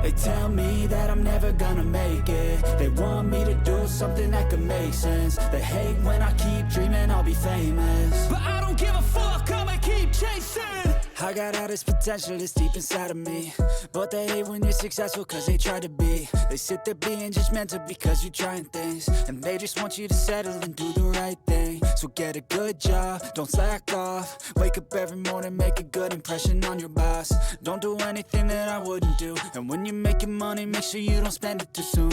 They tell me that I'm never gonna make it. They want me to do something that could make sense. They hate when I keep dreaming I'll be famous, but I don't give a fuck, I'ma keep chasing. I got all this potential that's deep inside of me, but they hate when you're successful cause they try to be. They sit there being judgmental because you're trying things, and they just want you to settle and do the right thing. So get a good job, don't slack off. Wake up every morning, make a good impression on your boss. Don't do anything that I wouldn't do, and when you're making money, make sure you don't spend it too soon.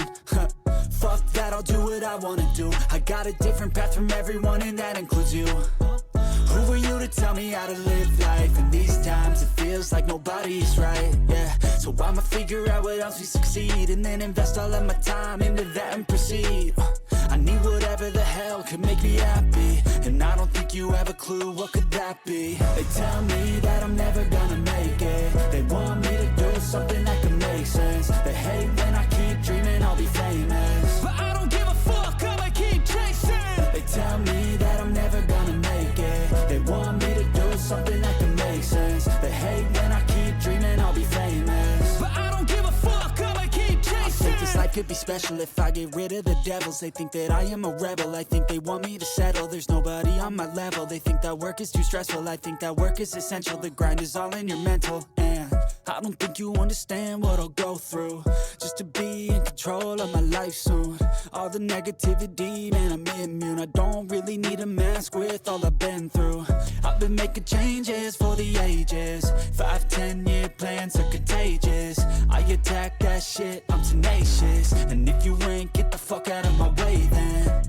Fuck that, I'll do what I wanna do. I got a different path from everyone, and that includes you. Who are you to tell me how to live life? In these times it feels like nobody's right, yeah. So I'ma figure out what else we succeed, and then invest all of my time into that and proceed. I need whatever the hell could make me happy, and I don't think you have a clue what could that be. They tell me that I'm never gonna make it. They want me to do something that could make sense. They hate when I keep dreaming I'll be famous, but I don't give a fuck, I'ma keep chasing. They tell me that I'm never gonna make it. They want me to do something that can make sense. They hate when I keep dreaming I'll be famous, but I don't give a fuck, I'ma keep chasing. I think this life could be special if I get rid of the devils. They think that I am a rebel, I think they want me to settle. There's nobody on my level. They think that work is too stressful, I think that work is essential. The grind is all in your mental, and I don't think you understand what I'll go through just to be in control of my life soon. All the negativity, man, I'm immune. I don't really need a mask with all I've been through. I've been making changes for the ages. 5-10 year plans are contagious. I attack that shit, I'm tenacious. And if you ain't, get the fuck out of my way then.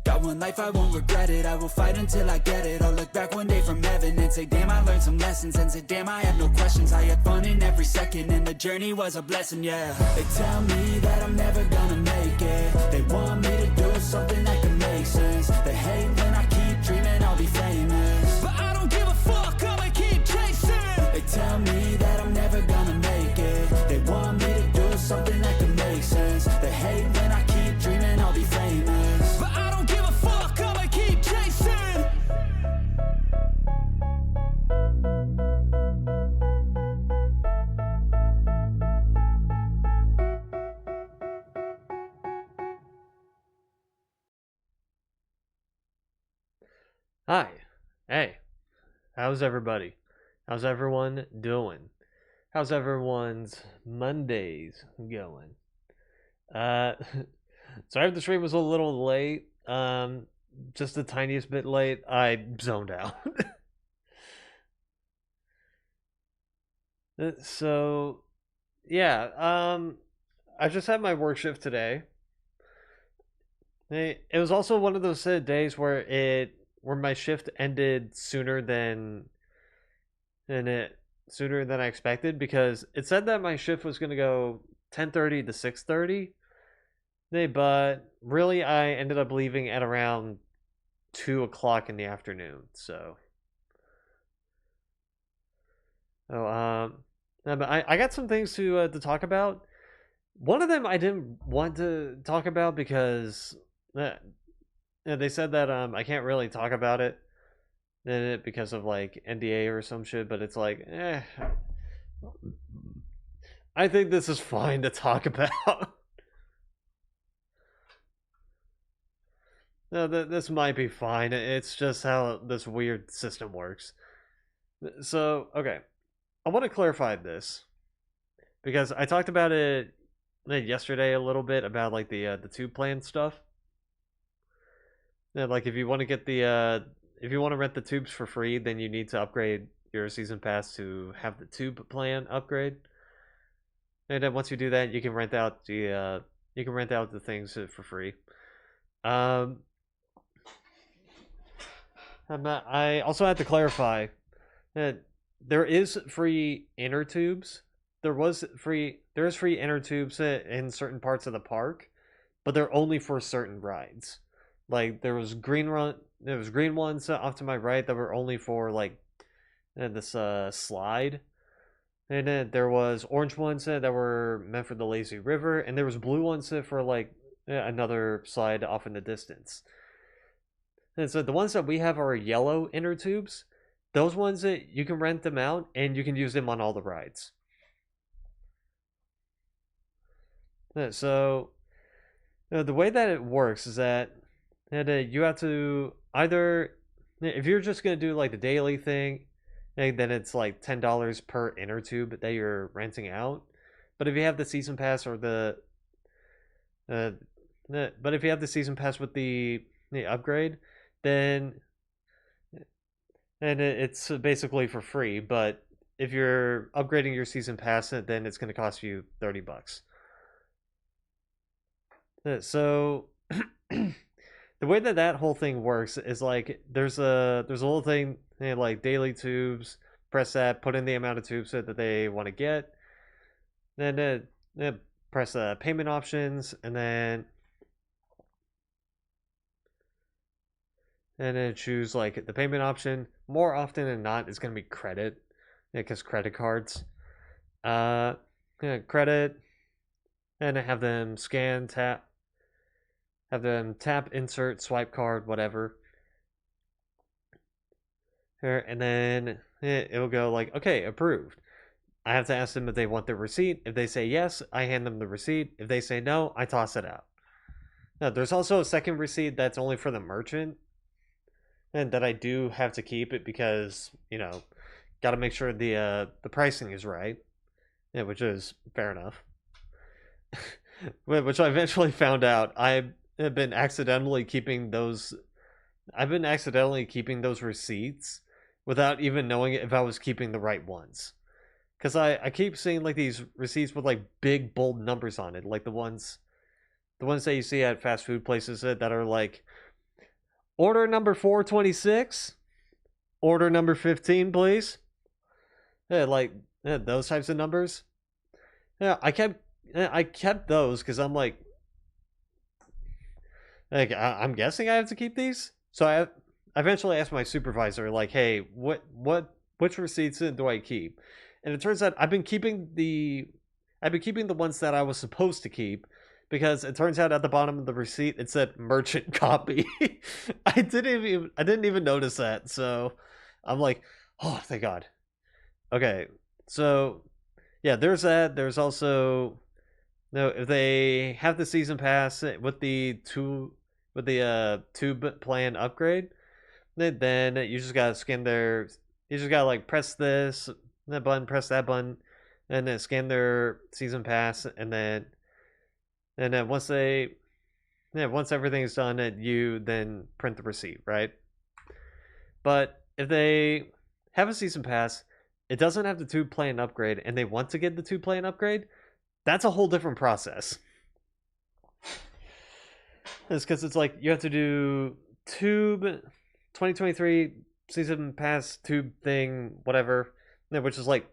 Got one life, I won't regret it. I will fight until I get it. I'll look back one day from heaven and say, damn, I learned some lessons. And say, damn, I had no questions. I had fun in every second, and the journey was a blessing, yeah. They tell me that I'm never gonna make it. They want me to do something that can make sense. They hate when I keep dreaming I'll be famous, but I don't give a fuck, I'ma keep chasing. They tell me that I'm never gonna make it. They want me to do something that can make sense. They hate when I keep dreaming I'll be famous, but I don't give a fuck, I'ma keep chasing. Hi. Hey. How's everybody? How's everyone doing? How's everyone's Mondays going? Sorry if the stream was a little late. Just the tiniest bit late. I zoned out. So, yeah. I just had my work shift today. It was also one of those days where my shift ended sooner than I expected, because it said that my shift was gonna go 10:30 to 6:30. But really I ended up leaving at around 2 o'clock in the afternoon. So but I got some things to talk about. One of them I didn't want to talk about because they said that I can't really talk about it because of like NDA or some shit, but it's like I think this is fine to talk about. No, this might be fine. It's just how this weird system works. So, okay. I want to clarify this because I talked about it yesterday a little bit about like the tube plan stuff. Yeah, like if you want to get if you want to rent the tubes for free, then you need to upgrade your season pass to have the tube plan upgrade. And then once you do that, you can rent out the things for free. I also had to clarify that there is free inner tubes. There is free inner tubes in certain parts of the park, but they're only for certain rides. Like there was green ones off to my right that were only for like this slide, and then there was orange ones that were meant for the lazy river, and there was blue ones for like another slide off in the distance. And so the ones that we have are yellow inner tubes. Those ones that you can rent them out and you can use them on all the rides. So the way that it works is that you have to either, if you're just gonna do like the daily thing, then it's like $10 per inner tube that you're renting out. But if you have the season pass or uh, but if you have the season pass with the upgrade, then it's basically for free. But if you're upgrading your season pass, then it's going to cost you $30. So the way that whole thing works is like there's a little thing, like daily tubes. Press that, put in the amount of tubes that they want to get, then press payment options, and then choose like the payment option. More often than not, it's gonna be credit, because credit cards. Uh, credit, and have them scan, tap, have them tap, insert, swipe card, whatever. And then it'll go like, okay, approved. I have to ask them if they want the receipt. If they say yes, I hand them the receipt. If they say no, I toss it out. Now, there's also a second receipt that's only for the merchant, and that I do have to keep it because got to make sure the pricing is right, yeah, which is fair enough. Which I eventually found out I have been accidentally keeping those. I've been accidentally keeping those receipts without even knowing if I was keeping the right ones. Because I keep seeing like these receipts with like big bold numbers on it, like the ones that you see at fast food places that are like order number 426, order number 15, please. Yeah, like those types of numbers. Yeah, I kept those because I'm like I'm guessing I have to keep these. So I eventually asked my supervisor, like, hey, which receipts do I keep? And it turns out I've been keeping the ones that I was supposed to keep, because it turns out at the bottom of the receipt it said merchant copy. I didn't even notice that. So I'm like, oh, thank God. Okay, so yeah, there's that. There's also, no, if they have the season pass with the tube plan upgrade, then you just gotta scan their. You just gotta like press that button, press that button, and then scan their season pass, and then once everything's done, you then print the receipt, right? But if they have a season pass, it doesn't have the tube plan upgrade, and they want to get the tube plan upgrade, that's a whole different process. It's because it's like you have to do tube 2023 season pass tube thing, whatever, which is like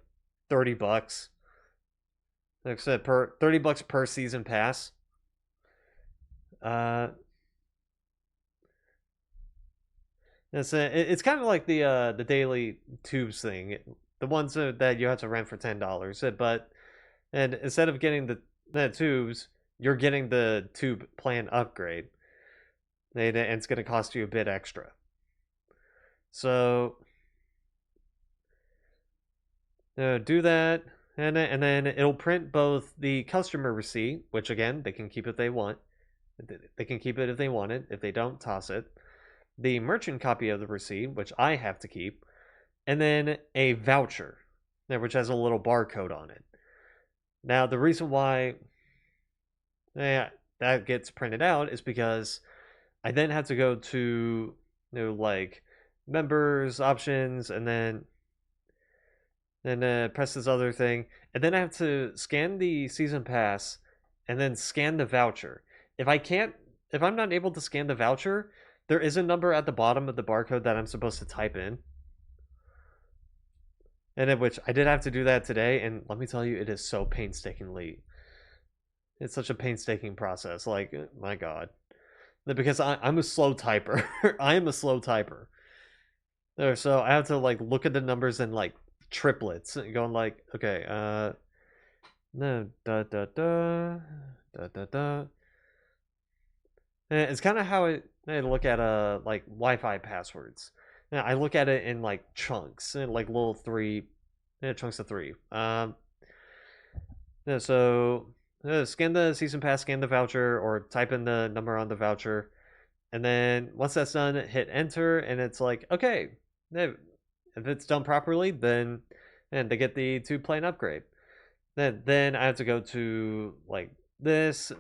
$30. Like I said, per $30 per season pass. Uh, it's kind of like the daily tubes thing, the ones that you have to rent for $10. And instead of getting the tubes, you're getting the tube plan upgrade, and it's going to cost you a bit extra. So do that, and then it'll print both the customer receipt, which again they can keep if they want. They can keep it if they want it. If they don't, toss it. The merchant copy of the receipt, which I have to keep, and then a voucher, which has a little barcode on it. Now, the reason why that gets printed out is because I then have to go to like members options, and then press this other thing, and then I have to scan the season pass, and then scan the voucher. If I'm not able to scan the voucher, there is a number at the bottom of the barcode that I'm supposed to type in. And in which I did have to do that today, and let me tell you, it is so painstakingly. It's such a painstaking process. Like, my God, because I'm a slow typer. I am a slow typer. So I have to like look at the numbers in like triplets, and going like, okay, no, da da da, da da da. And it's kind of how I look at like Wi-Fi passwords. Now, I look at it in like chunks, and like little chunks of three. Yeah, so scan the season pass, scan the voucher, or type in the number on the voucher, and then once that's done, hit enter, and it's like, okay, if it's done properly, then and they get the 2 plane upgrade. Then I have to go to like this.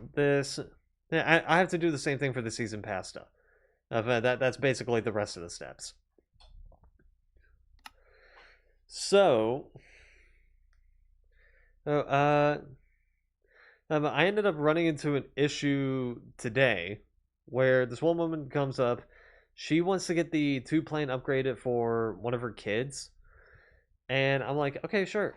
Yeah, I have to do the same thing for the season pass stuff. That's basically the rest of the steps. So, uh, I ended up running into an issue today where this one woman comes up. She wants to get the 2 plane upgraded for one of her kids. And I'm like, okay, sure.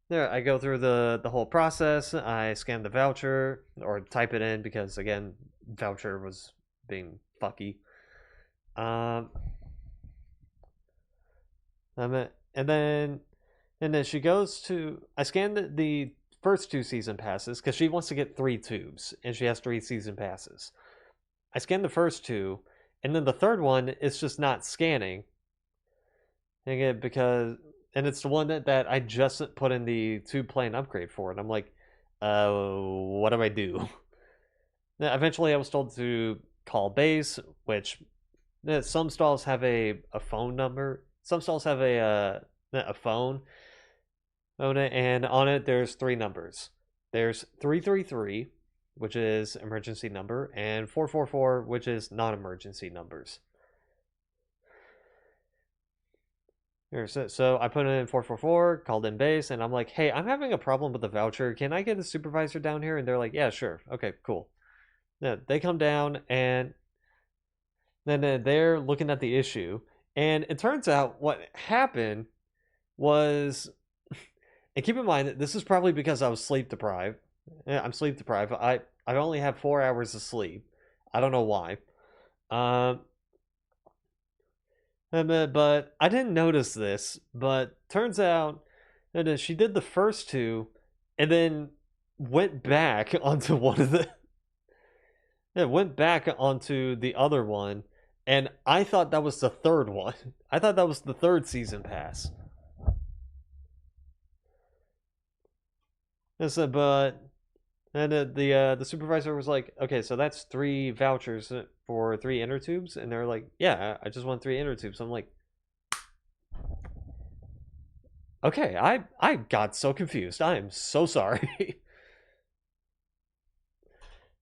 There, I go through the whole process. I scan the voucher or type it in because, again, voucher was being fucky. Um, and then she goes to. I scanned the first 2 season passes because she wants to get 3 tubes and she has 3 season passes. I scanned the first 2, and then the third one is just not scanning. Again, because it's the one that I just put in the 2 plane upgrade for, and I'm like, what do I do? Eventually, I was told to call base, which some stalls have a phone number. Some stalls have a phone on it, and on it there's 3 numbers. There's 333, which is emergency number, and 444, which is non-emergency numbers. So I put in 444, called in base, and I'm like, hey, I'm having a problem with the voucher. Can I get a supervisor down here? And they're like, yeah, sure. Okay, cool. Yeah, they come down, and then they're looking at the issue. And it turns out what happened was, and keep in mind that this is probably because I was sleep deprived. Yeah, I'm sleep deprived. I only have 4 hours of sleep. I don't know why. Um, but I didn't notice this. But turns out that she did the first 2, and then went back onto one of the. It went back onto the other one, and I thought that was the third one. I thought that was the third season pass. And so, but and the supervisor was like, okay, so that's 3 vouchers for 3 inner tubes, and they're like, yeah, I just want 3 inner tubes. So I'm like, okay, I got so confused. I am so sorry.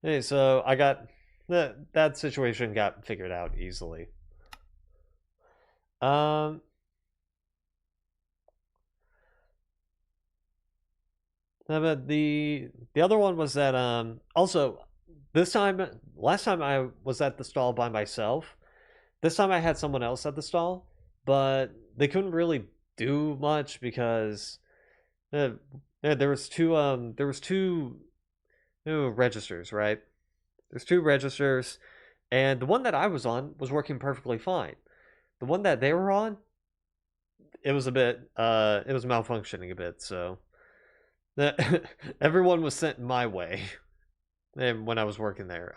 Hey, so I got that situation got figured out easily. Um, but the other one was that also this time last time I was at the stall by myself. This time I had someone else at the stall, but they couldn't really do much because uh, there was two registers, right? There's 2 registers, and the one that I was on was working perfectly fine. The one that they were on, it was a bit it was malfunctioning a bit, so everyone was sent my way when I was working there.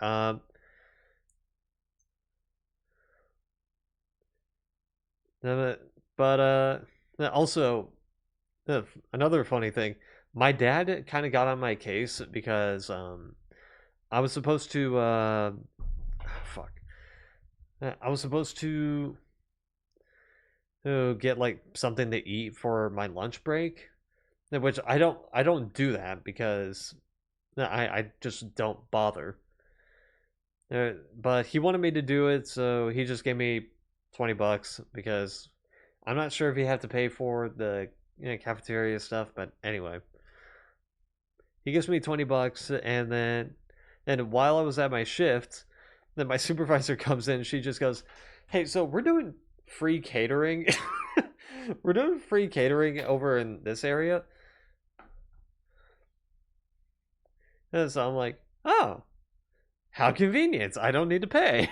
But also another funny thing, my dad kind of got on my case because I was supposed to fuck. I was supposed to get like something to eat for my lunch break, which I don't do that because I just don't bother. But he wanted me to do it, so he just gave me $20 because I'm not sure if you have to pay for the cafeteria stuff, but anyway, he gives me $20, and while I was at my shift, then my supervisor comes in. She just goes, "Hey, so we're doing free catering. We're doing free catering over in this area." And so I'm like, "Oh, how convenient! I don't need to pay."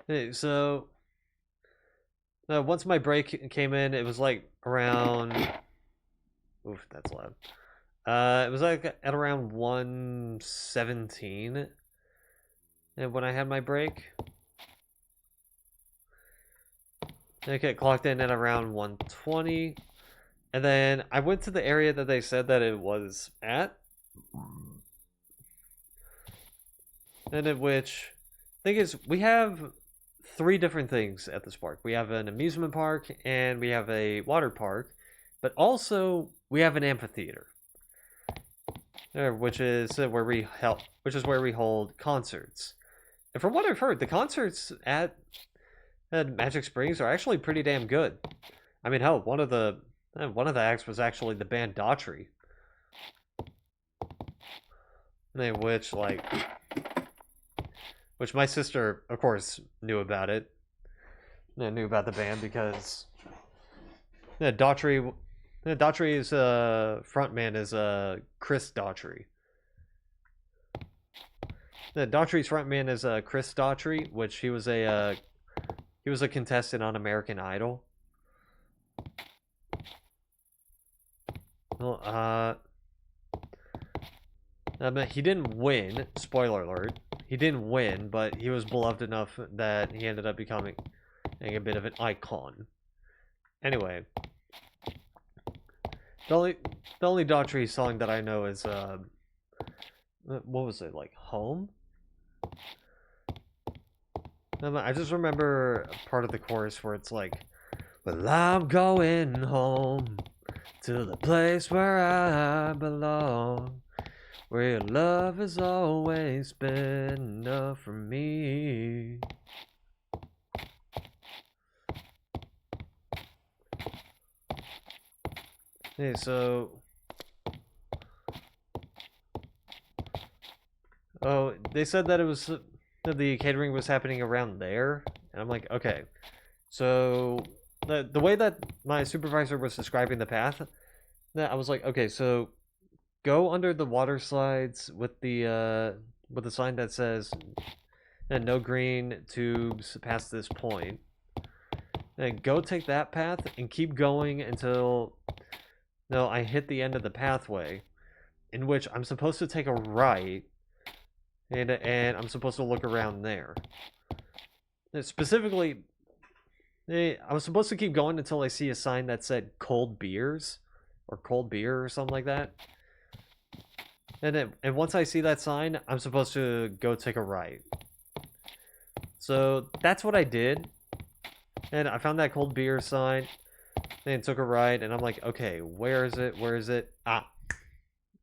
Hey, so once my break came in, it was like around. Oof, that's loud. It was like at around 1:17, and when I had my break. Okay, clocked in at around 120. And then I went to the area that they said that it was at. And in which, thing is, we have three different things at this park. We have an amusement park and we have a water park, but also we have an amphitheater, which is where we hold concerts. And from what I've heard, the concerts at Magic Springs are actually pretty damn good. I mean, hell, one of the acts was actually the band Daughtry, which my sister, of course, knew about it. I knew about the band because Daughtry's frontman is Chris Daughtry. Daughtry's frontman is Chris Daughtry, which he was a contestant on American Idol. Well, he didn't win. Spoiler alert. He didn't win, but he was beloved enough that he ended up becoming a bit of an icon. Anyway, the only Daughtry song that I know is what was it, like Home? I just remember part of the chorus where it's like, well, I'm going home to the place where I belong, where your love has always been enough for me. Hey, so... Oh, they said that it was... that the catering was happening around there, and I'm like, okay. So, the way that my supervisor was describing the path, I was like, okay, so go under the water slides with the sign that says no green tubes past this point. And go take that path and keep going until I hit the end of the pathway, in which I'm supposed to take a right, and I'm supposed to look around there. Specifically, I was supposed to keep going until I see a sign that said cold beers or cold beer or something like that. And once I see that sign, I'm supposed to go take a right. So that's what I did. And I found that cold beer sign and took a right, and I'm like, okay, where is it? Where is it? Ah,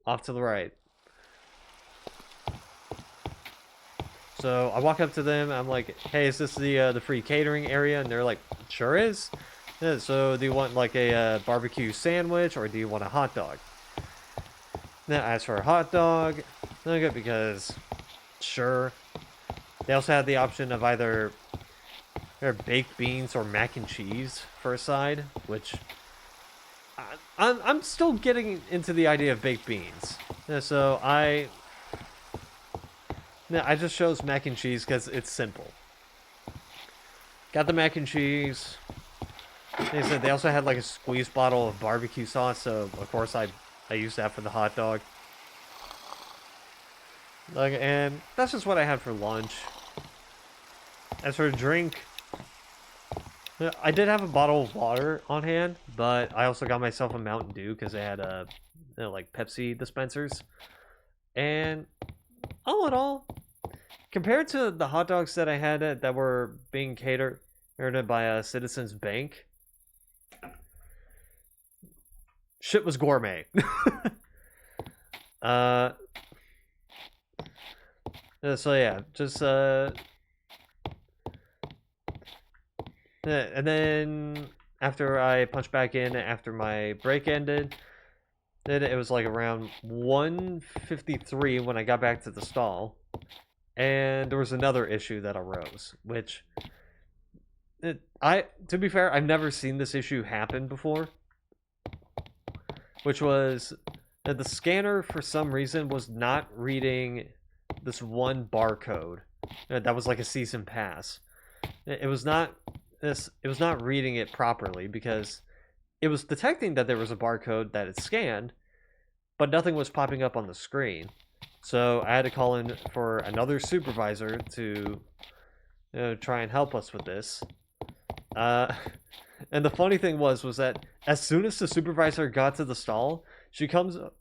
off to the right. So I walk up to them. I'm like, "Hey, is this the free catering area?" And they're like, "Sure is." Yeah, so do you want like a barbecue sandwich or do you want a hot dog? Now I asked for a hot dog. Okay, because sure. They also had the option of either baked beans or mac and cheese for a side, which I'm still getting into the idea of baked beans. Yeah, so I just chose mac and cheese because it's simple. Got the mac and cheese. They said they also had like a squeeze bottle of barbecue sauce, so of course I used that for the hot dog. And that's just what I had for lunch. As for a drink, I did have a bottle of water on hand, but I also got myself a Mountain Dew because they had like Pepsi dispensers. And all in all, compared to the hot dogs that I had that were being catered by Citizens Bank, shit was gourmet. So yeah, just and then after I punched back in after my break ended, then it was like around 1:53 when I got back to the stall, and there was another issue that arose, which to be fair, I've never seen this issue happen before, which was that the scanner for some reason was not reading this one barcode that was like a season pass. It was not reading it properly because it was detecting that there was a barcode that it scanned, but nothing was popping up on the screen. So I had to call in for another supervisor to try and help us with this. Uh, and the funny thing was that as soon as the supervisor got to the stall, she comes up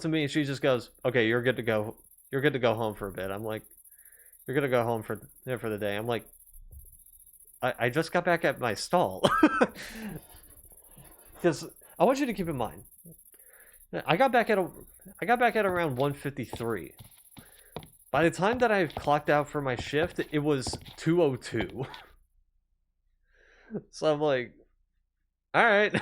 to me and she just goes, "Okay, you're good to go. You're good to go home for a bit." I'm like, "You're gonna go home for for the day." I'm like, I just got back at my stall because I want you to keep in mind, I got back at I got back at around 1:53. By the time that I clocked out for my shift, it was 2:02. So I'm like, all right.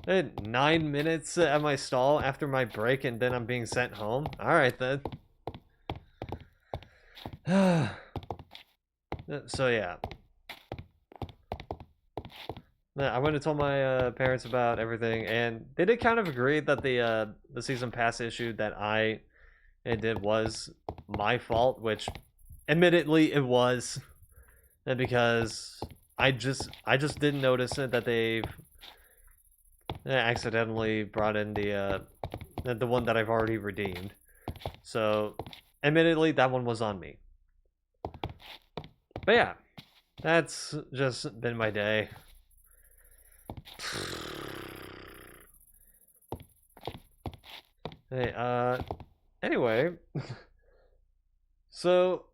9 minutes at my stall after my break, and then I'm being sent home. All right then. So yeah, I went and told my parents about everything, and they did kind of agree that the season pass issue that I did was my fault, which admittedly it was, because I just didn't notice it that they've accidentally brought in the one that I've already redeemed. So, admittedly, that one was on me. But yeah, that's just been my day. Hey, anyway, so,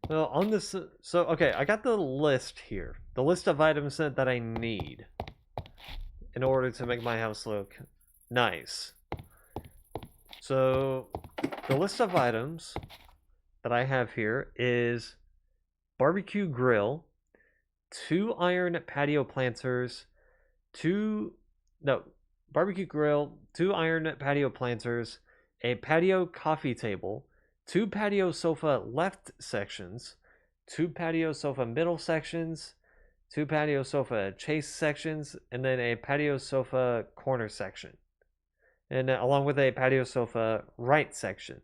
well, on this, so, okay, I got the list here. The list of items that I need in order to make my house look nice. So, the list of items that I have here is barbecue grill, 2 iron patio planters, two no barbecue grill, 2 iron patio planters, a patio coffee table, 2 patio sofa left sections, 2 patio sofa middle sections, 2 patio sofa chase sections, and then a patio sofa corner section, and along with a patio sofa right section.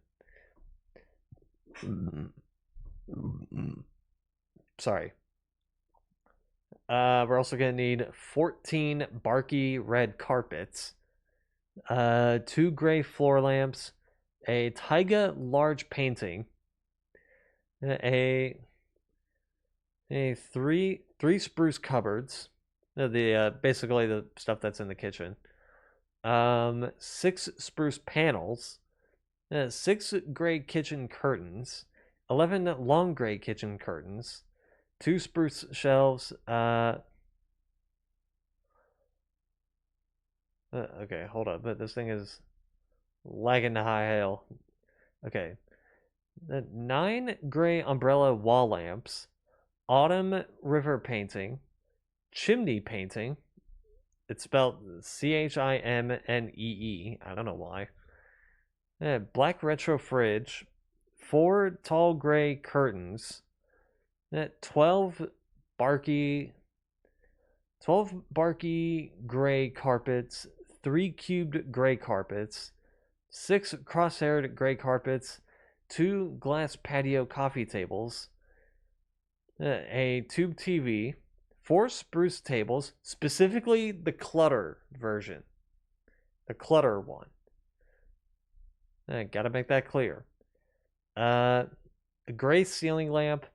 Sorry. We're also gonna need 14 barky red carpets, 2 gray floor lamps, a taiga large painting, a three spruce cupboards, the basically the stuff that's in the kitchen, 6 spruce panels, 6 gray kitchen curtains, 11 long gray kitchen curtains, 2 spruce shelves. Okay, hold up. But this thing is lagging to high hell. Okay. 9 gray umbrella wall lamps, autumn river painting, chimney painting. It's spelled Chimnee. I don't know why. Black retro fridge, 4 tall gray curtains, 12 barky 12 barky gray carpets, 3 cubed gray carpets, 6 cross-haired gray carpets, 2 glass patio coffee tables, a tube TV, 4 spruce tables, specifically the clutter version, the clutter one. Gotta make that clear. A gray ceiling lamp,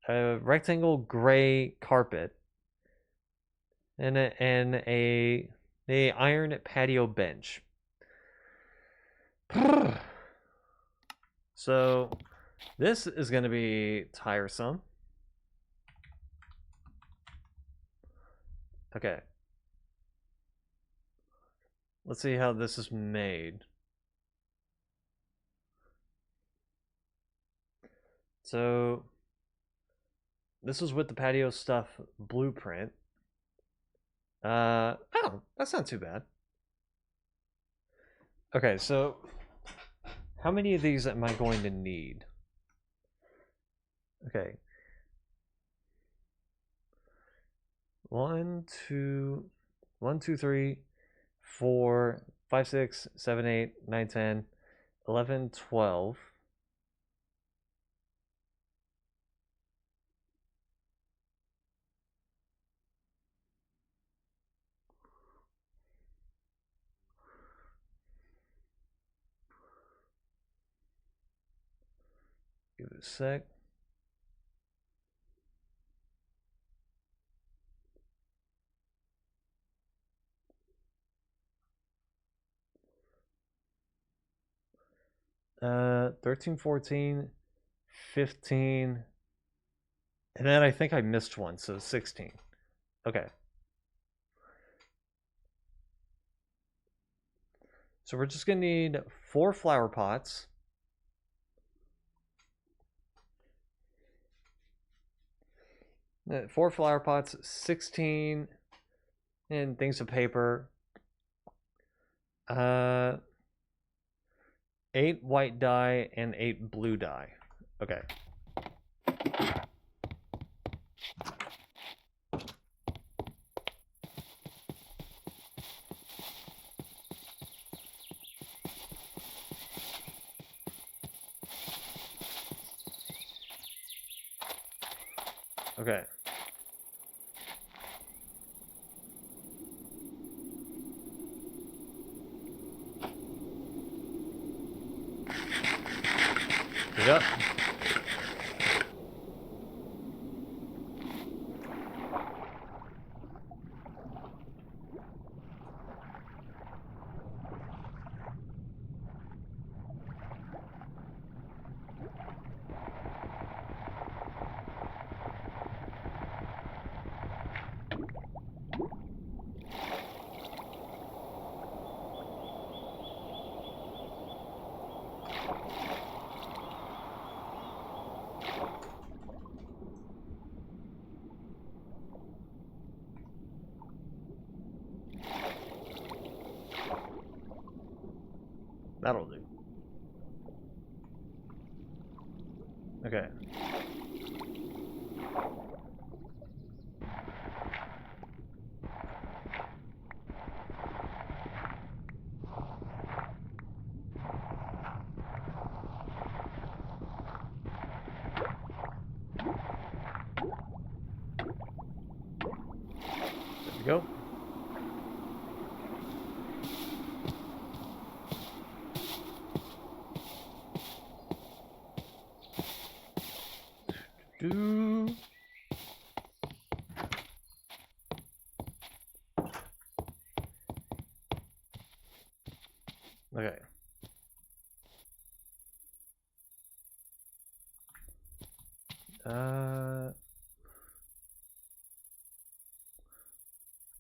a rectangle gray carpet, and a iron patio bench. So this is going to be tiresome. Okay. Let's see how this is made. So this is with the patio stuff blueprint. Oh, that's not too bad. Okay, so how many of these am I going to need? Okay. 1, 2, 1, 2, 3, 4, 5, 6, 7, 8, 9, 10, 11, 12. Give it a sec. 13, 14, 15, and then I think I missed one, so 16. Okay. So we're just gonna need 4 flower pots. Four flower pots, 16 and things of paper. 8 white dye and 8 blue dye. Okay. Okay. Yep. That'll do. Okay. There we go. Do. Okay.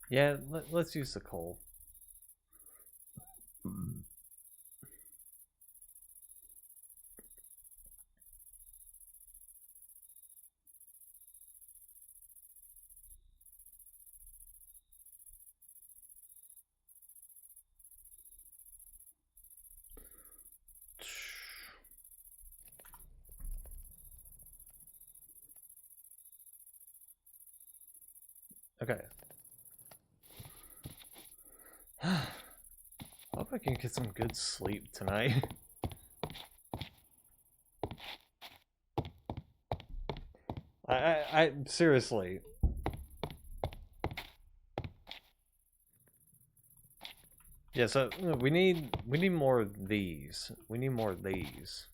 Yeah, let's use the coal. Okay. Hope I can get some good sleep tonight. I seriously. Yeah, so we need more of these. We need more of these.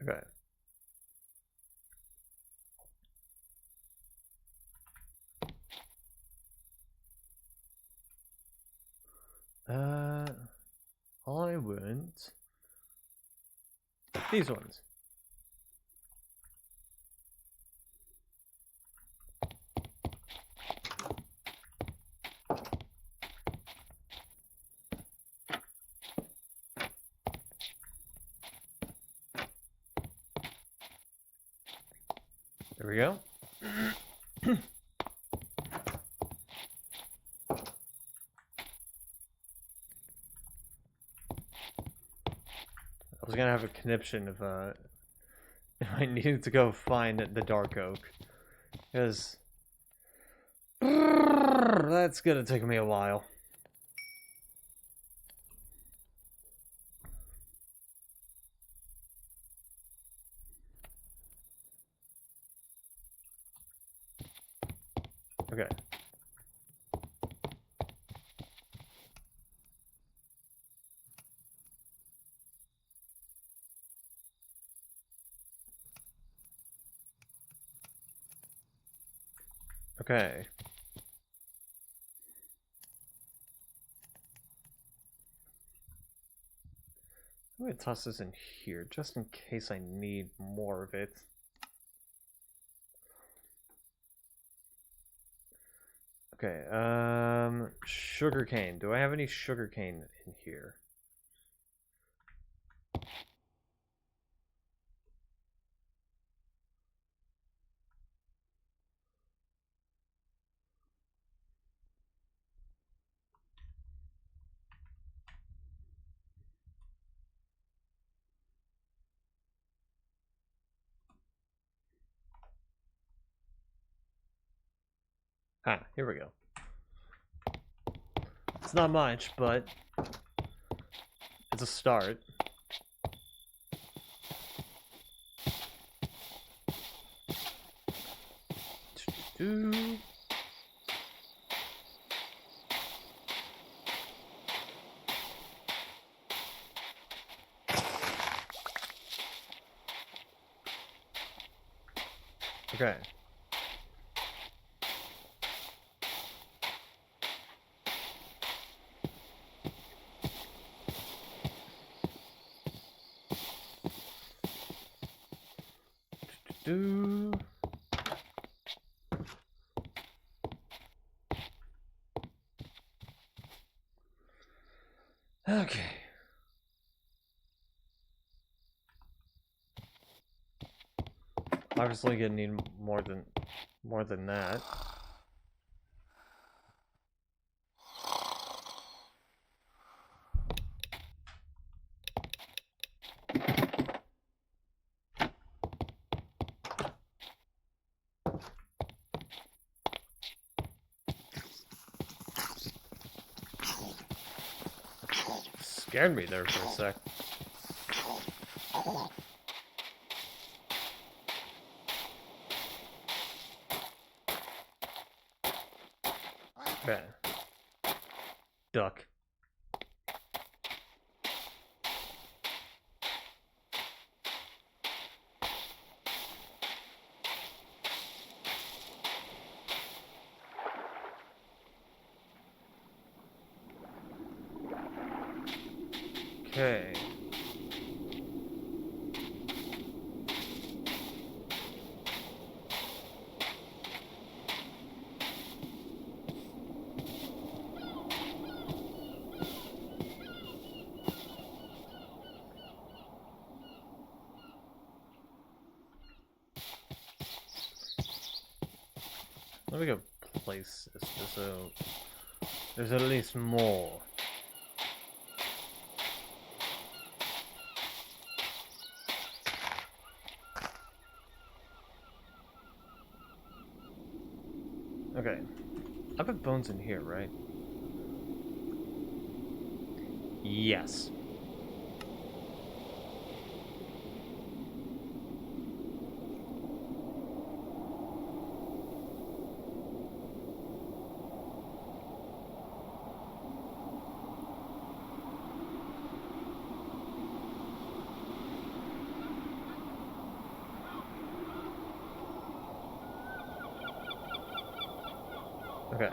Okay. All I want these ones. There we go. I was gonna have a conniption if if I needed to go find the dark oak, because that's gonna take me a while. Okay. Okay. I'm gonna toss this in here just in case I need more of it. Okay, sugarcane. Do I have any sugarcane in here? Ah, here we go. It's not much, but it's a start. Okay. Okay. Obviously gonna need more than that. Scared me there for a sec. Okay. Duck. Okay. Let me go place this so there's at least more. Okay. I put bones in here, right? Yes. Okay.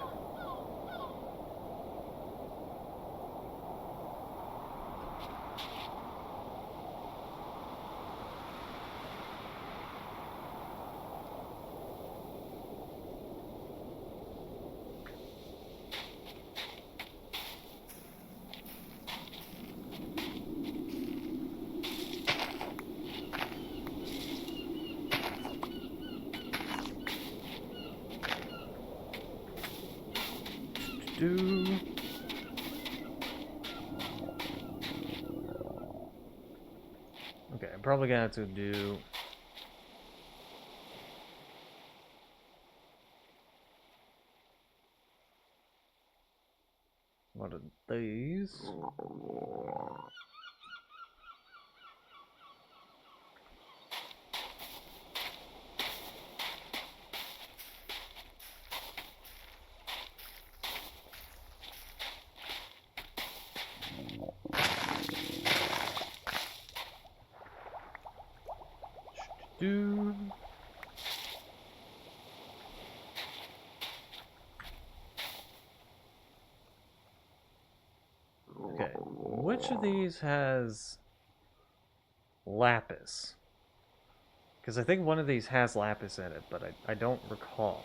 Okay, I'm probably gonna have to do one of these. do. Okay, which of these has lapis? Because I think one of these has lapis in it, but I don't recall.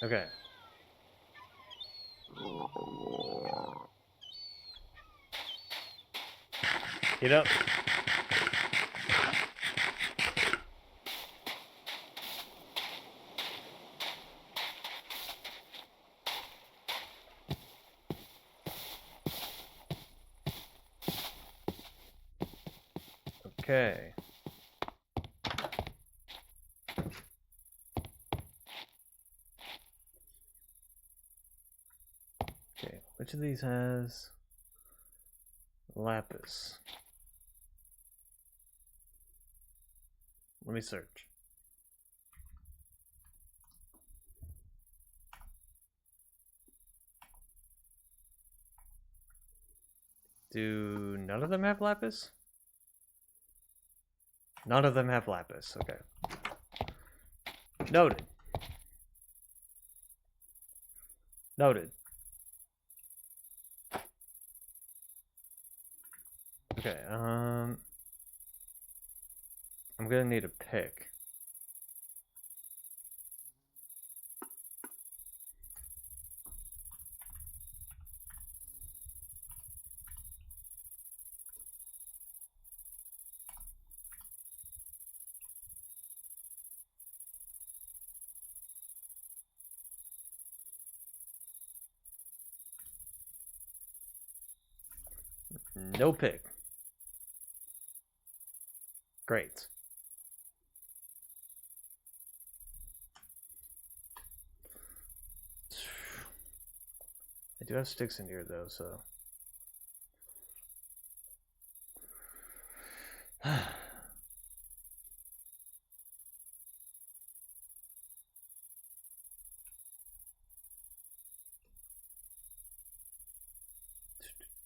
Okay. Get up. Okay. Okay, which of these has lapis? Let me search. Do none of them have lapis? None of them have lapis. Okay. Noted. Noted. Okay, I'm gonna need a pick. No pick. Great. I do have sticks in here though, so.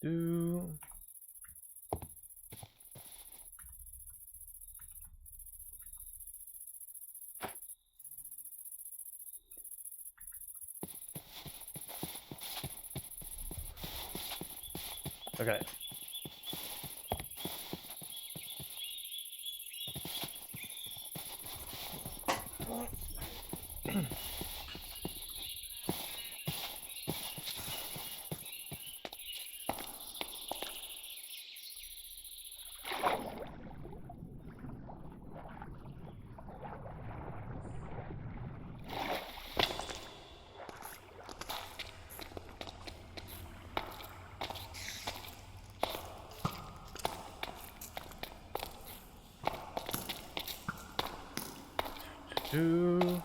Do. Okay. Do.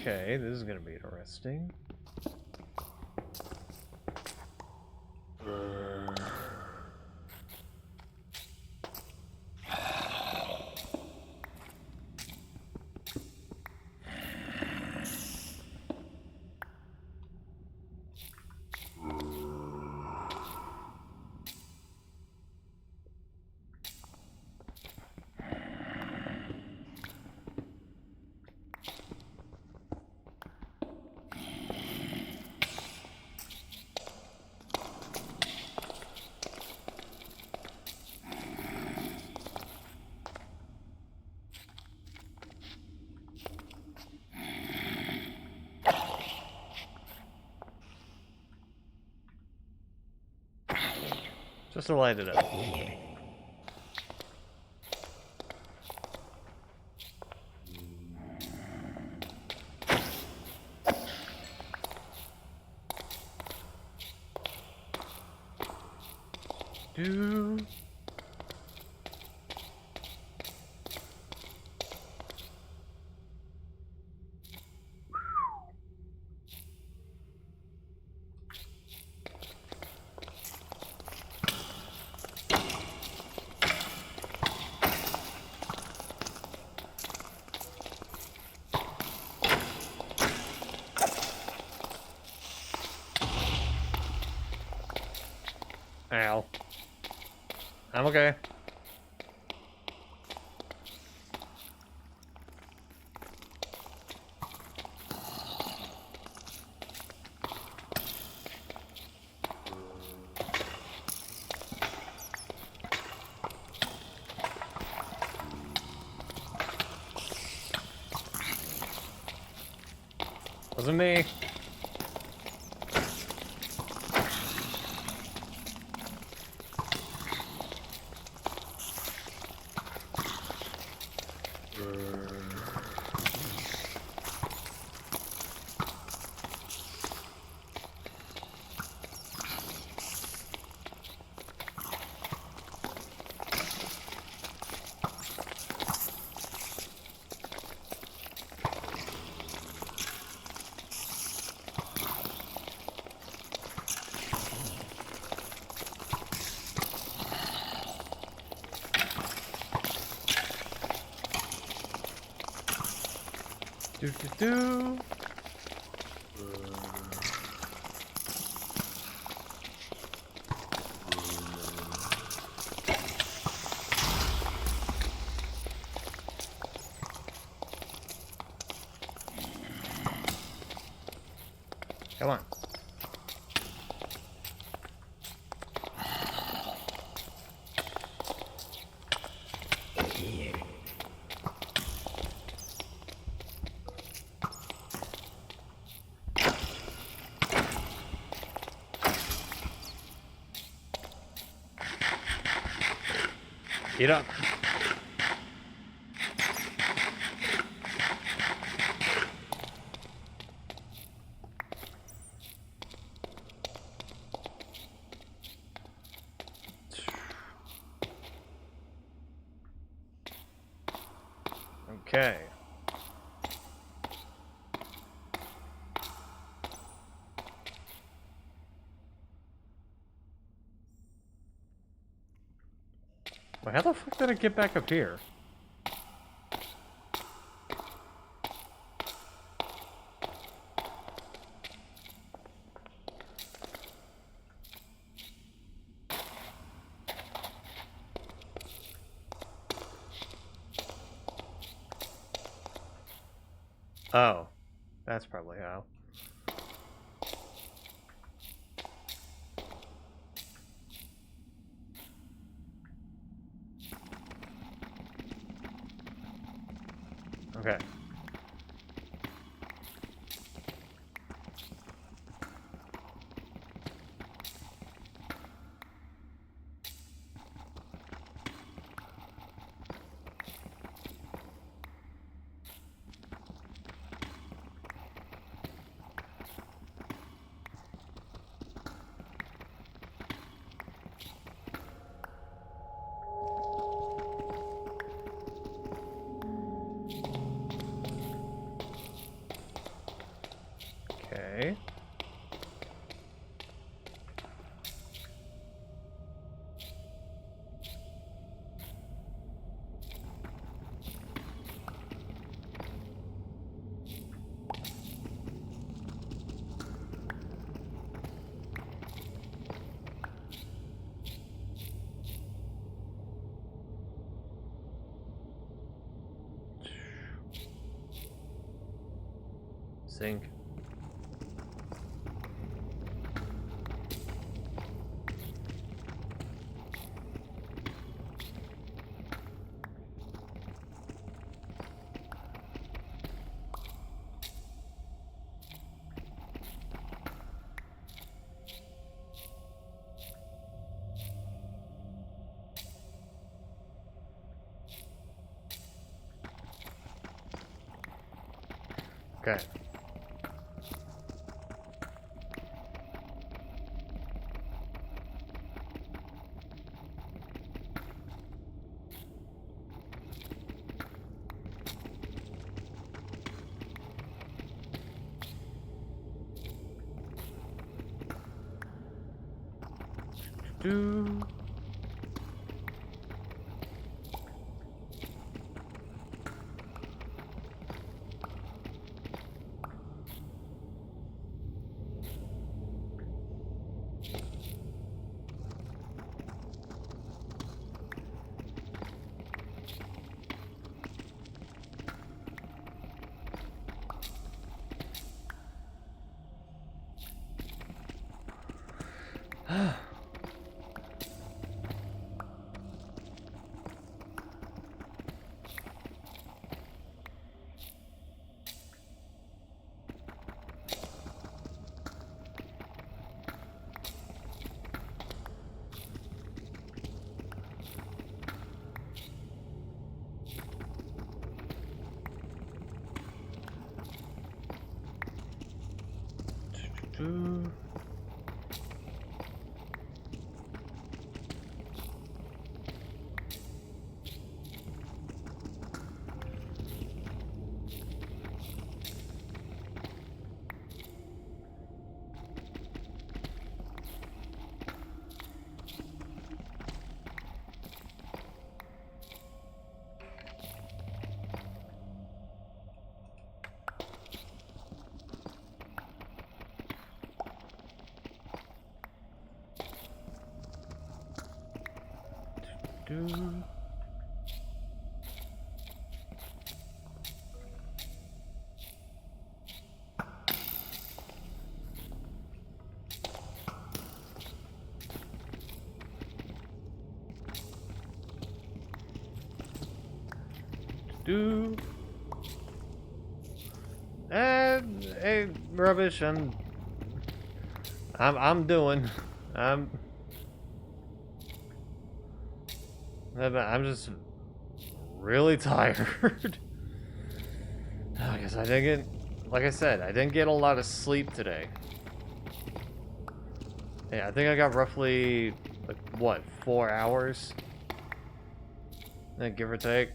Okay, this is gonna be interesting. Just to light it up. do. Ow. I'm okay. Wasn't me. Do. Come on. Get up. Okay. Well, how the fuck did I get back up here? Oh, that's probably how. Okay. Okay. Sink. Okay. Do. Do. Do. Do. Hey, rubbish. I'm doing. I'm just really tired. I guess I didn't get, like I said, I didn't get a lot of sleep today. Yeah, I think I got roughly, like, what, 4 hours? Give or take.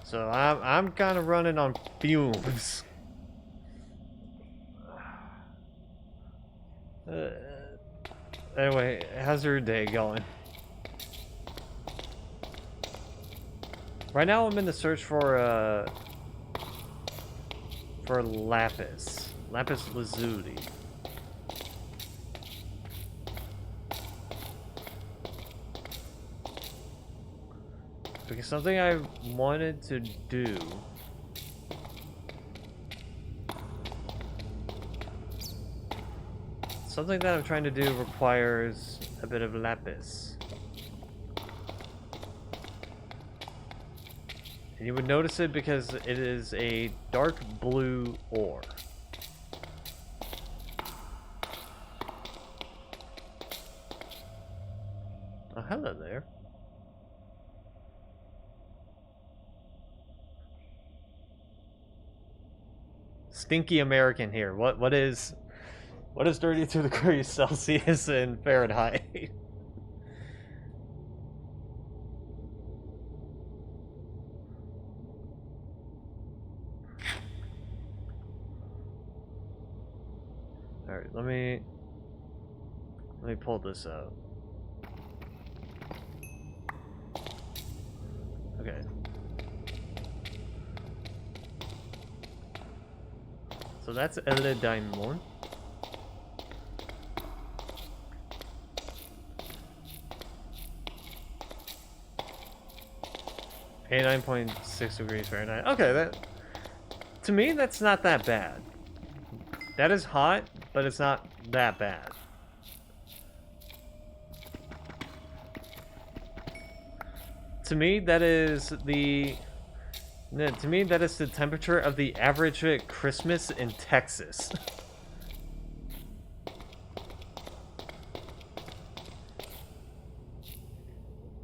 So I'm kind of running on fumes. Anyway, how's your day going? Right now I'm in the search for lapis lazuli. Because something I wanted to do something that I'm trying to do requires a bit of lapis. And you would notice it because it is a dark blue ore. Oh, hello there. Stinky American here. What is 32 degrees Celsius in Fahrenheit? Alright, let me pull this out. Okay. So that's Elle Diamond. Hey, 9.6 degrees Fahrenheit. Okay, that to me that's not that bad. That is hot, but it's not that bad. To me, that is the temperature of the average Christmas in Texas.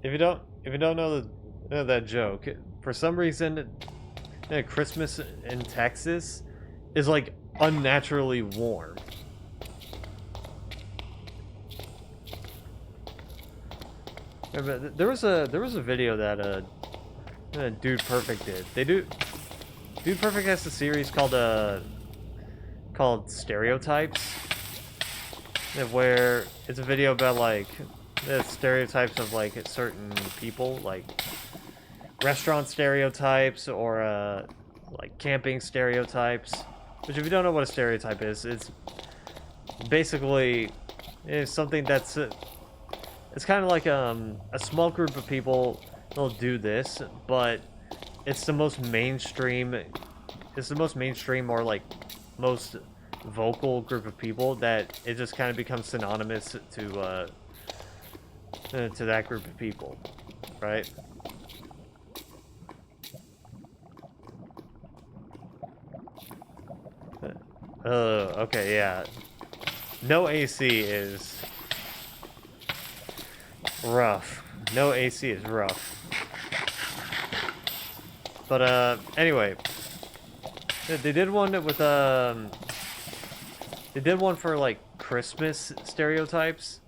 If you don't know that joke, for some reason, Christmas in Texas is like unnaturally warm. Yeah, but there was a video that Dude Perfect did. Dude Perfect has a series called Stereotypes, where it's a video about like the stereotypes of like certain people, like restaurant stereotypes or like camping stereotypes. Which, if you don't know what a stereotype is, it's basically something that's it's kind of like a small group of people will do this, but it's the most mainstream. It's the most mainstream or like most vocal group of people that it just kind of becomes synonymous to that group of people, right? Okay, yeah. No AC is rough. No AC is rough. But anyway, they did one with they did one for like Christmas stereotypes,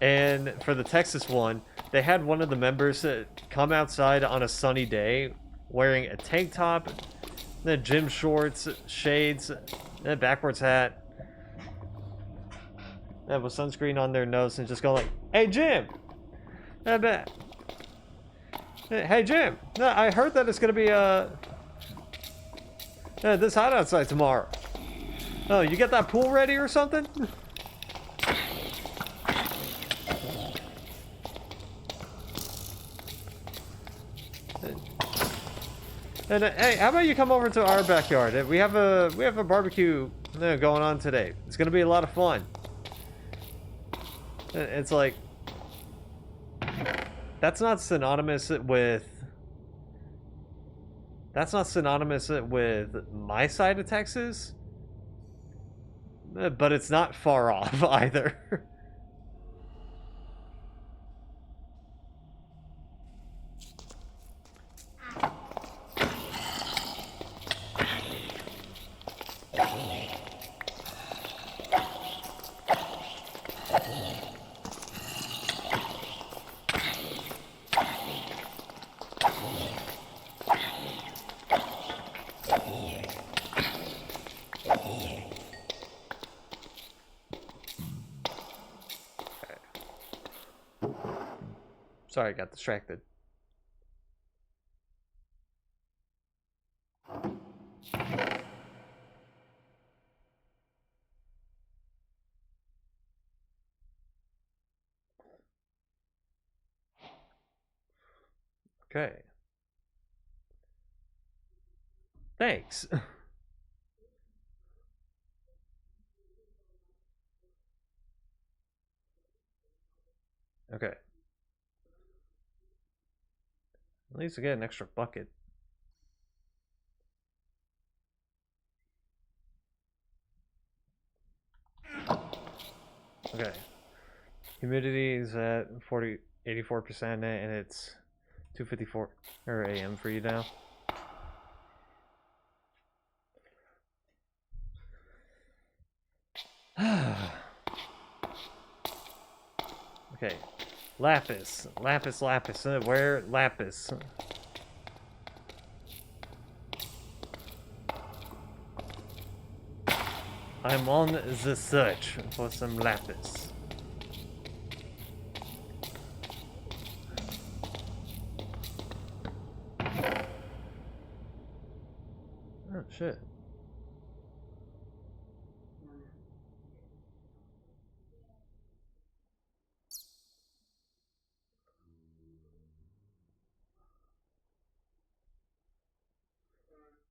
and for the Texas one, they had one of the members come outside on a sunny day wearing a tank top, then gym shorts, shades, and a backwards hat, and with sunscreen on their nose, and just go like, "Hey Jim, hey Jim, no, I heard that it's gonna be this hot outside tomorrow. Oh, you get that pool ready or something?" And hey, how about you come over to our backyard? We have a barbecue going on today. It's gonna be a lot of fun. It's like that's not synonymous with my side of Texas, but it's not far off either. Sorry, I got distracted. Okay. Thanks. Okay. At least I get an extra bucket. Okay. Humidity is at 84%, and it's 2:54 or AM for you now. Okay. Lapis. Lapis, lapis. Where? Lapis. I'm on the search for some lapis. Oh, shit.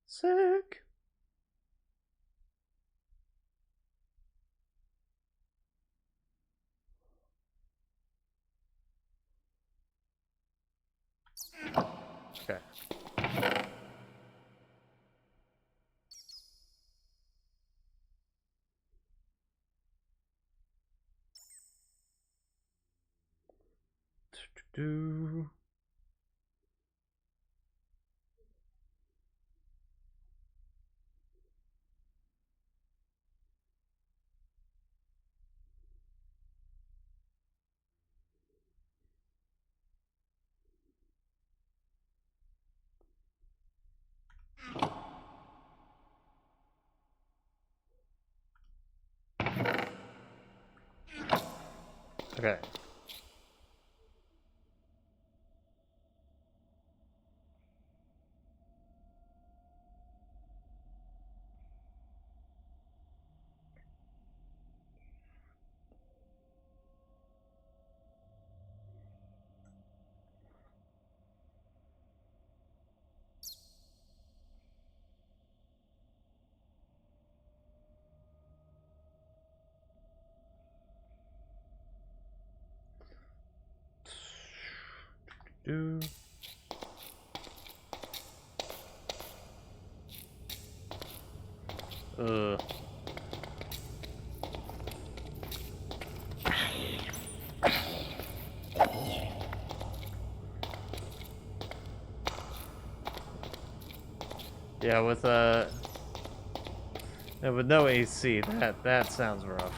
Sick. Okay. Do. Okay. Do. Yeah, with no AC, that sounds rough.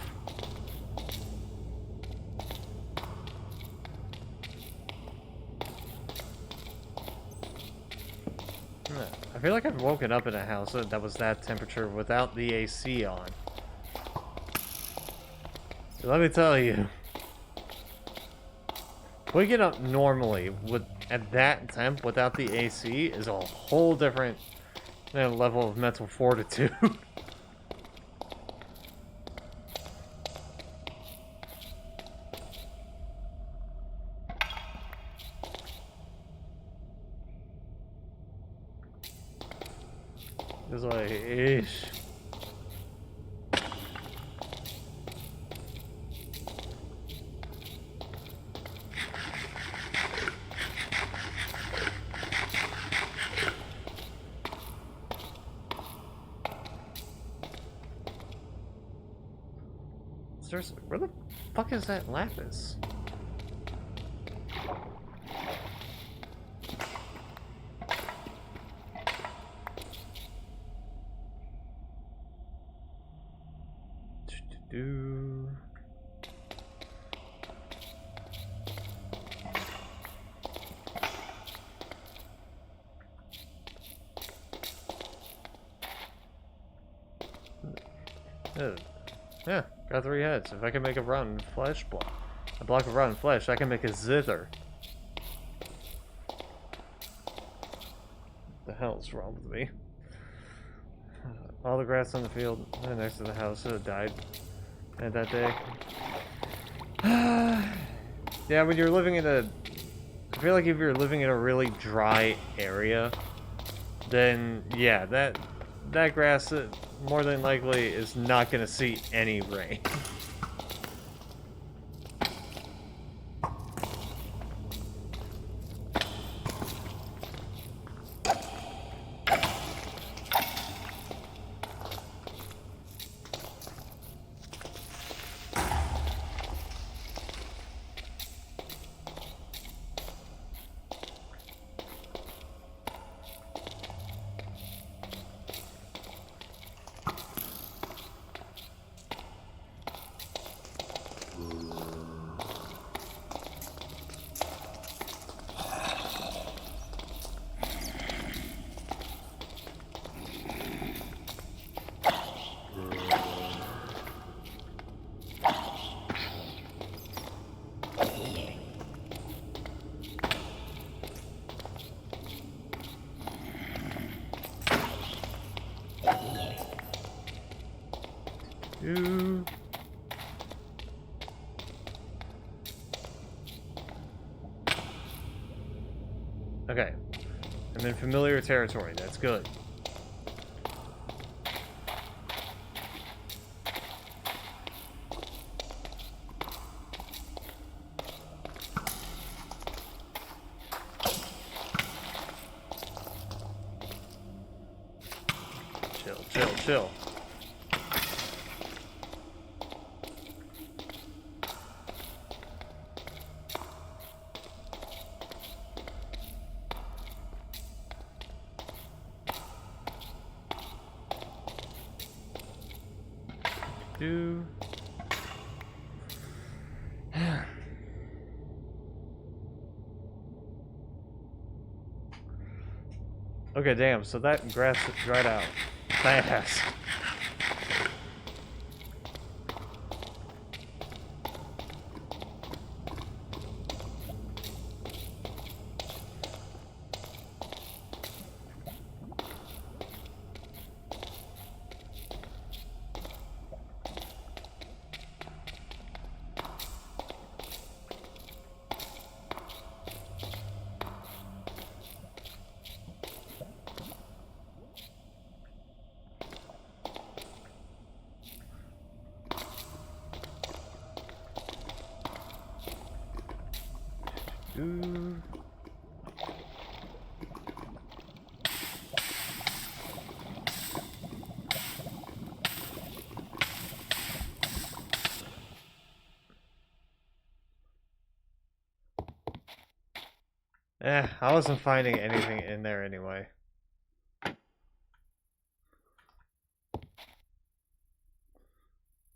I feel like I've woken up in a house that was that temperature without the AC on. Let me tell you, waking up normally at that temp without the AC is a whole different level of mental fortitude. It's like, ish. Seriously, where the fuck is that lapis? Do. Yeah, got 3 heads. If I can make a rotten flesh block, a block of rotten flesh, I can make a zither. The hell's wrong with me? All the grass on the field next to the house died that day. Yeah, when you're living in I feel like if you're living in a really dry area, then yeah, that grass more than likely is not gonna see any rain. Ooh. Okay. I'm in familiar territory. That's good. Chill, chill, chill. Do. Okay, damn, so that grass dried out fast. do. I wasn't finding anything in there anyway.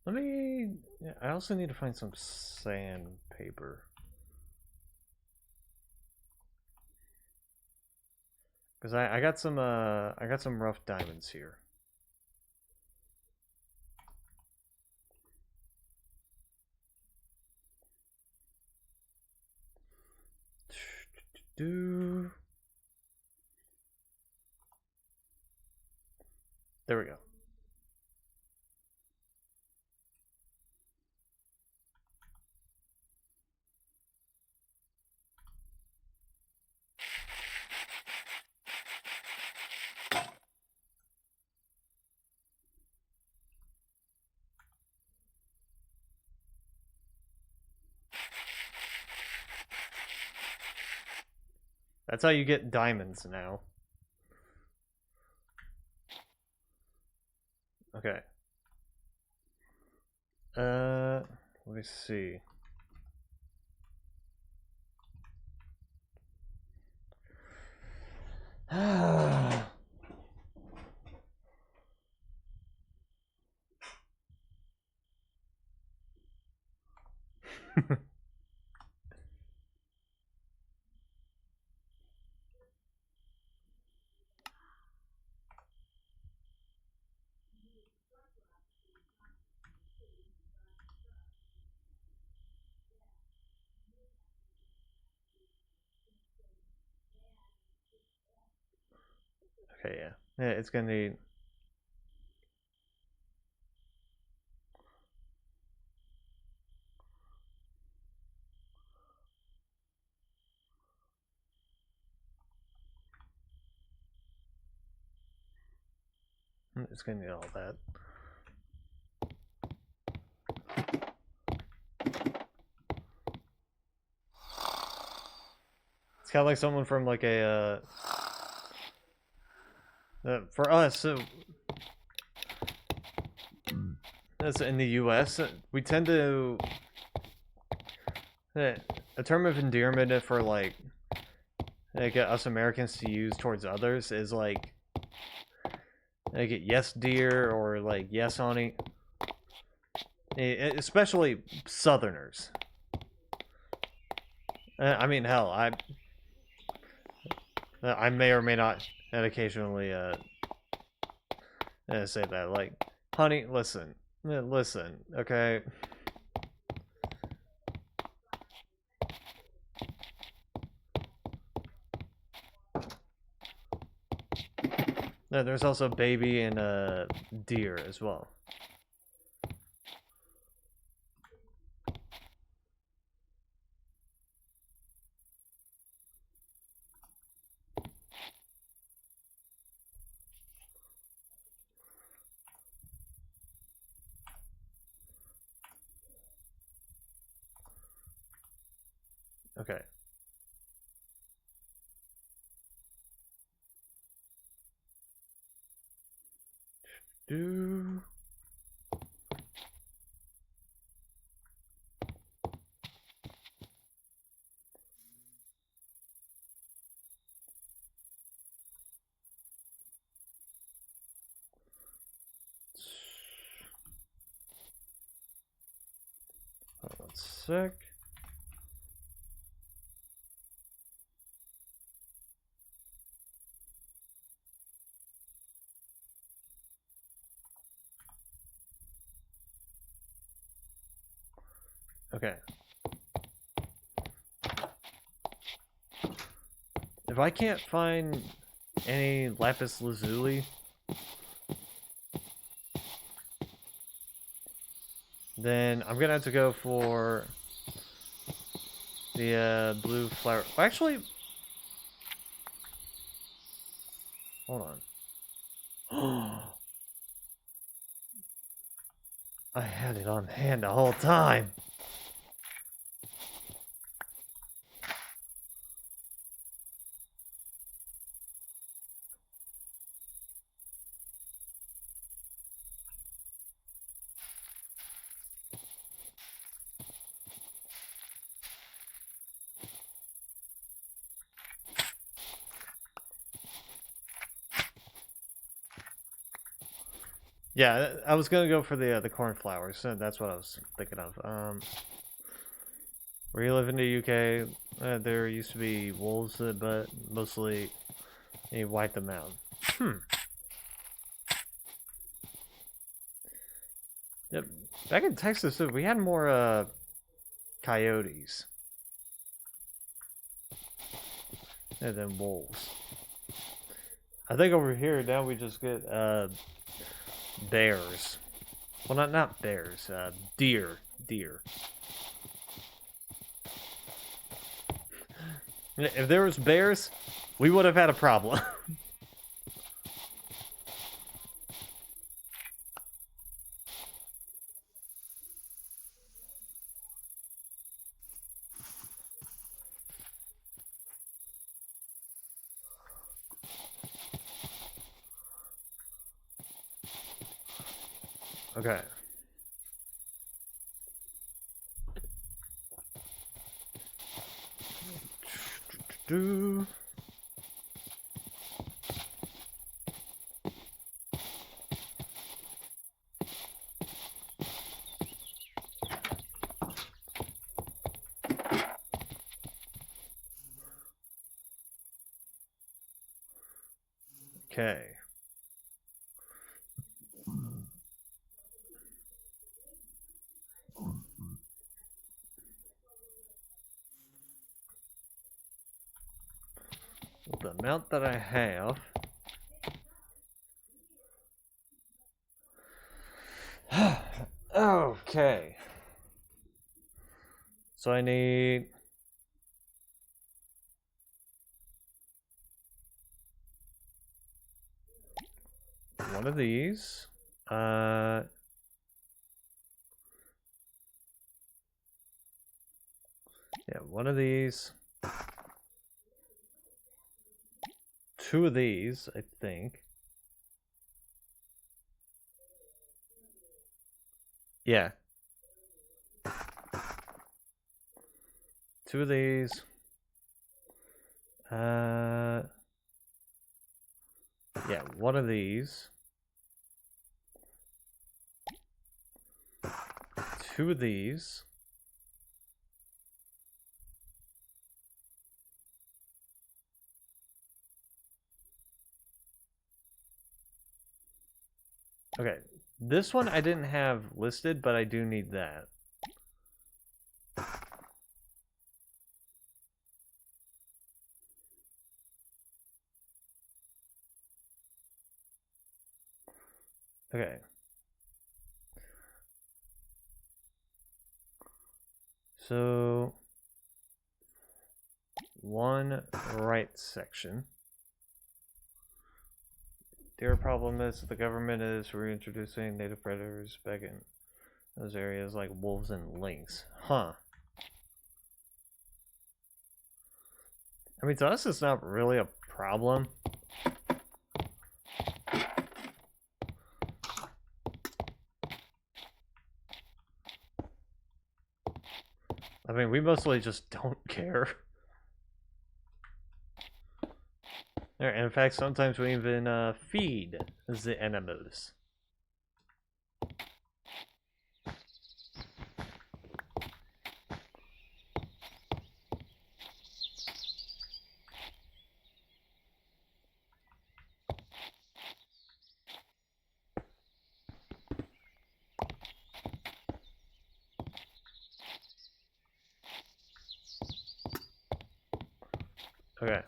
Let me... Yeah, I also need to find some sandpaper. Because I got some rough diamonds here. There we go. That's how you get diamonds now. Okay. Let me see. Okay, yeah. Yeah, it's gonna need... It's gonna need all that. It's kind of like someone from like a... for us, as in the U.S., we tend to... a term of endearment for like us Americans to use towards others is like yes dear or like yes honey, especially Southerners. I mean, hell, I may or may not occasionally say that, like, honey, listen, okay. There's also baby and deer as well. Okay. Do... Hold on a sec. Okay. If I can't find any lapis lazuli, then I'm gonna have to go for the blue flower. Well, actually, hold on. I had it on hand the whole time. Yeah, I was gonna go for the cornflowers. That's what I was thinking of. Where you live in the UK, there used to be wolves, but mostly you wipe them out. Yep. Back in Texas, we had more coyotes than wolves. I think over here now we just get bears. Well, not bears. Deer. If there was bears, we would have had a problem. Okay. Okay. The amount that I have. Okay. So I need one of these. Yeah, one of these. Two of these, I think. Yeah. Two of these. Yeah, one of these. Two of these. Okay, this one I didn't have listed, but I do need that. Okay. So, one right section. Their problem is the government is reintroducing native predators back in those areas like wolves and lynx. Huh. I mean, to us, it's not really a problem. I mean, we mostly just don't care. In fact, sometimes we even feed the animals. Okay.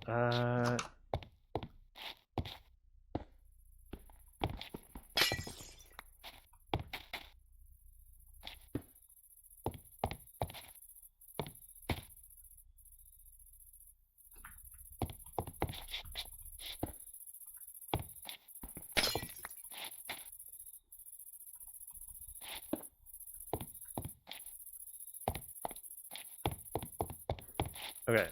Uh... Okay.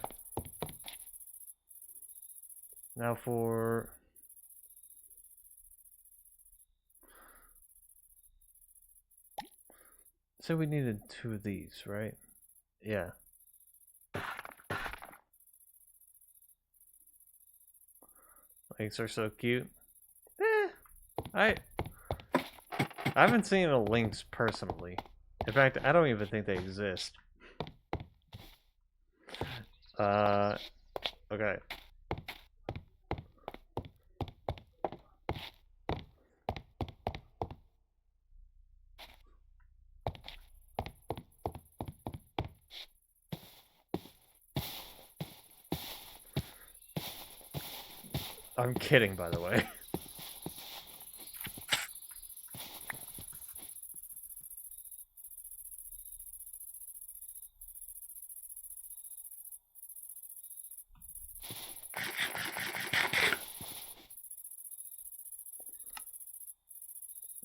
Now for... So we needed two of these, right? Yeah. Links are so cute. I haven't seen a Lynx personally. In fact, I don't even think they exist. Okay. I'm kidding, by the way.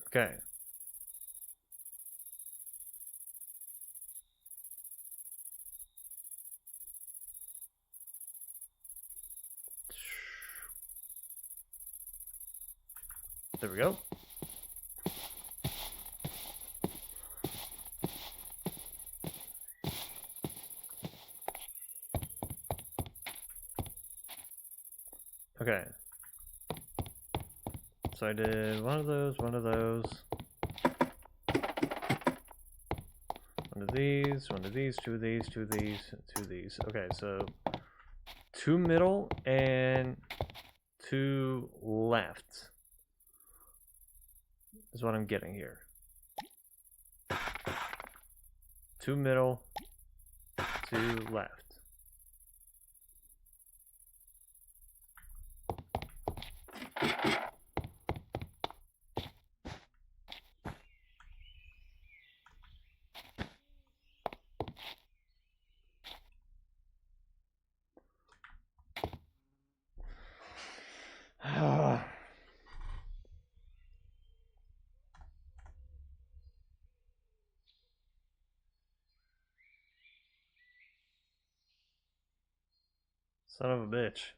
Okay. There we go. Okay. So I did one of those, one of those. One of these, one of these, two of these, two of these, two of these. Okay, so 2 middle and 2 left is what I'm getting here. 2 middle, 2 left. Son of a bitch.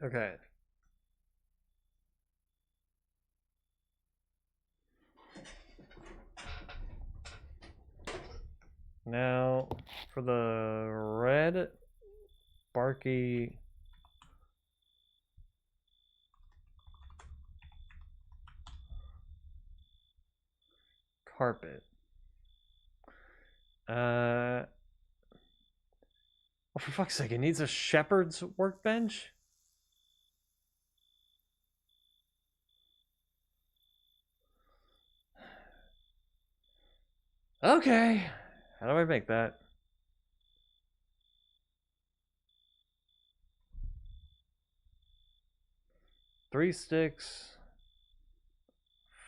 Okay. Now, for the red Barky carpet. Oh, for fuck's sake, it needs a shepherd's workbench? Okay. How do I make that? Three sticks,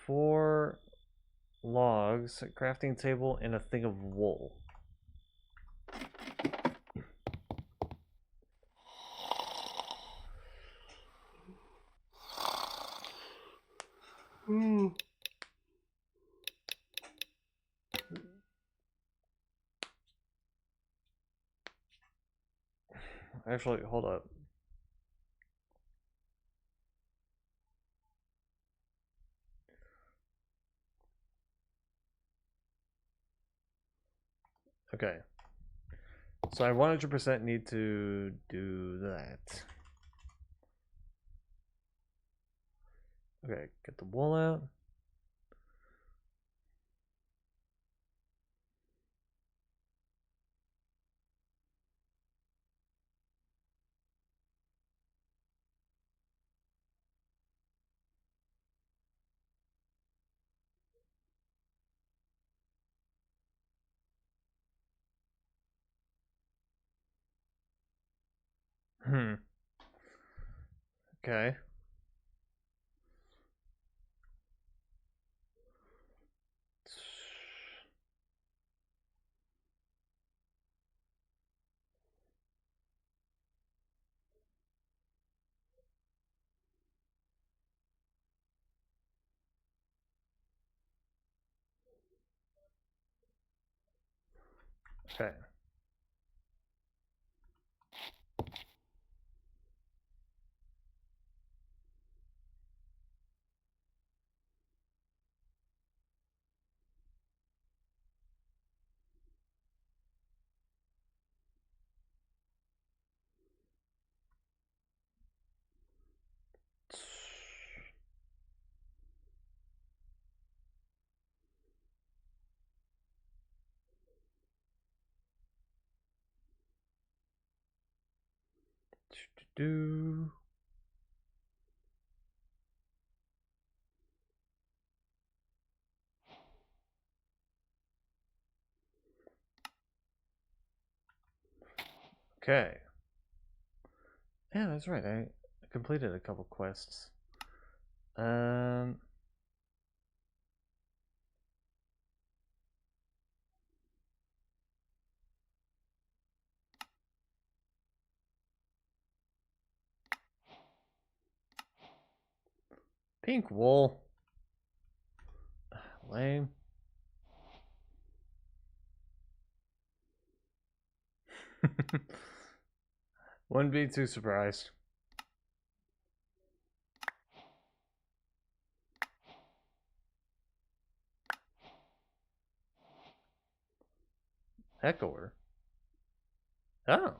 4 logs, a crafting table, and a thing of wool. Actually, hold up. Okay. So I 100% need to do that. Okay, get the wool out. Okay. Okay. Do. Okay. Yeah, that's right. I completed a couple quests. Pink wool. Lame. Wouldn't be too surprised. Echoer. Oh.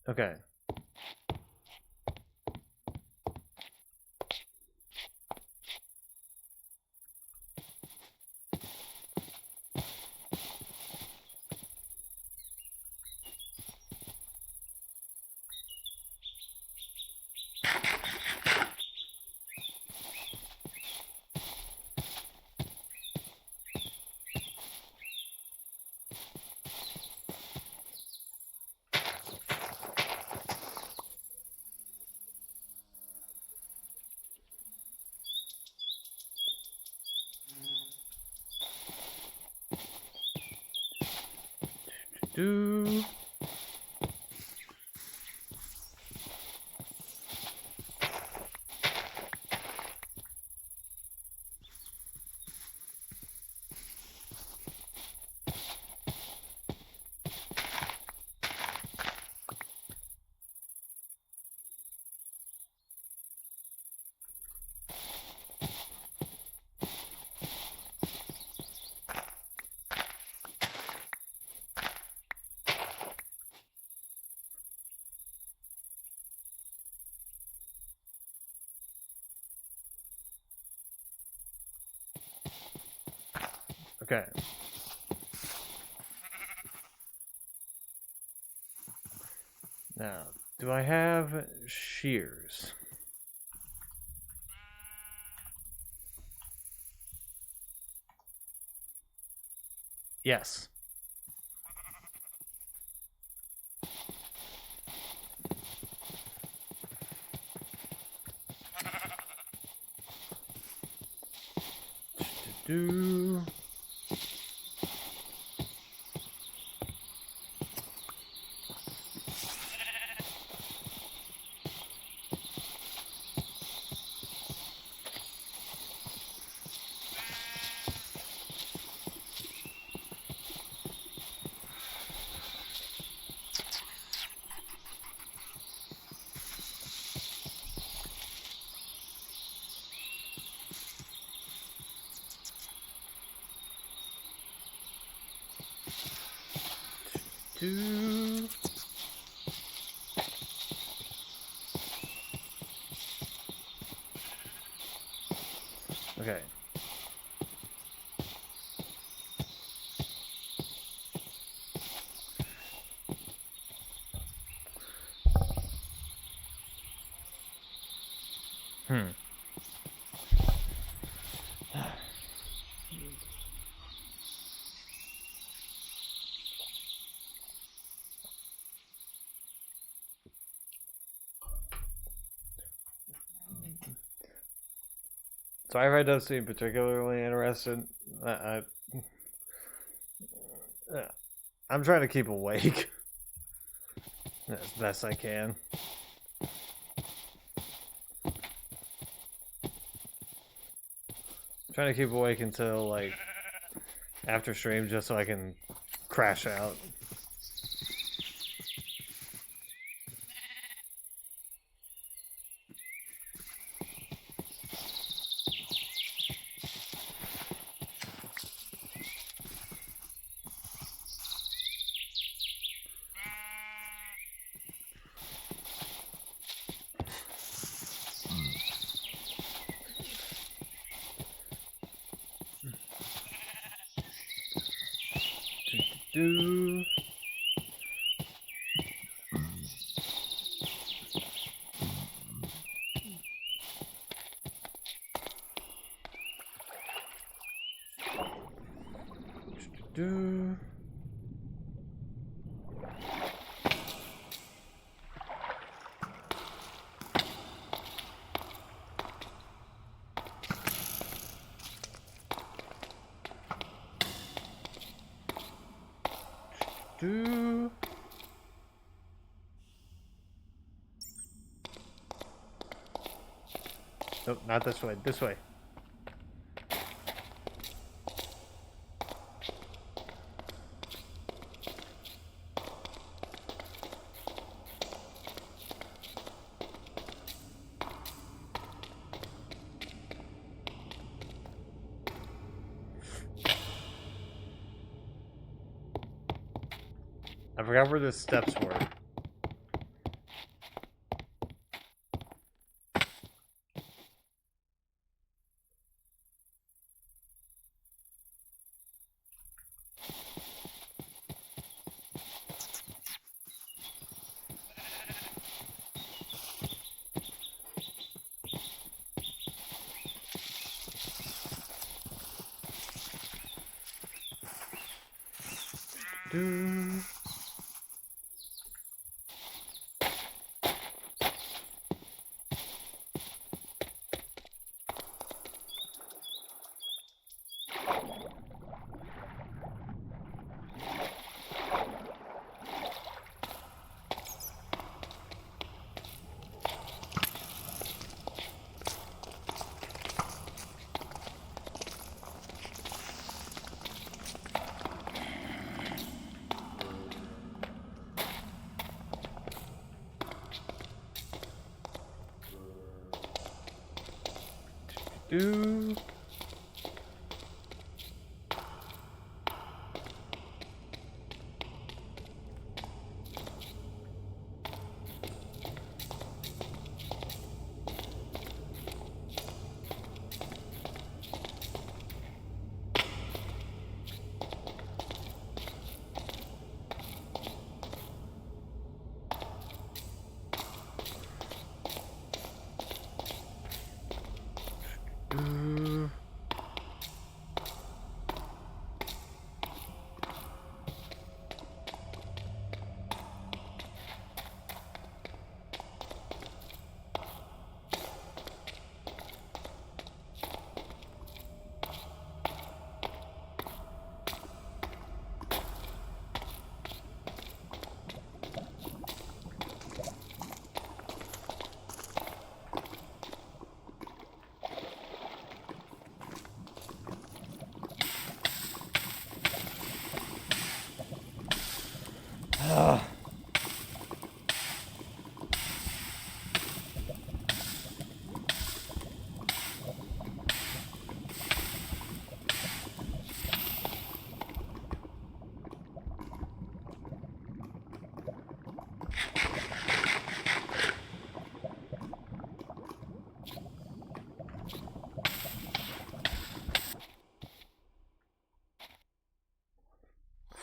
Okay. Do. Okay. Now, do I have shears? Yes. Do. Do. Okay. Hmm. Sci-fi does seem particularly interesting. I'm trying to keep awake as best I can. Trying to keep awake until like after stream just so I can crash out. Do. Do. Do. Nope, not this way. This way. I forgot where the steps were. Do. Do. Do. Ah.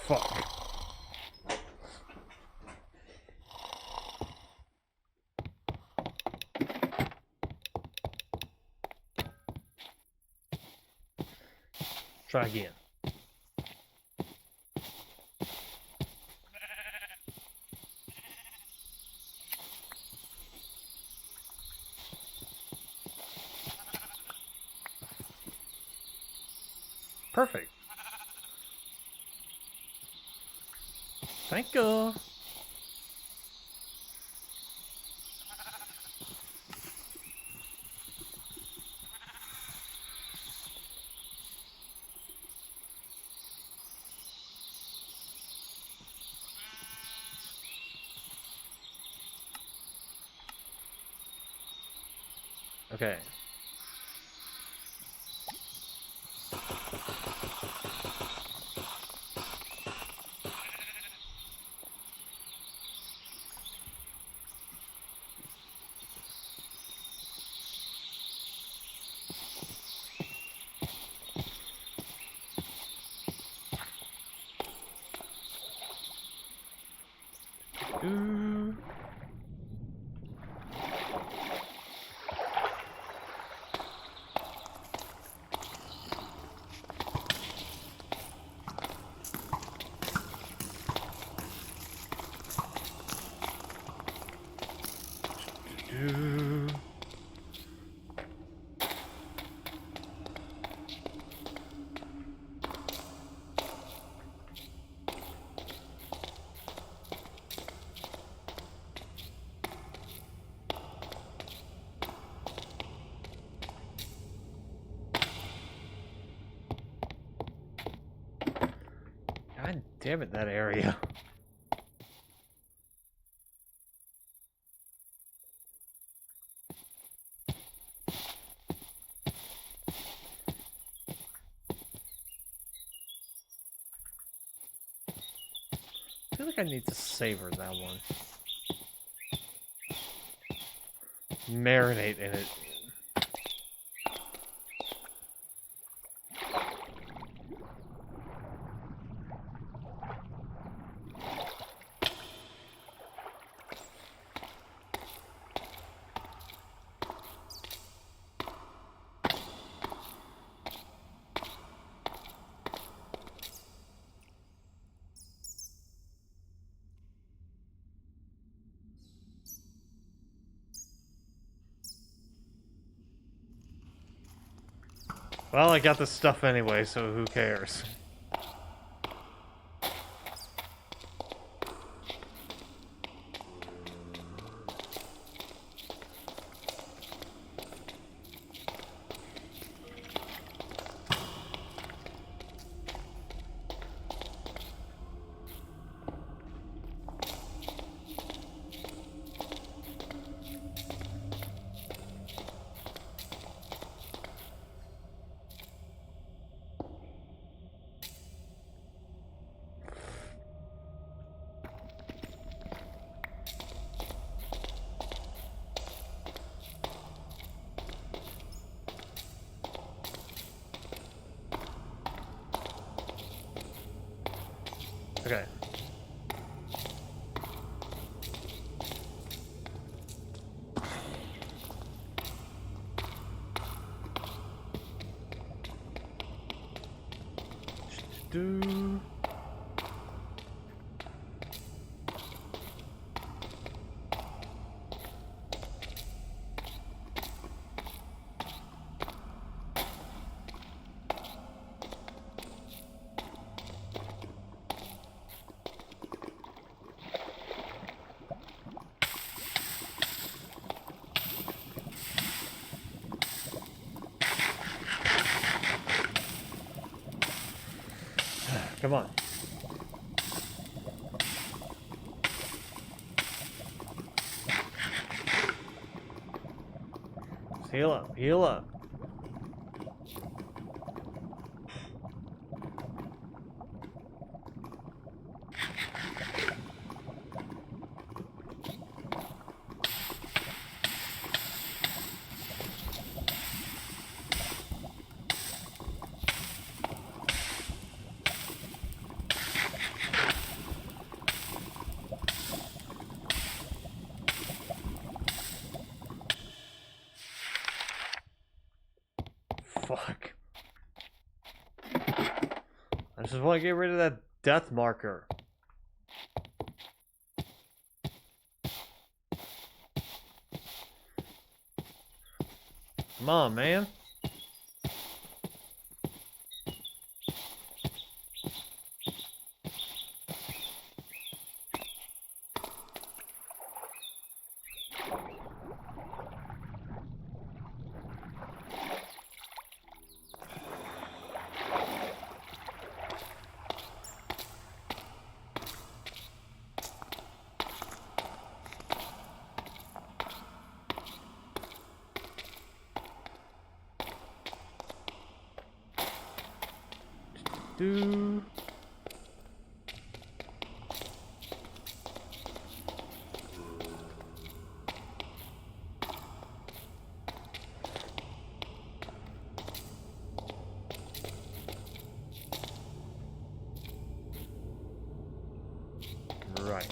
Fuck. Try again. Perfect. Thank you. Okay. Do. God damn it, that area. I feel like I need to savor that one. Marinate in it. Well, I got the stuff anyway, so who cares? Okay. Do. Come on. Just heal up, heal up. Fuck. I just want to get rid of that death marker. Come on, man. Do. Right.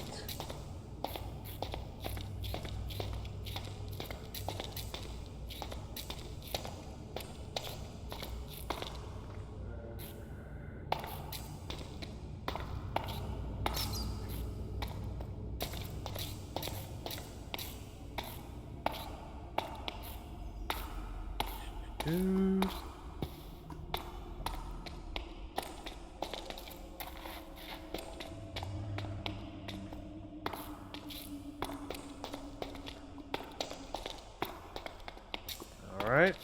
Do. All right.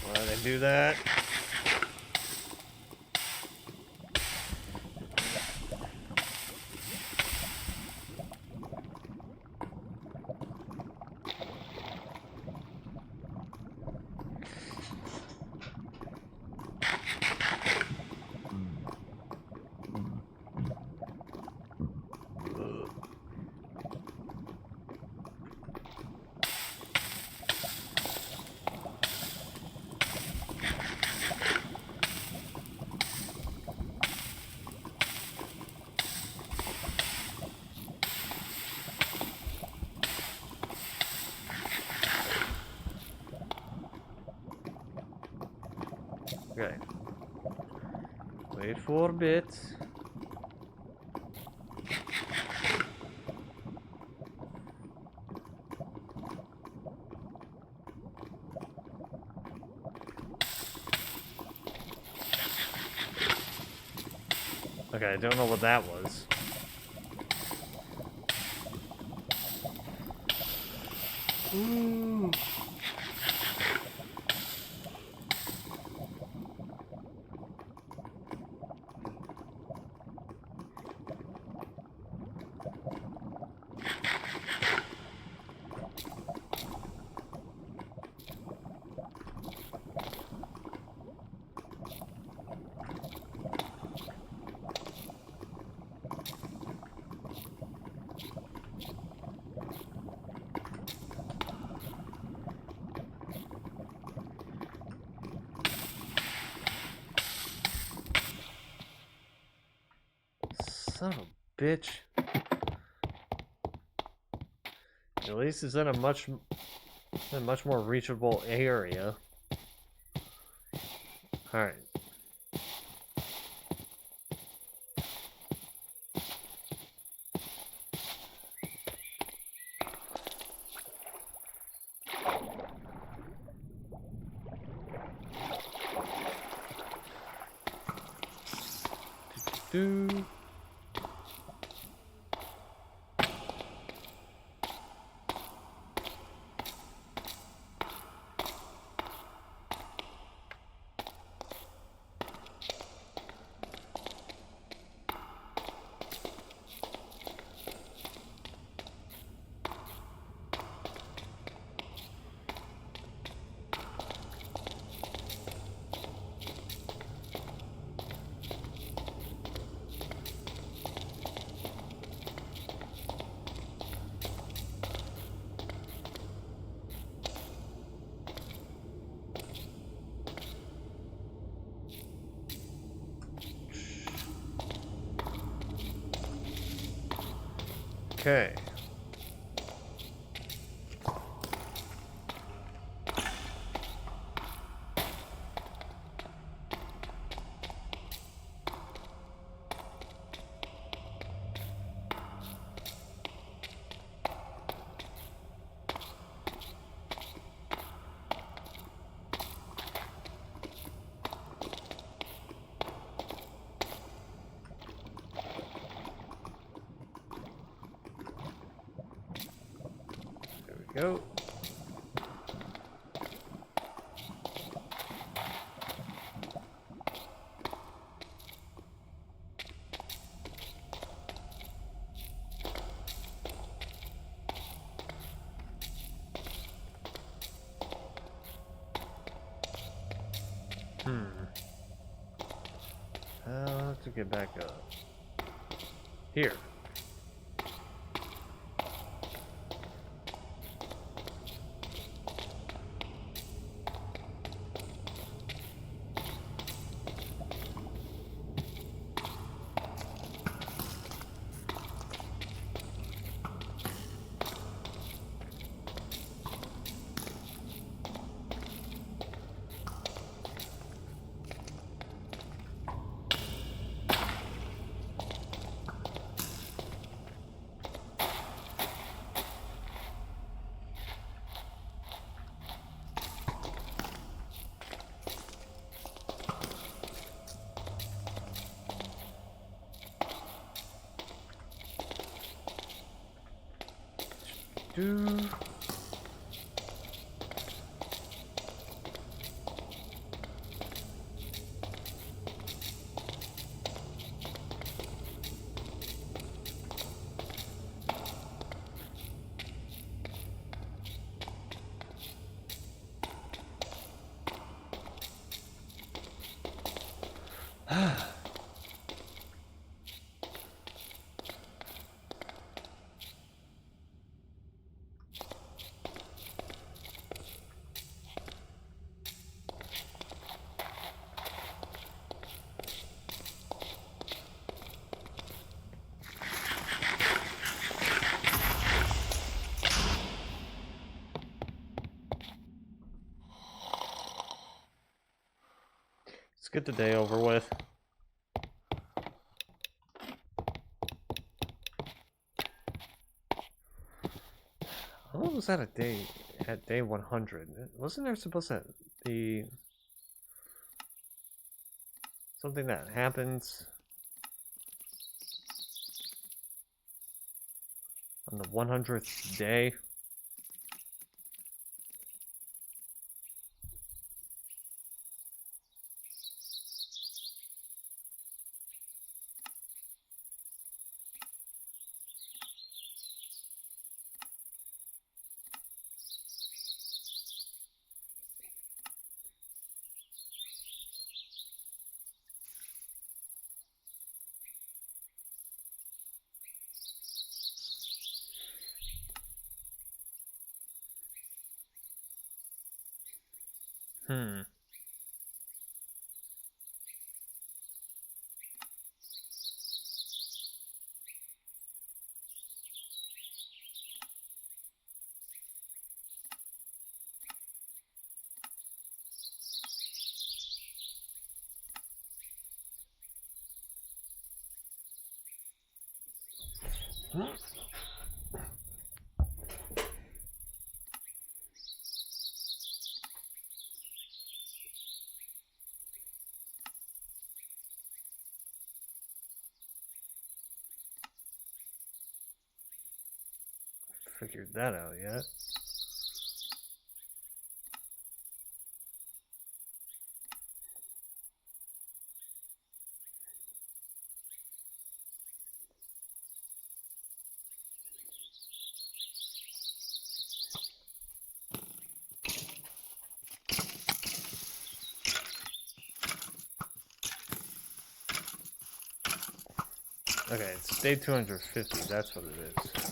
Why did I do that? Okay. Wait for a bit. Okay, I don't know what that was. Ooh. Son of a bitch. At least it's in a much more reachable area. Alright. Do. Okay. Go. I'll have to get back up. Here. Do. Let's get the day over with. How long was that a day? At day 100? Wasn't there supposed to be something that happens on the 100th day? Hmm. Figured that out yet. Okay, it's day 250, that's what it is.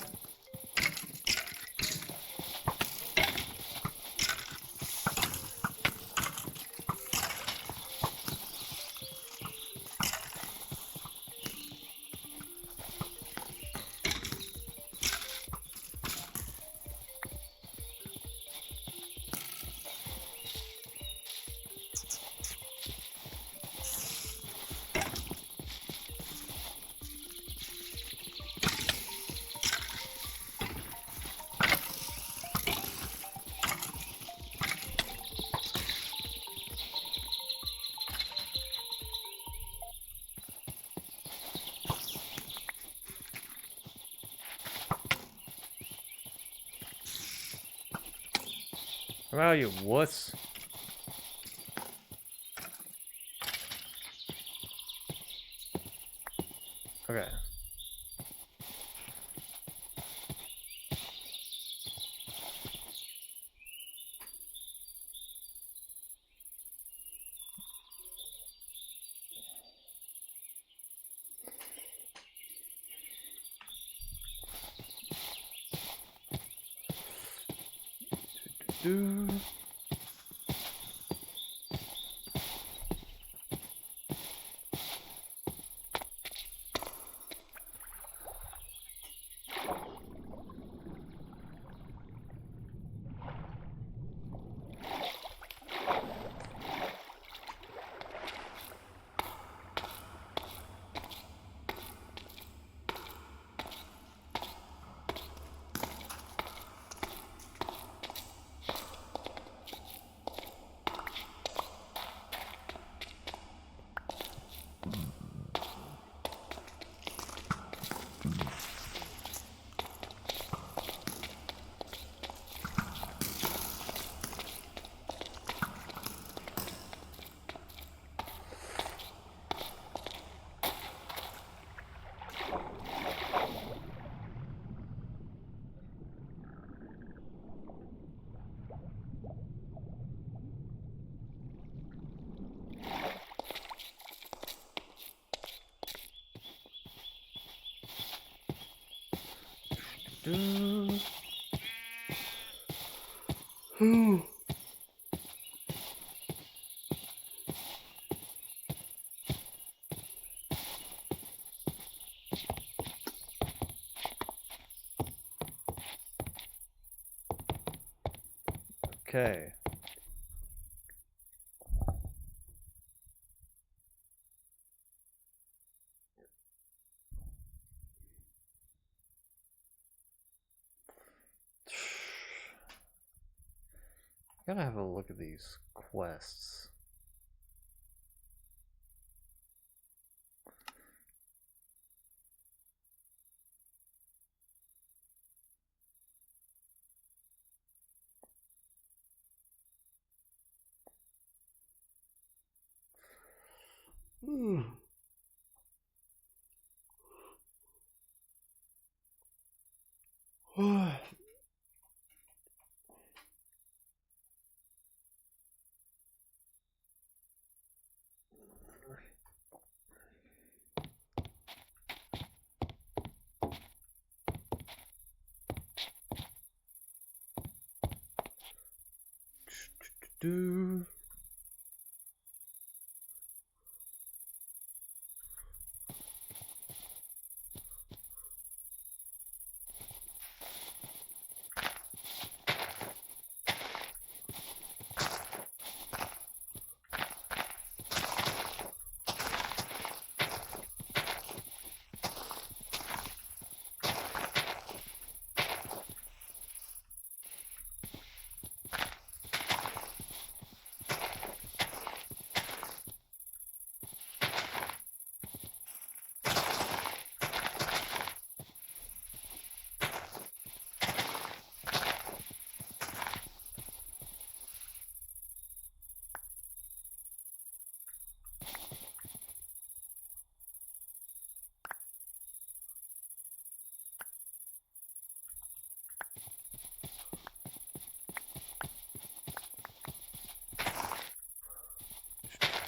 Wow, you wuss. Okay. Do. Okay. Gotta have a look at these quests. Do.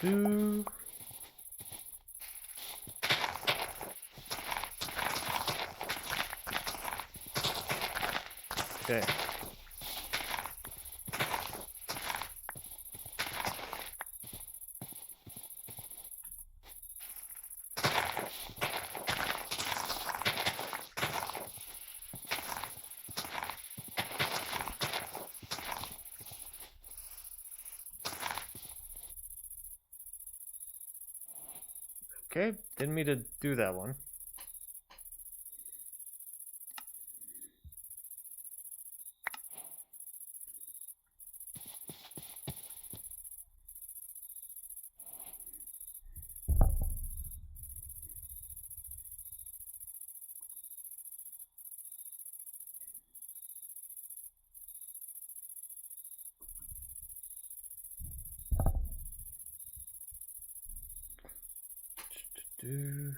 Do. Okay. Okay, didn't mean to do that one. Do.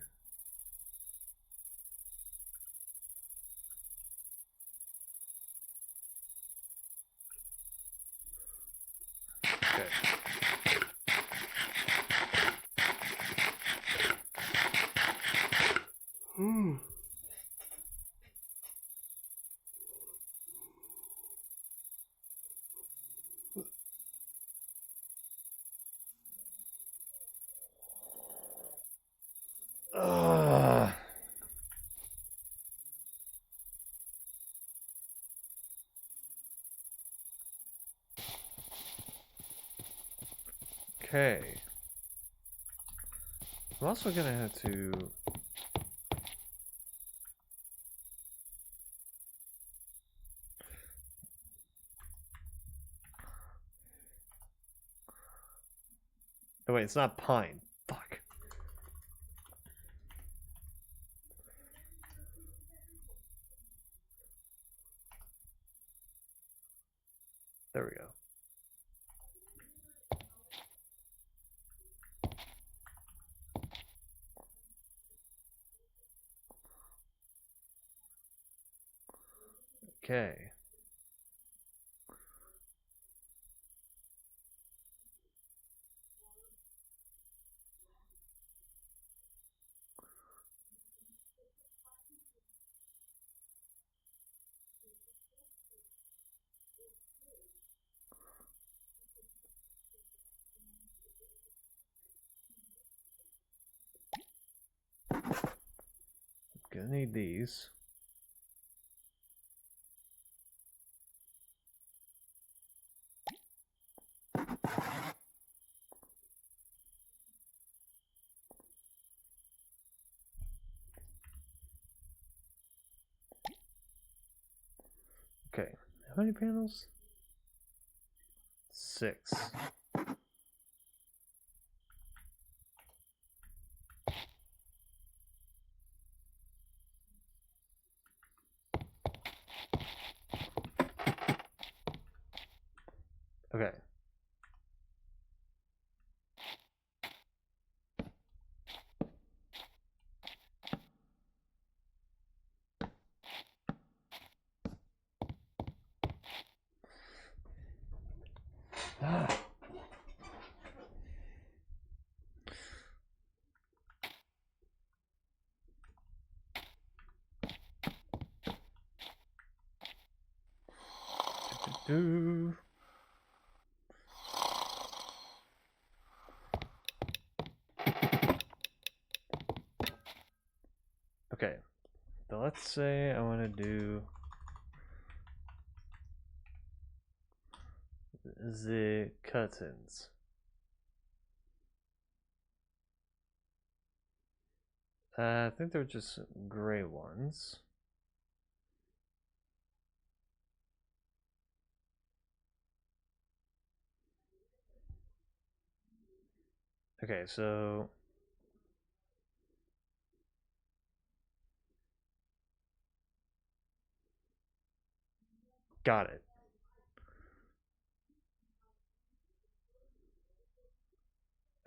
Okay. Ugh. Okay. I'm also gonna have to. Oh wait, it's not pine. Fuck. There we go. Okay. gonna need these. Okay, how many panels? 6. Okay. Ah. Do. Okay, so let's say I want to do the curtains. I think they're just gray ones. Okay, so got it.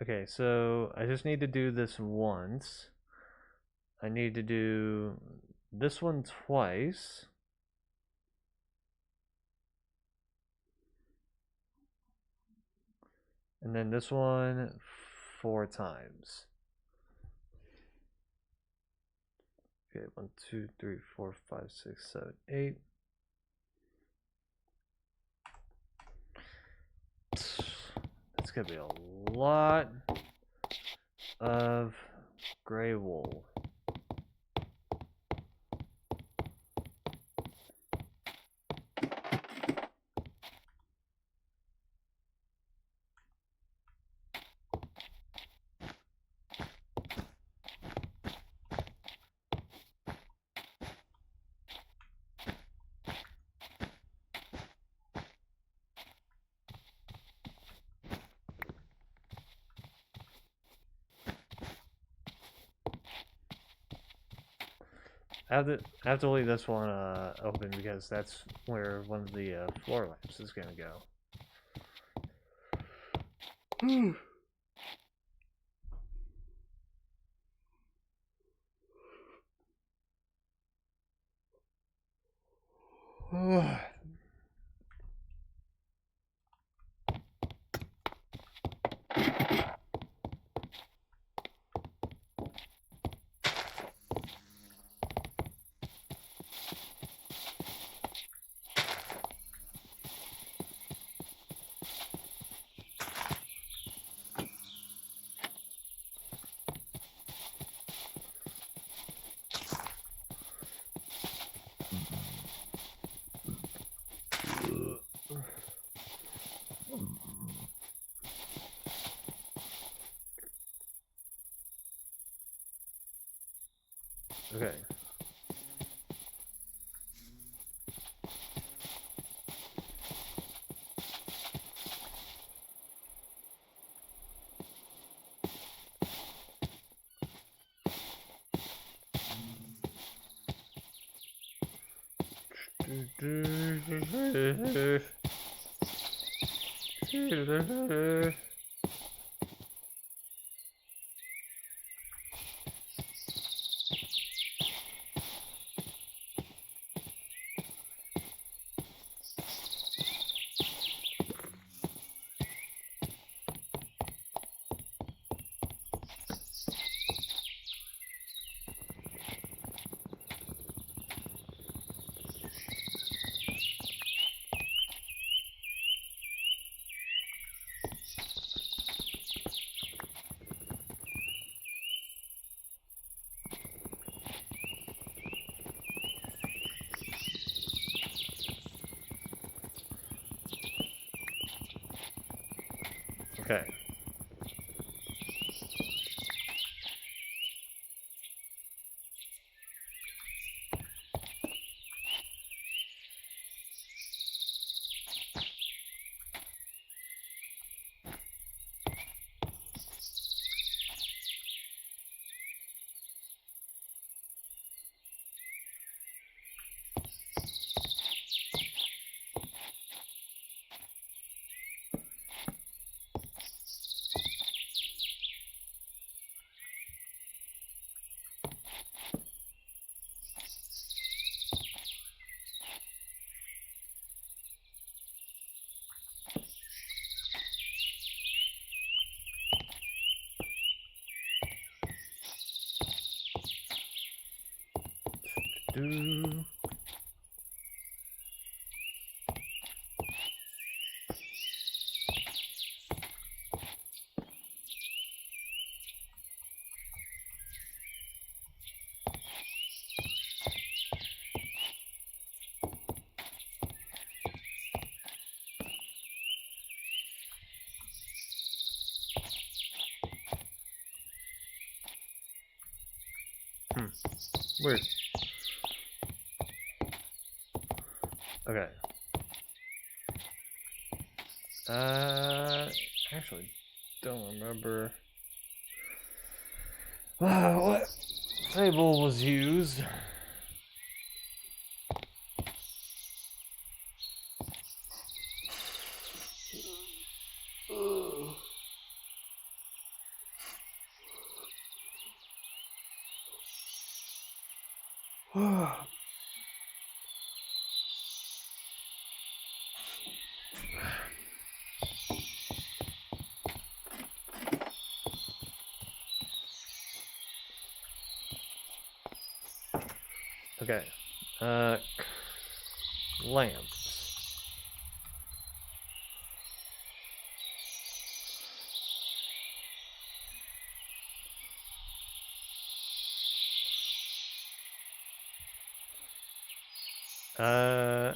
Okay, so I just need to do this once. I need to do this one twice. And then this one 4 times. Okay, 1, 2, 3, 4, 5, 6, 7, 8. That's gonna be a lot of gray wool. I have to leave this one open because that's where one of the floor lamps is gonna go. Okay. Okay. Do. Weird. Okay. Actually, don't remember what table was used. Okay. Lamps.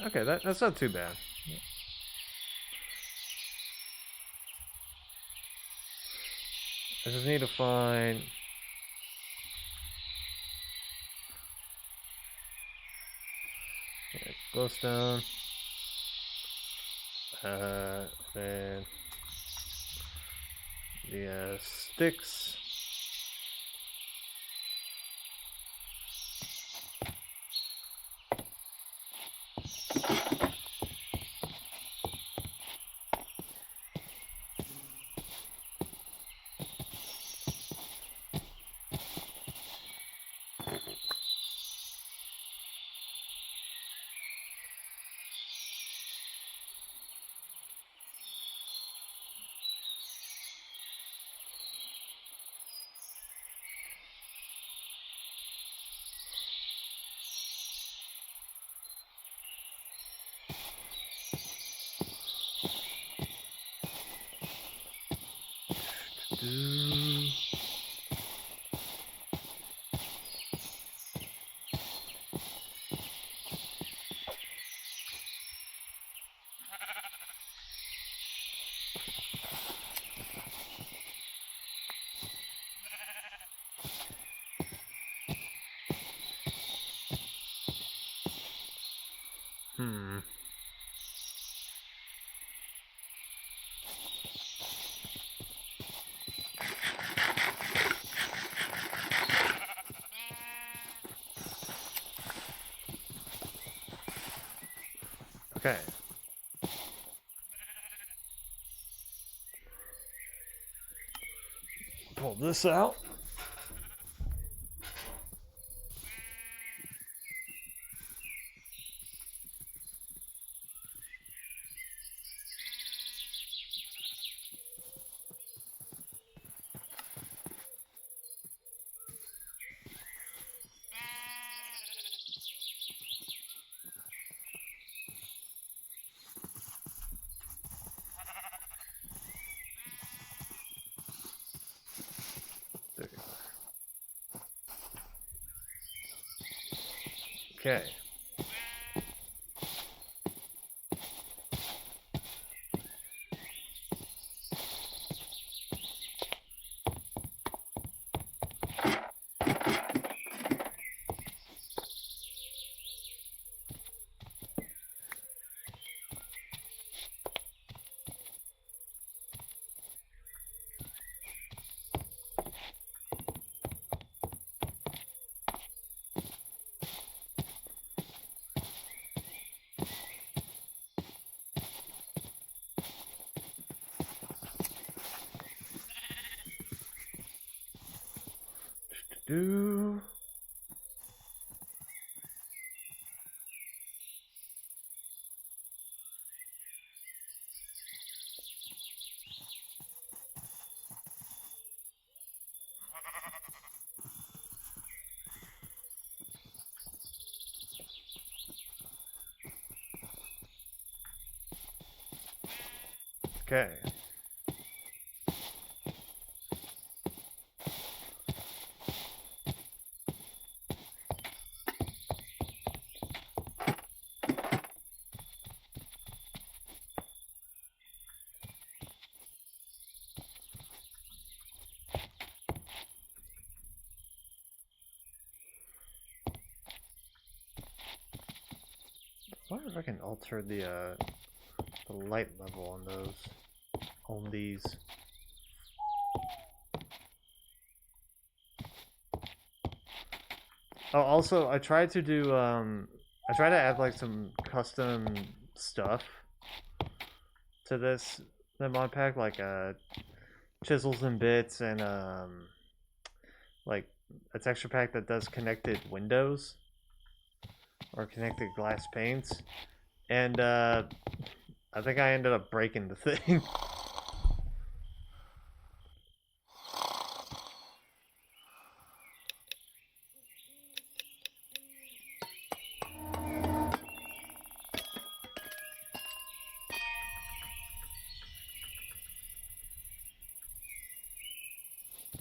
Okay, that's not too bad. I just need to find... Yeah, glowstone. Then the sticks. Do. Okay. Pull this out. There you go. Okay. do. Okay. I wonder if I can alter the light level on those, on these. Oh, also, I tried to do, I tried to add, like, some custom stuff to the mod pack, like, chisels and bits, and, like, a texture pack that does connected windows, or connected glass panes, and, I think I ended up breaking the thing.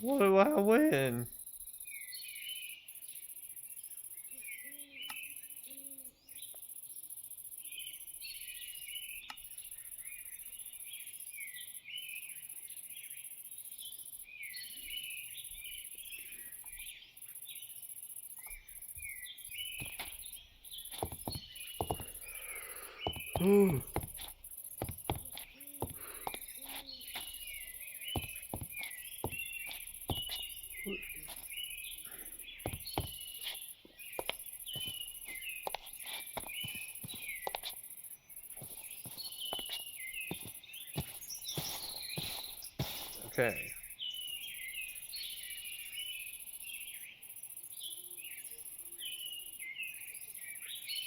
What do I win? Ooh. Okay.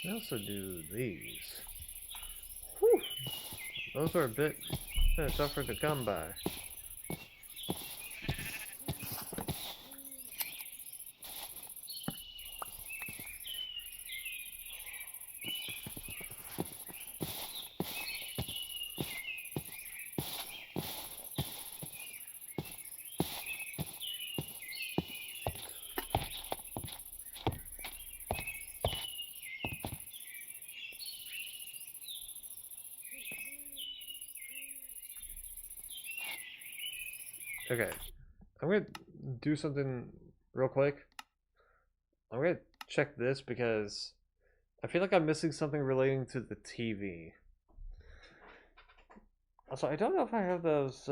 I also do these. Whew. Those are a bit tougher to come by. Okay, I'm gonna do something real quick. I'm gonna check this because I feel like I'm missing something relating to the TV. Also, I don't know if I have those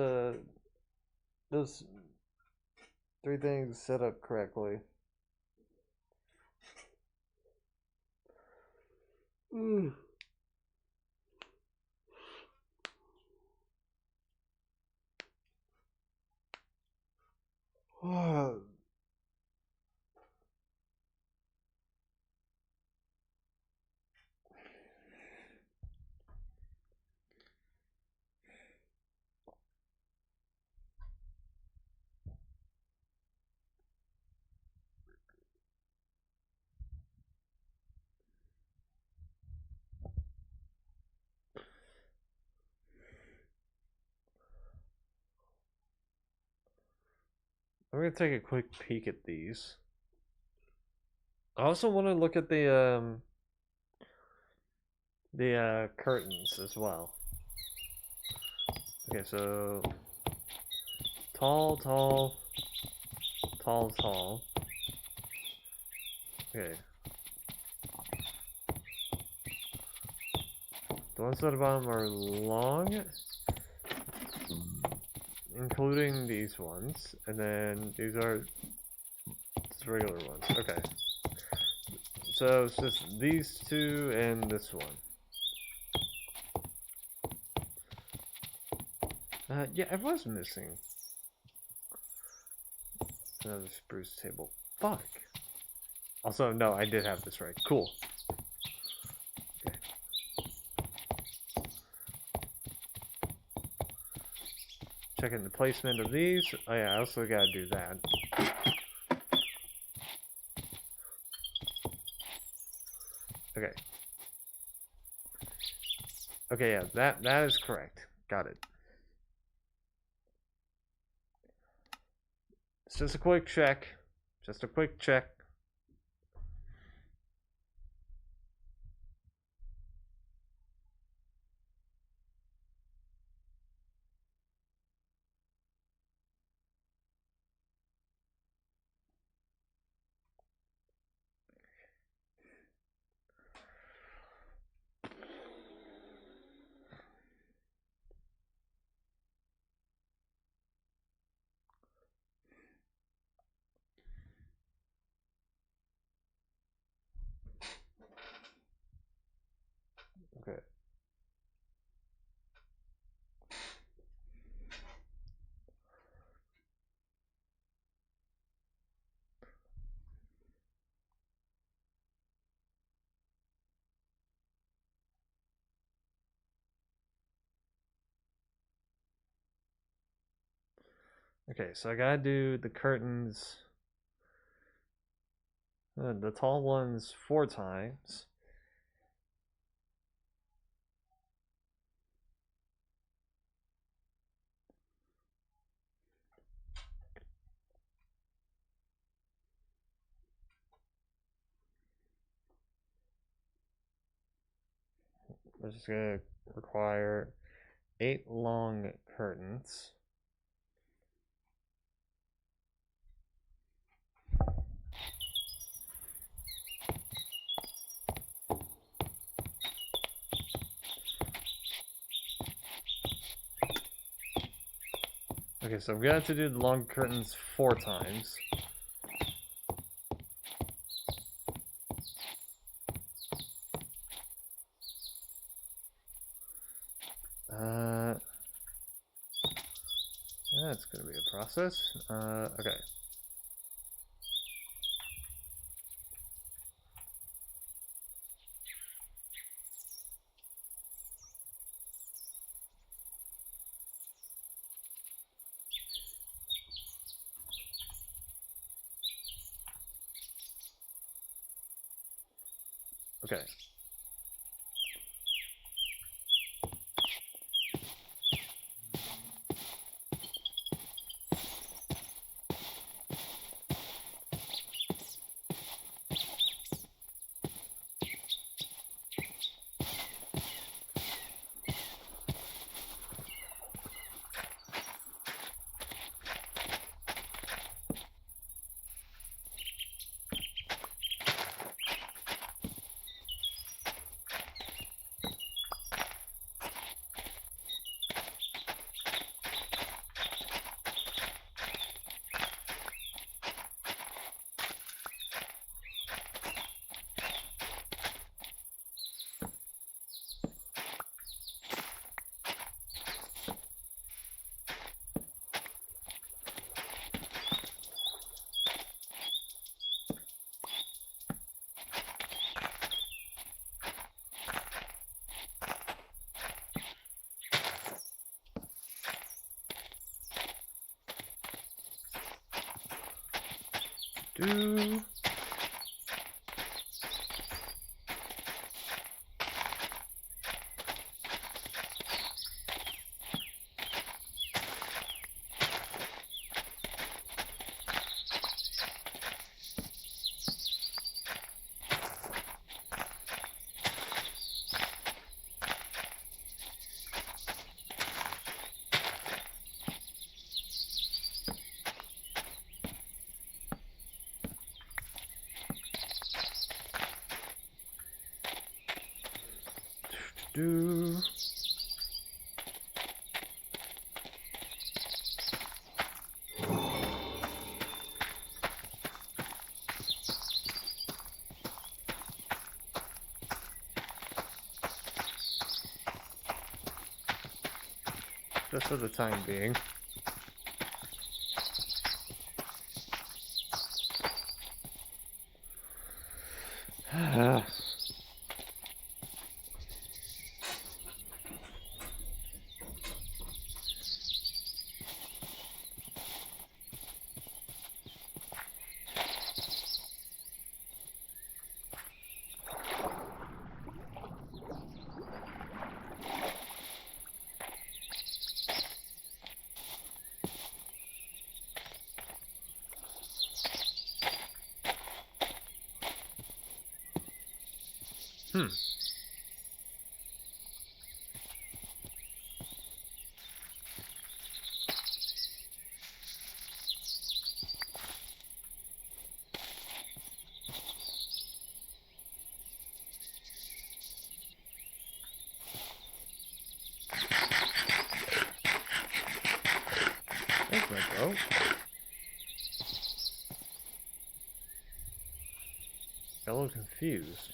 three things set up correctly. Mm. I'm gonna take a quick peek at these. I also want to look at the curtains as well. Okay, so tall, tall, tall, tall. Okay. The ones at the bottom are long, including these ones, and then these are just regular ones. Okay. So it's just these two and this one. Yeah, I was missing another spruce table. fuck? Also, no, I did have this right. Cool. Okay. Checking the placement of these. Oh yeah, I also gotta do that. Okay. Okay, yeah, that is correct. Got it. It's just a quick check. Just a quick check. Okay. Okay, so I gotta do the curtains, the tall ones 4 times. We're just gonna require 8 long curtains. Okay, so I'm gonna have to do the long curtains 4 times. That's gonna be a process. Okay. Okay. Do do just for the time being. Thanks, my bro. Got a little confused.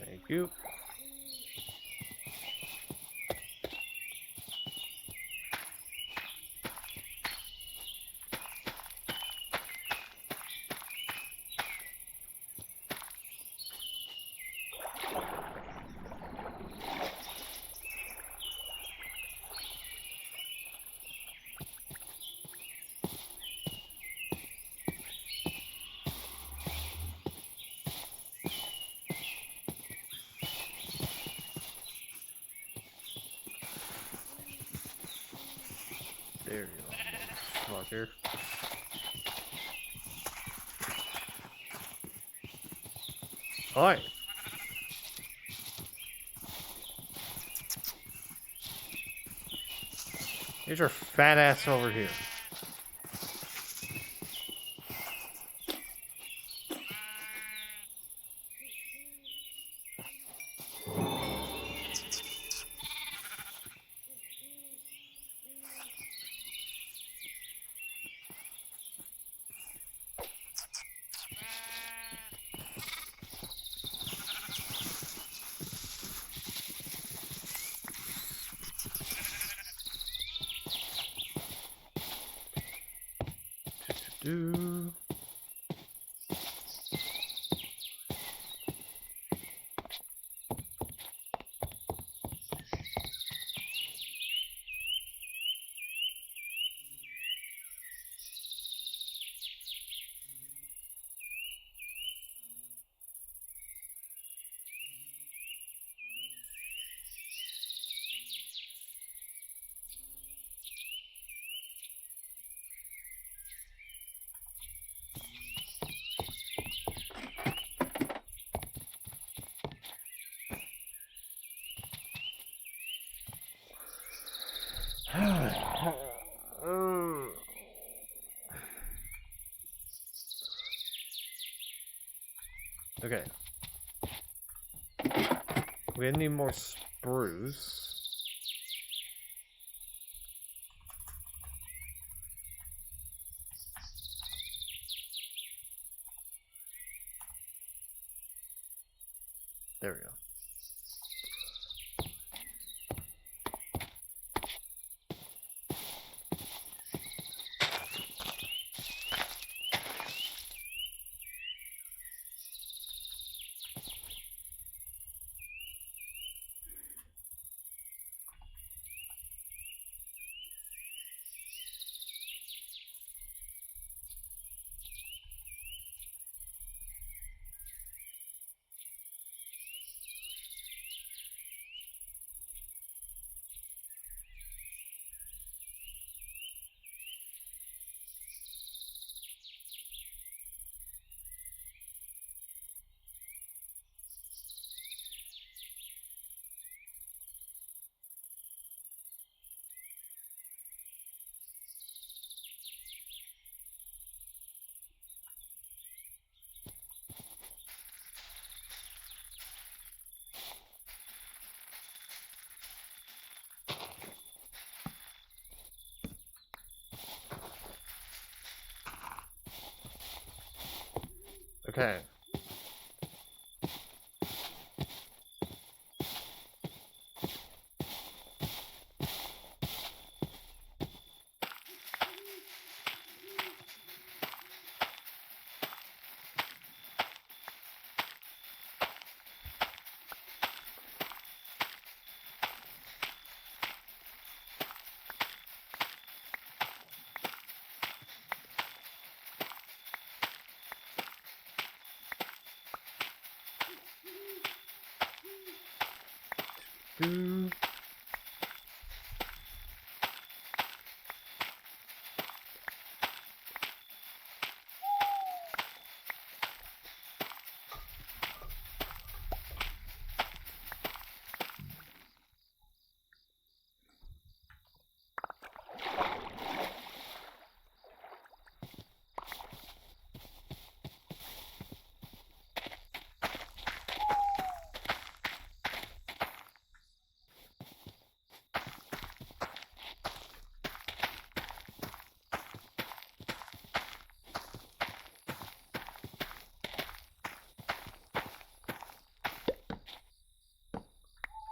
Thank you. There you go, fucker. Alright. Here's your fat ass over here. Do. Okay. We need more spruce. There we go. Okay. Do. Do.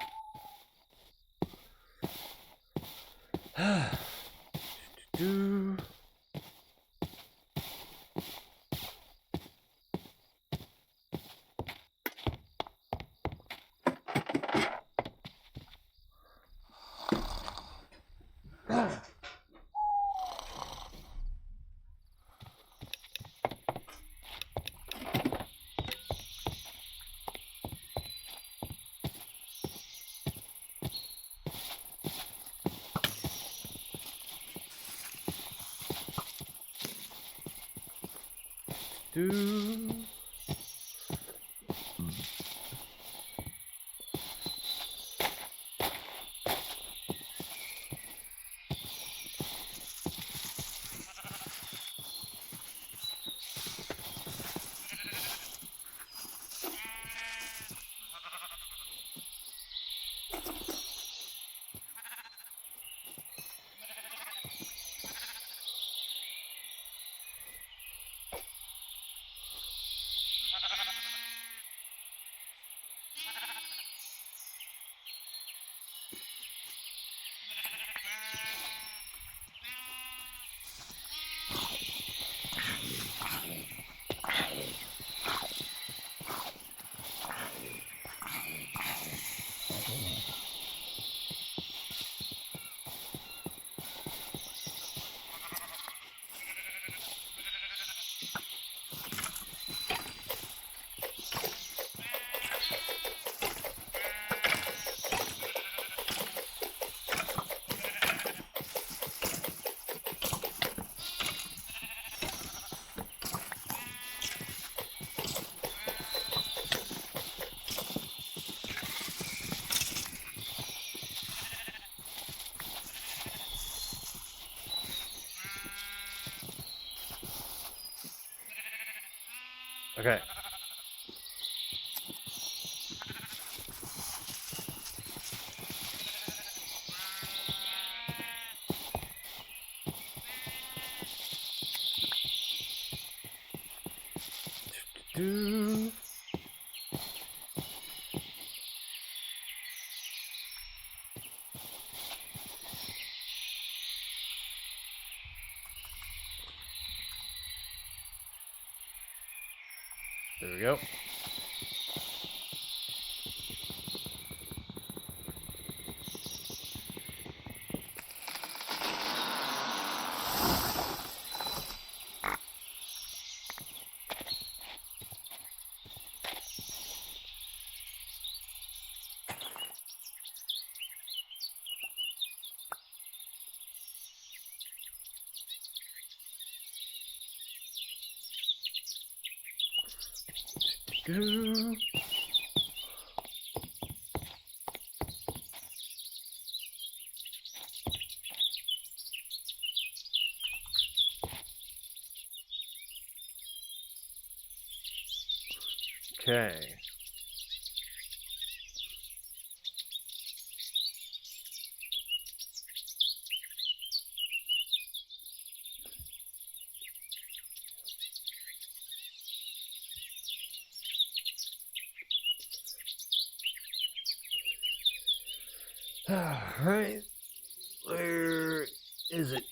Do. Okay. Do. There we go. Do. Okay. Right. Where is it?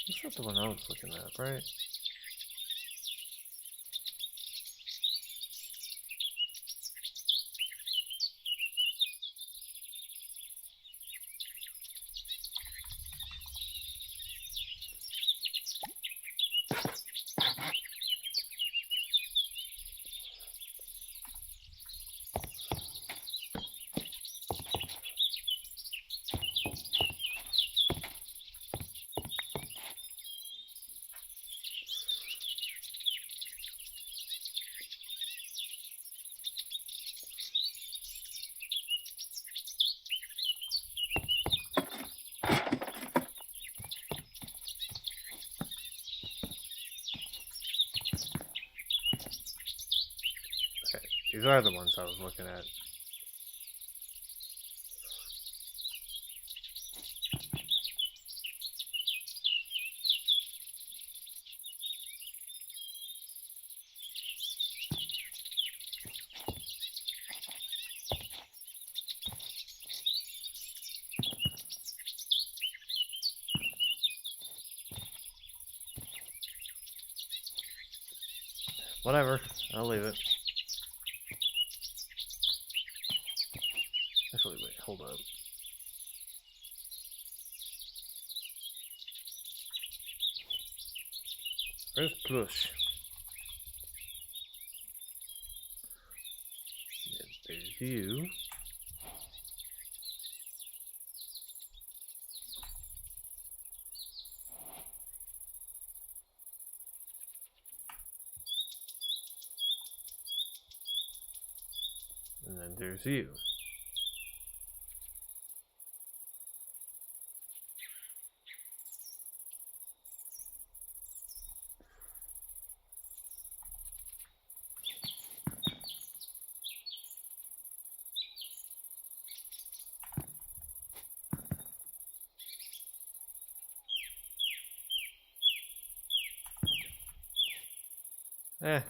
That's not the one I was looking at, right? These are the ones I was looking at. Whatever, I'll leave it. Actually, wait, hold up. Where's Plush? Yeah, there's you. And then there's you.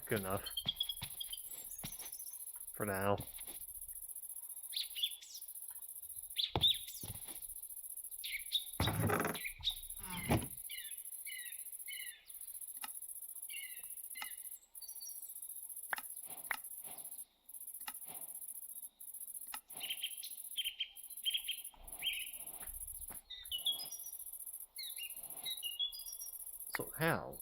Good enough. For now. So how?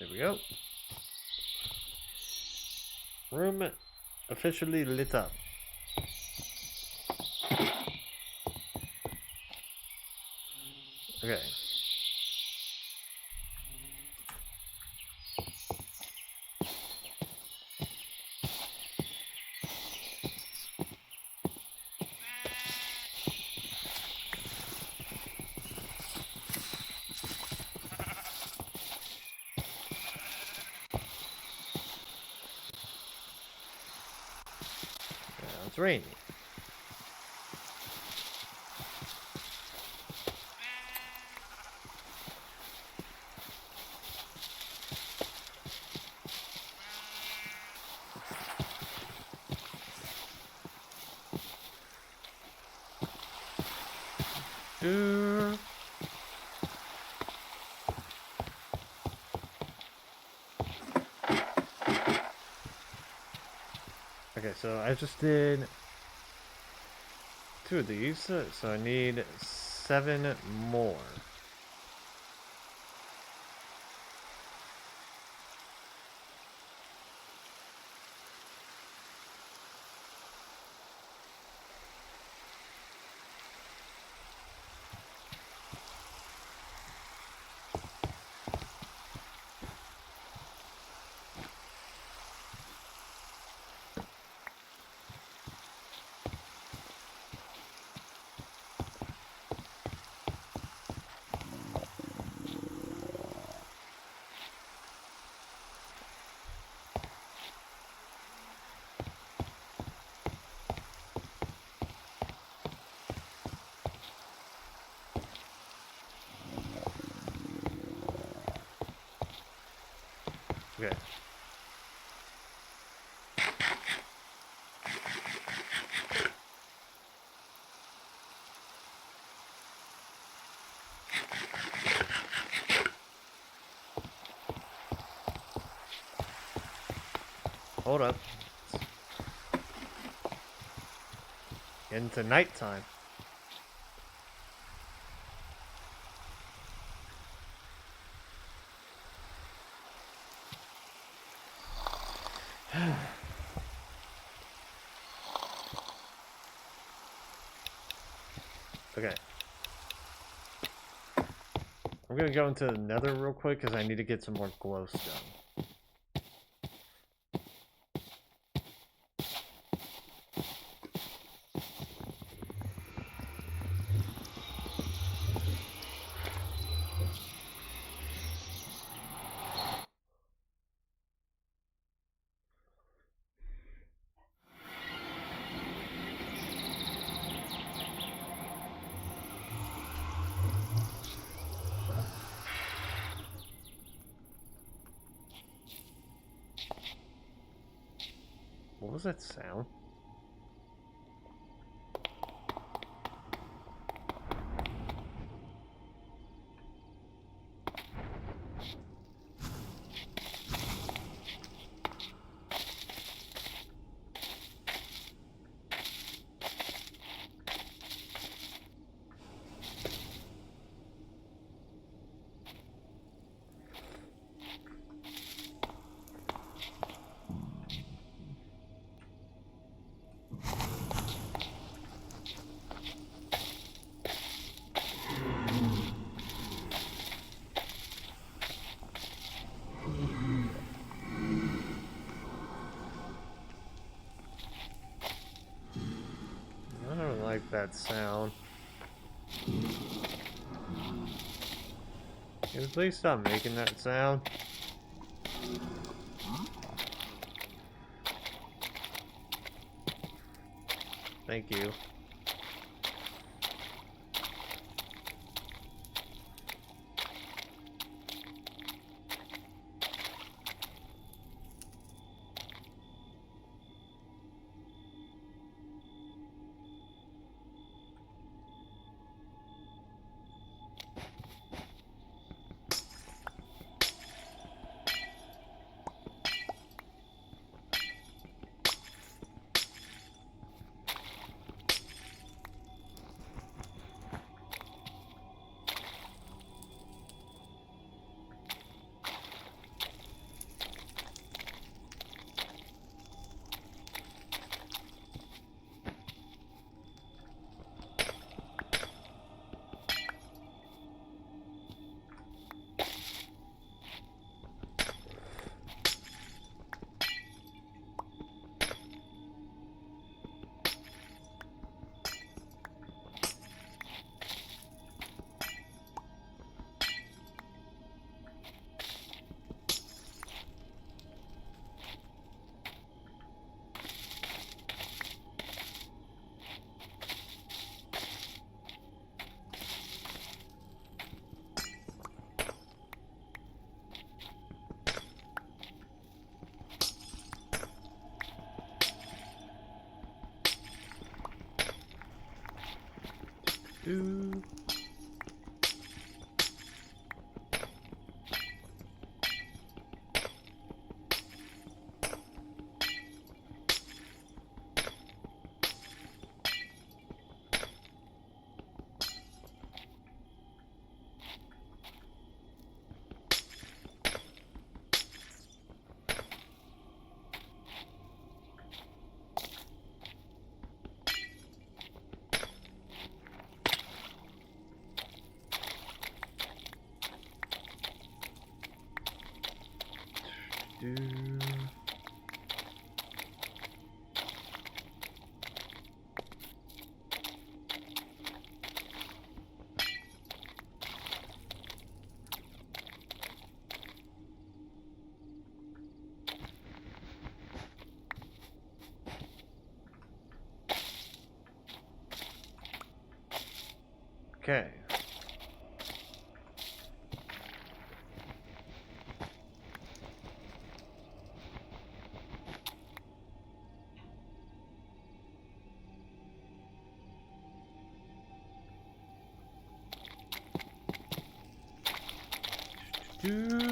There we go. Room officially lit up. Okay. Now it's raining. Okay, so I just did 2 of these, so I need 7 more. Okay. Hold up. Into nighttime. Okay. I'm gonna go into the nether real quick because I need to get some more glowstone. What was that sound? I don't like that sound. Can you please stop making that sound? Thank you. Ooh. Do. Okay. Do.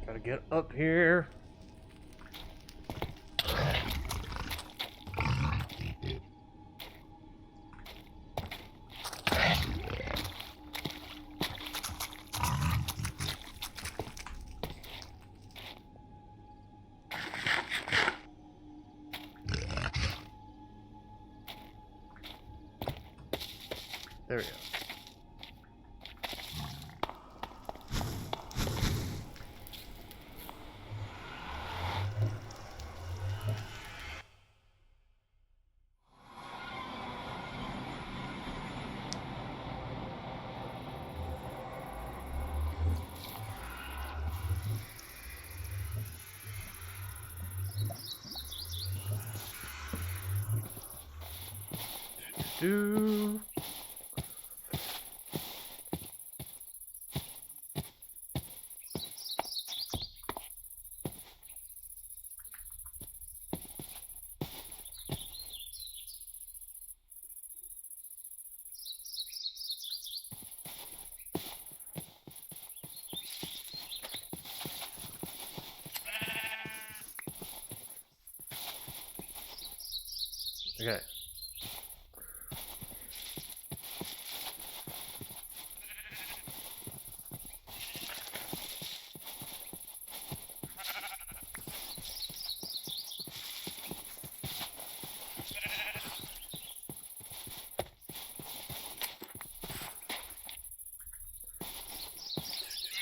Gotta get up here. There we go. Do. Okay.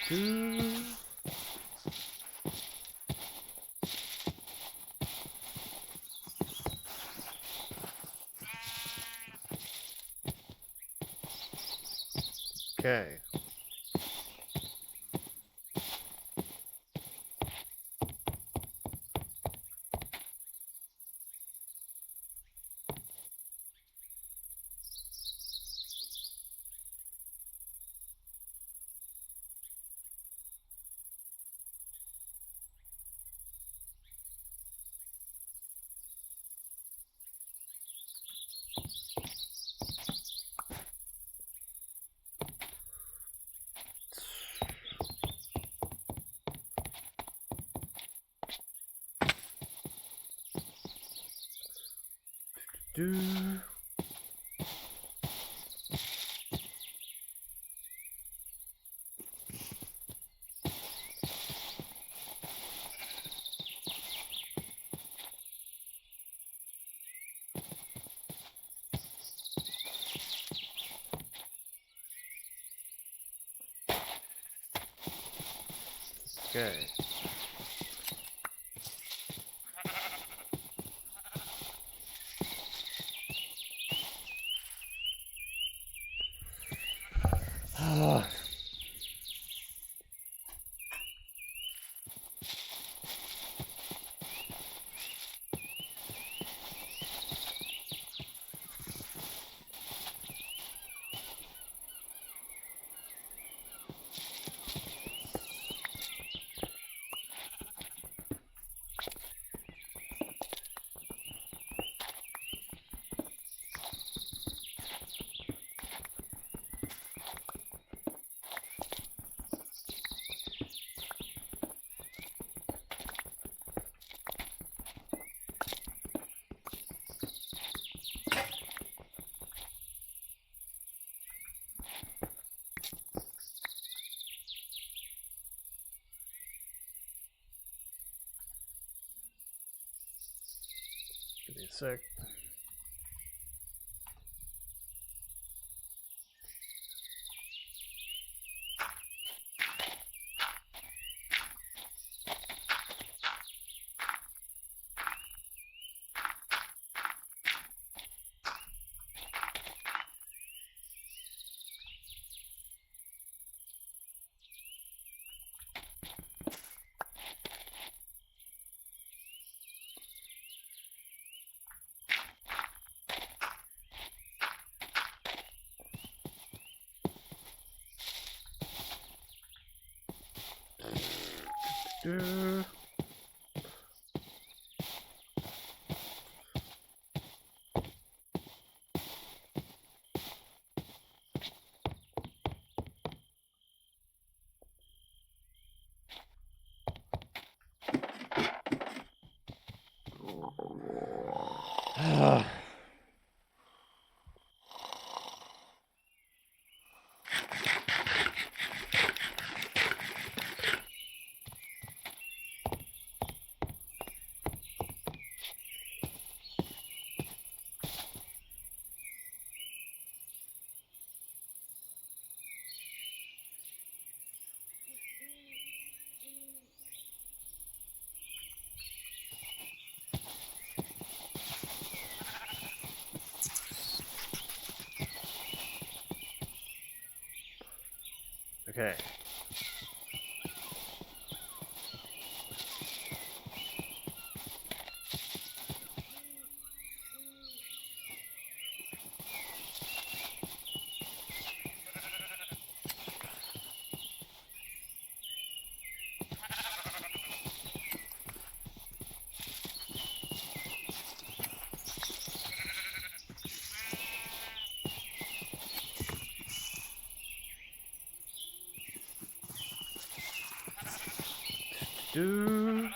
Do. Okay. Do. Okay. Give me a sec. Okay. Do.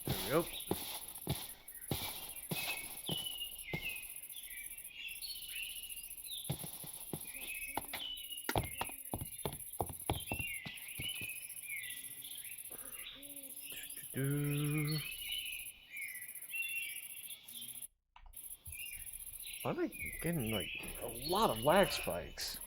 There we go. Do. Why am I getting like a lot of lag spikes?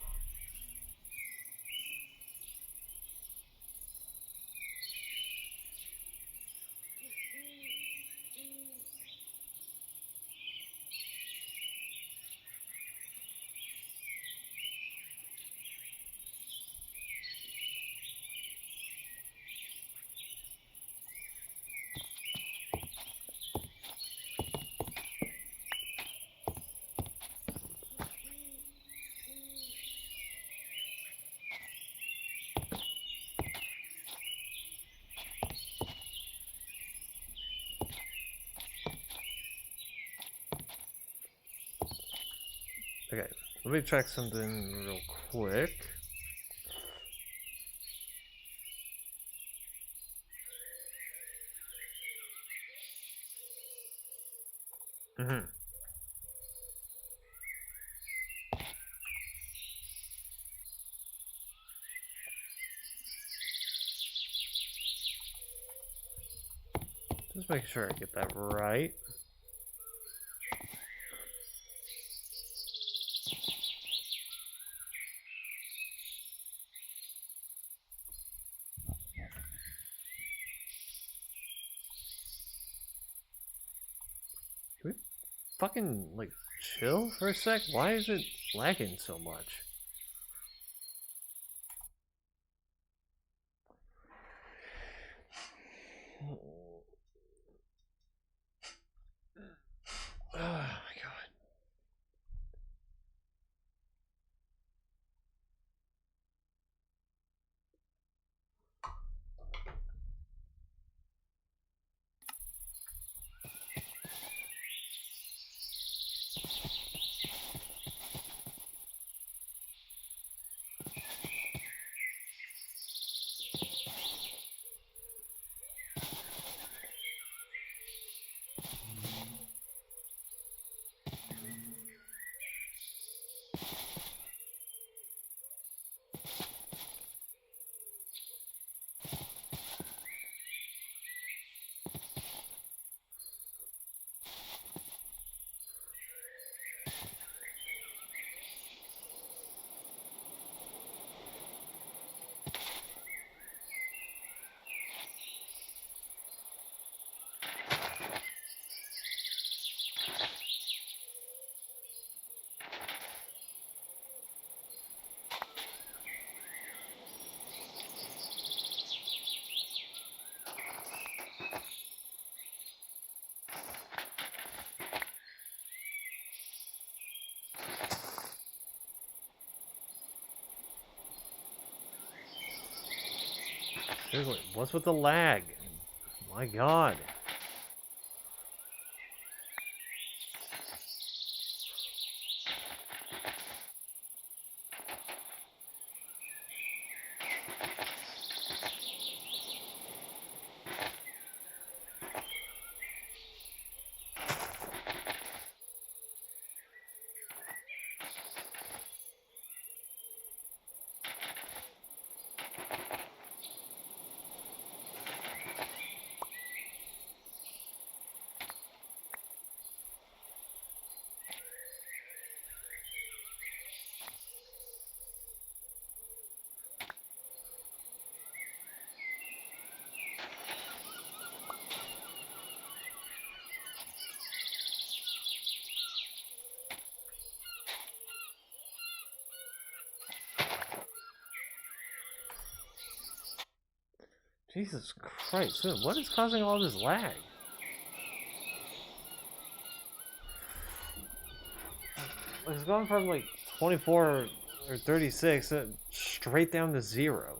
Okay, let me check something real quick. Just make sure I get that right. Can we fucking, like, chill for a sec? Why is it lagging so much? Oh my god. Seriously, what's with the lag? My god. Jesus Christ, what is causing all this lag? It's gone from like 24 or 36 straight down to 0.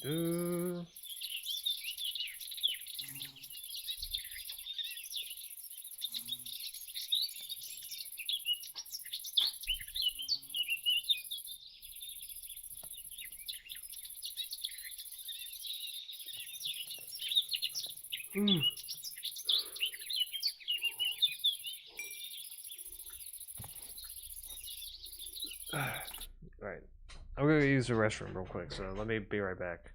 Do. Right. I'm gonna use the restroom real quick, so let me be right back.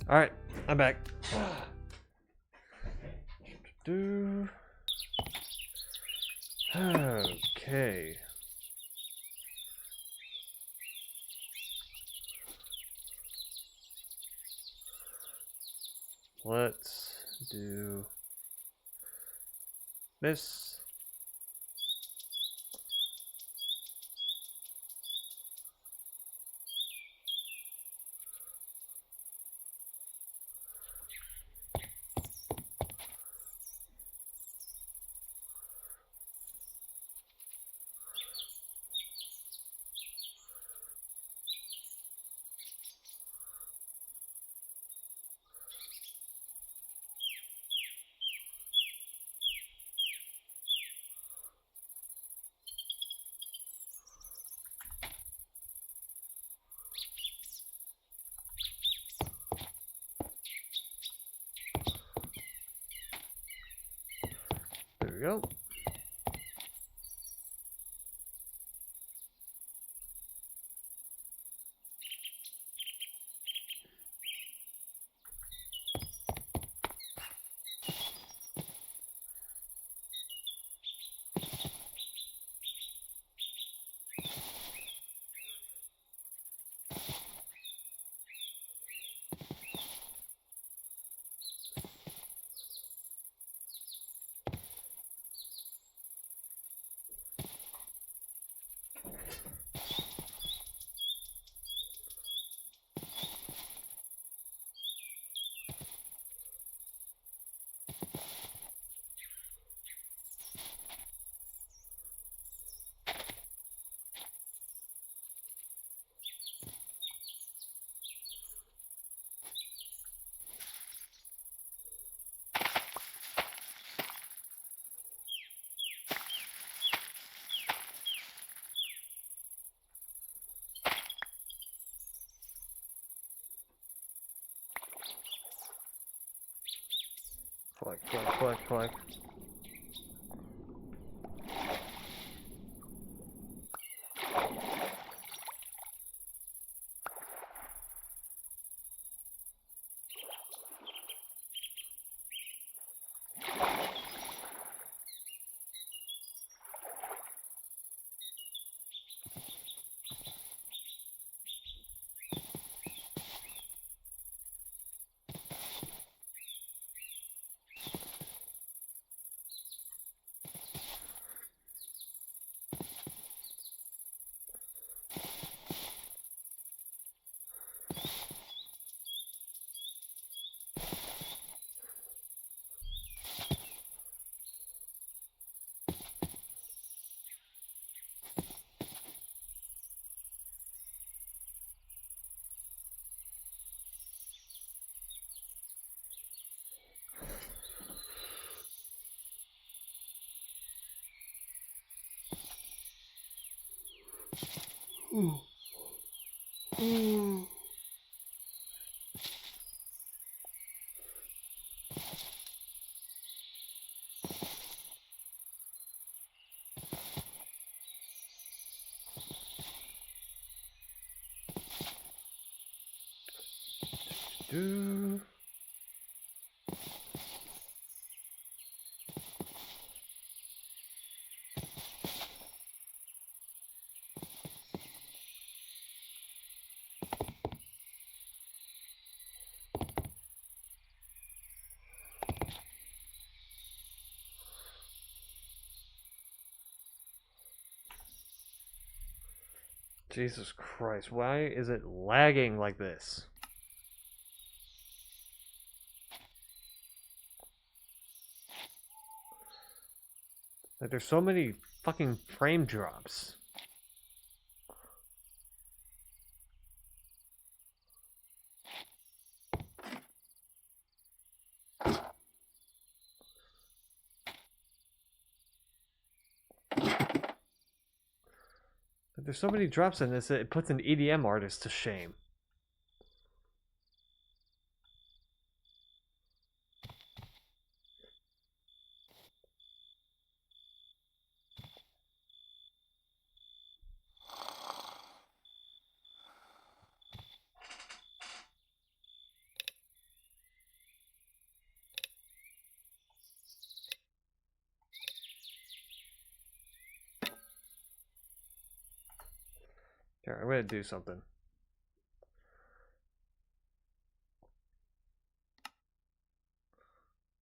Alright, I'm back. Do. Okay. Let's do this. There we go. Collect, collect, collect, collect. Do. Jesus Christ, why is it lagging like this? Like, there's so many fucking frame drops. Like, there's so many drops in this, it puts an EDM artist to shame. Here, I'm gonna do something.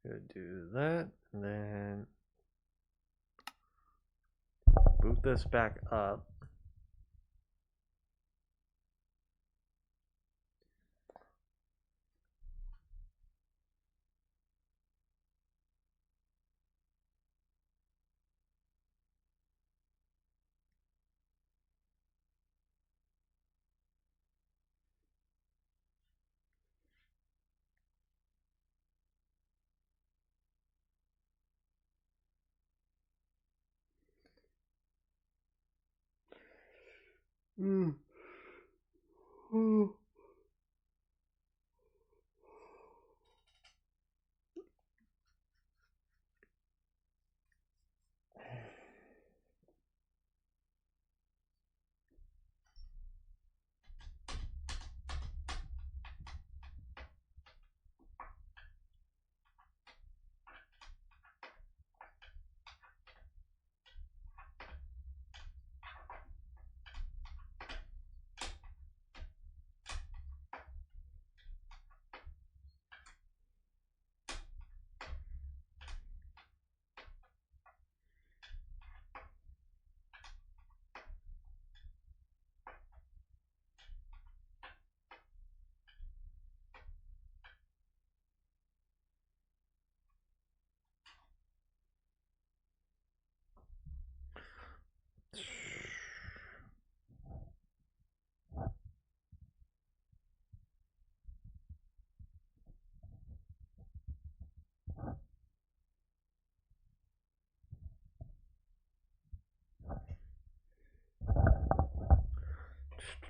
Gonna do that, and then boot this back up. Mm. Mm.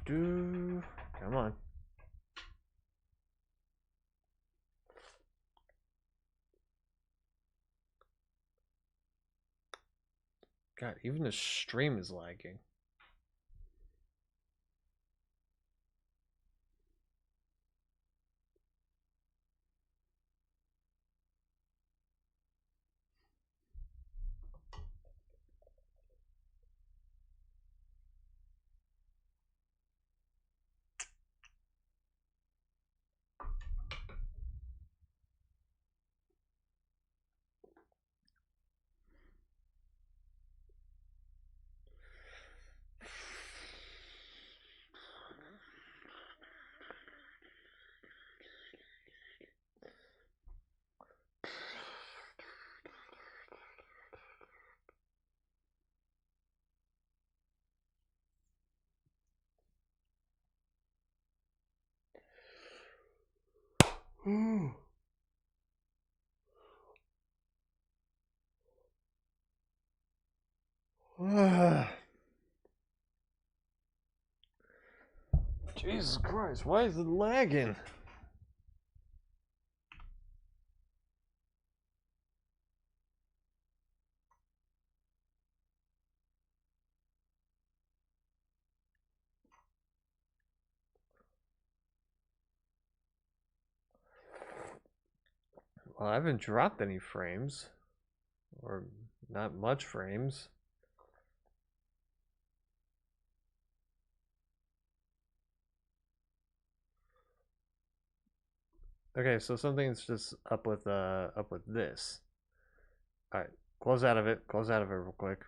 Come on. God, even the stream is lagging. Jesus Christ, why is it lagging? Well, I haven't dropped any frames. Or not much frames. Okay, so something's just up with this. Alright, close out of it. Close out of it real quick.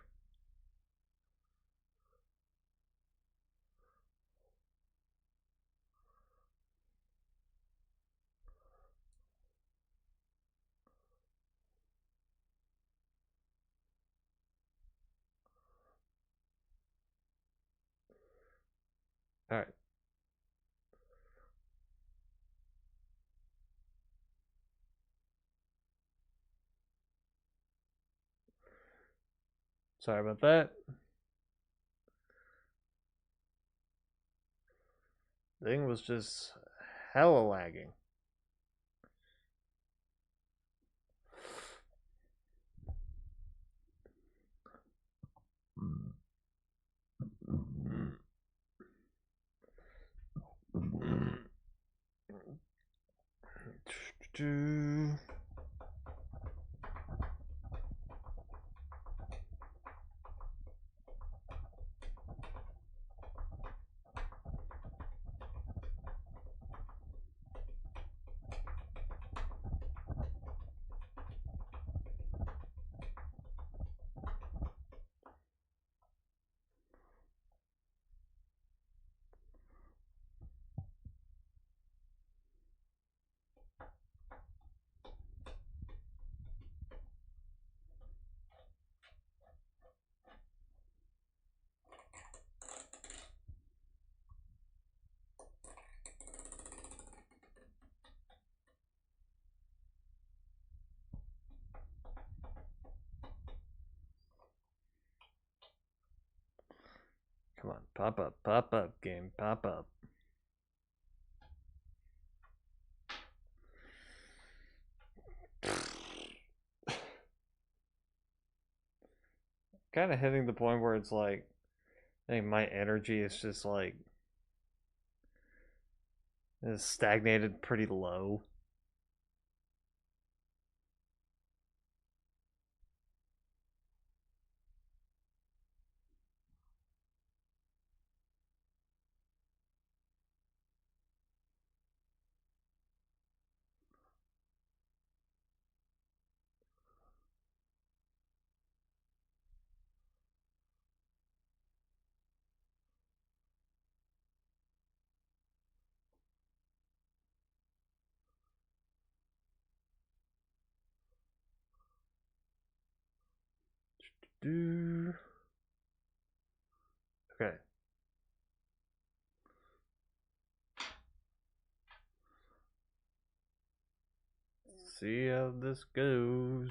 Alright. Sorry about that. Thing was just hella lagging. Come on, pop up, game, pop up. Kind of hitting the point where it's like, I think my energy is just like, is stagnated pretty low. Okay. See how this goes.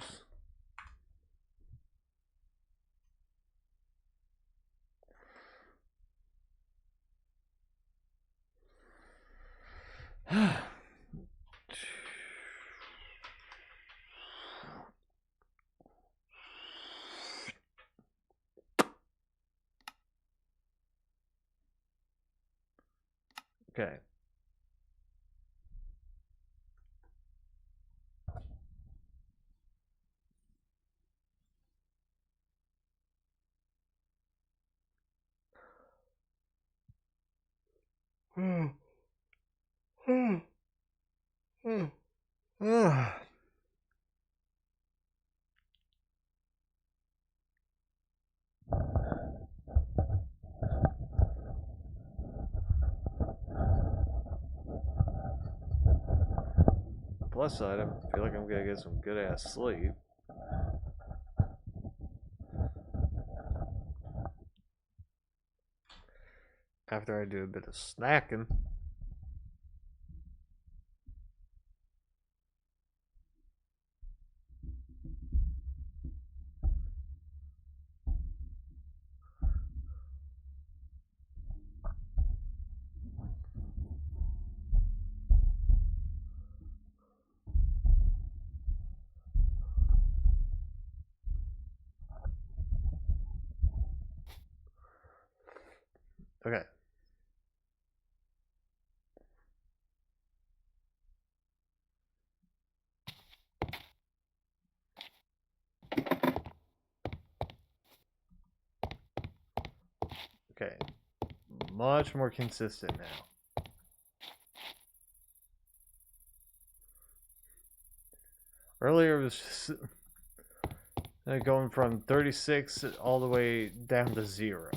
Okay. Plus side, I feel like I'm gonna get some good ass sleep. After I do a bit of snacking. Okay. Okay. Much more consistent now. Earlier it was just going from 36 all the way down to 0.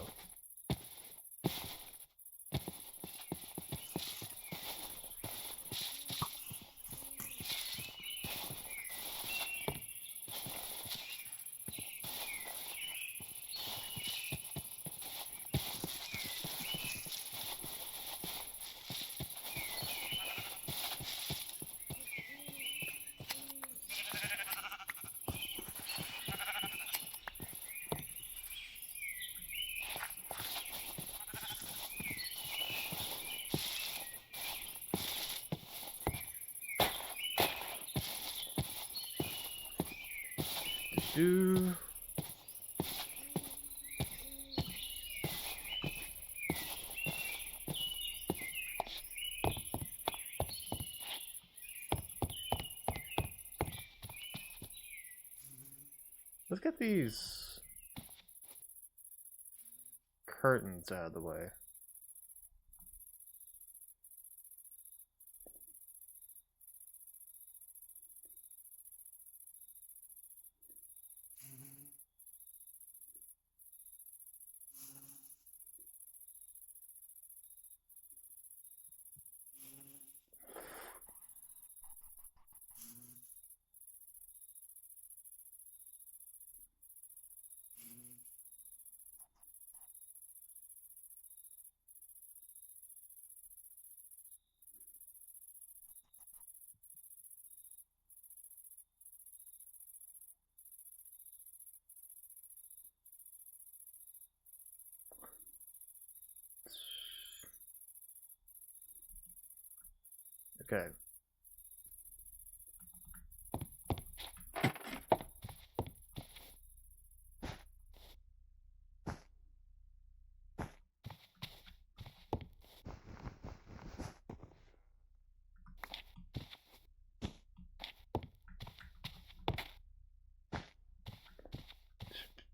Do let's get these curtains out of the way. Okay.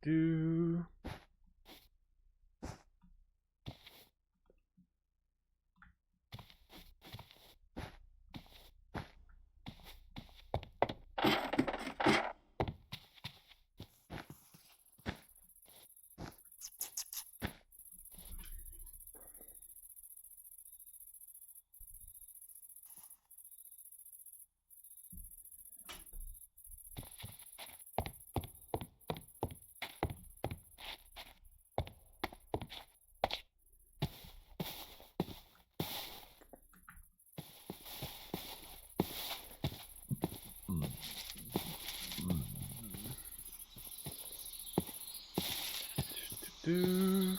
Do do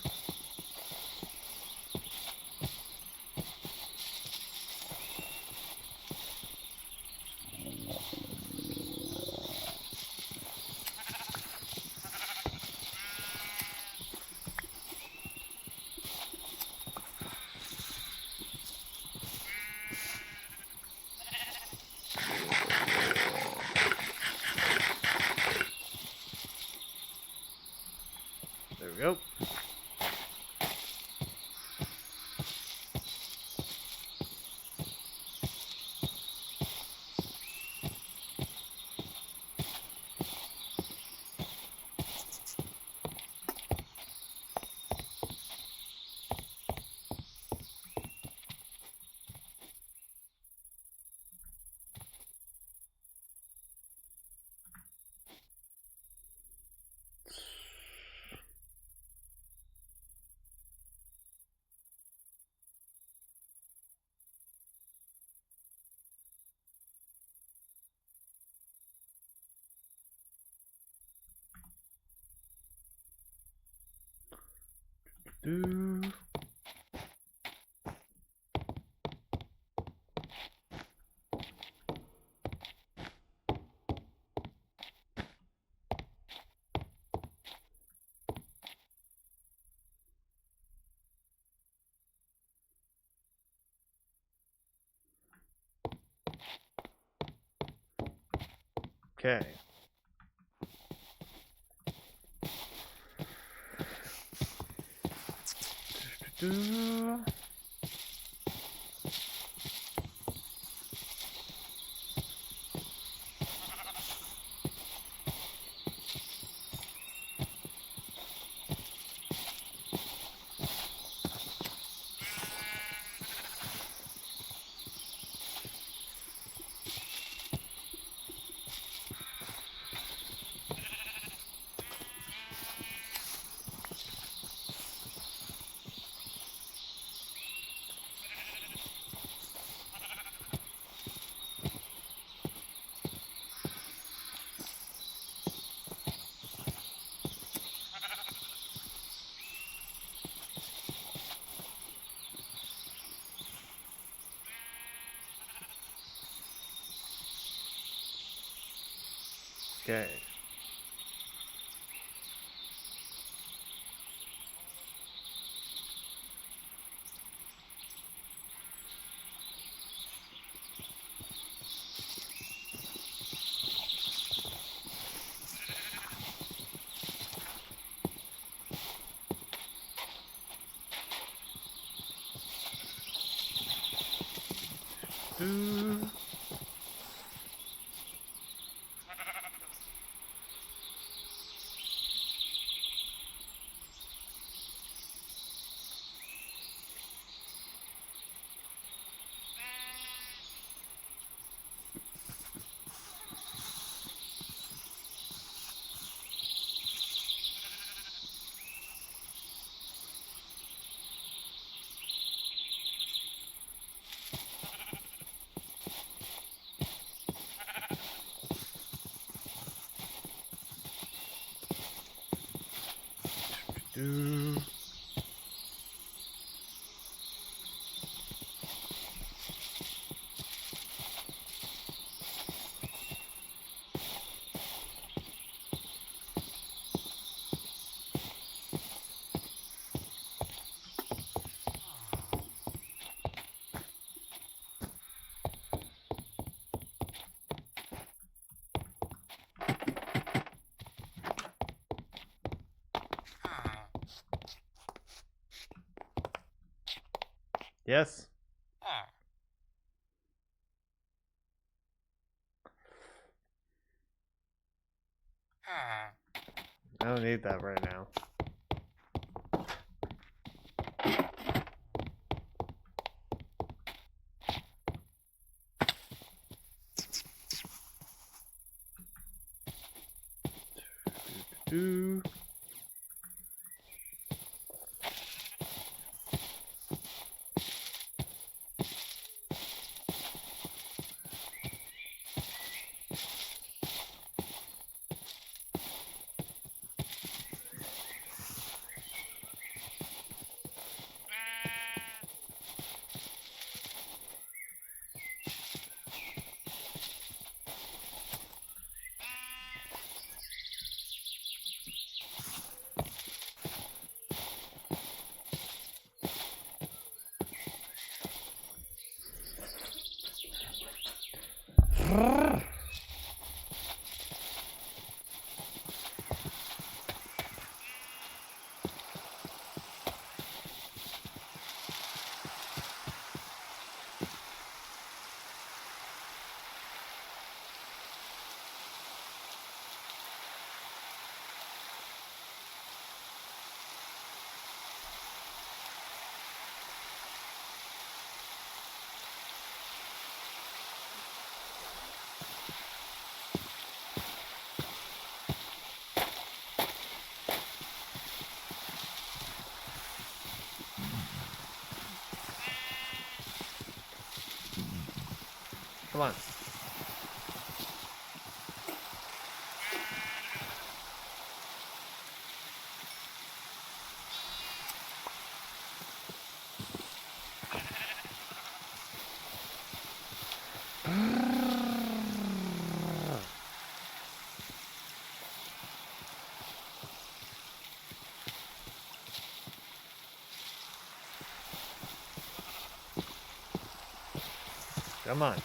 Do. Okay. Do. Okay. Do. Do. Yes. I don't need that right now. Do. Come on. Come on.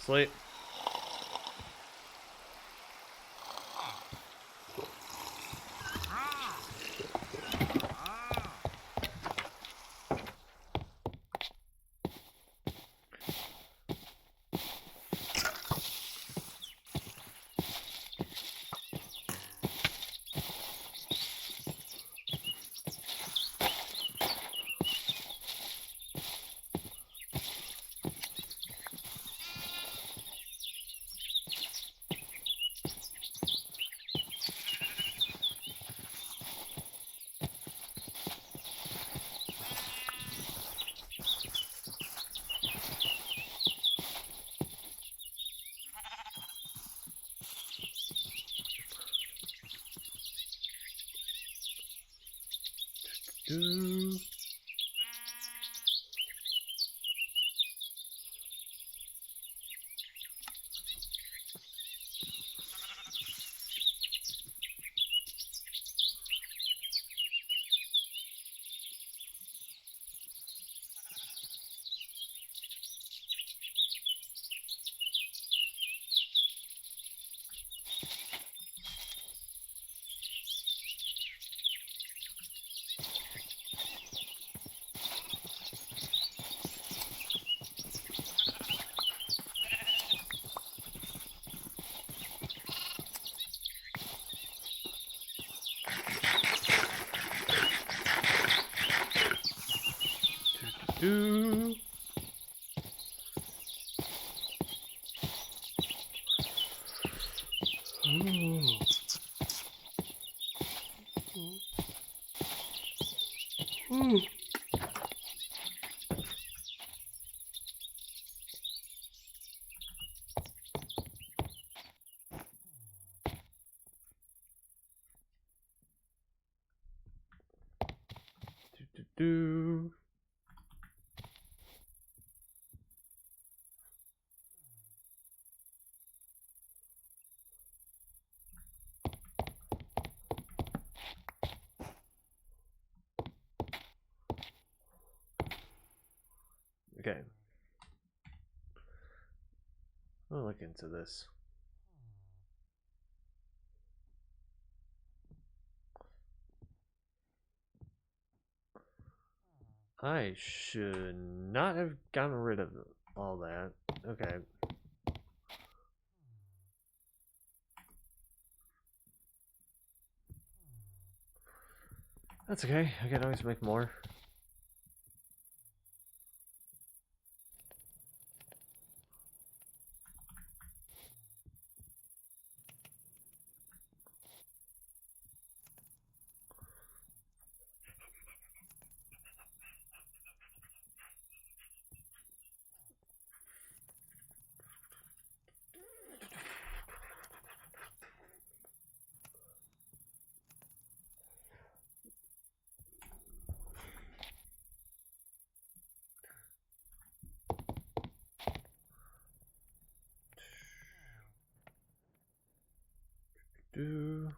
Sleep. Do. Do. Ooh. Do. Okay. I'll look into this. I should not have gotten rid of all that. Okay. That's okay. I can always make more. Do.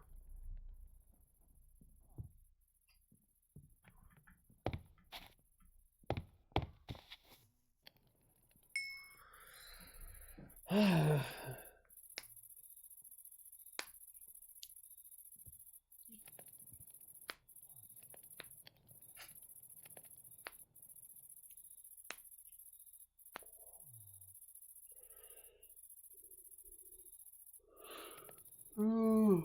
Ooh.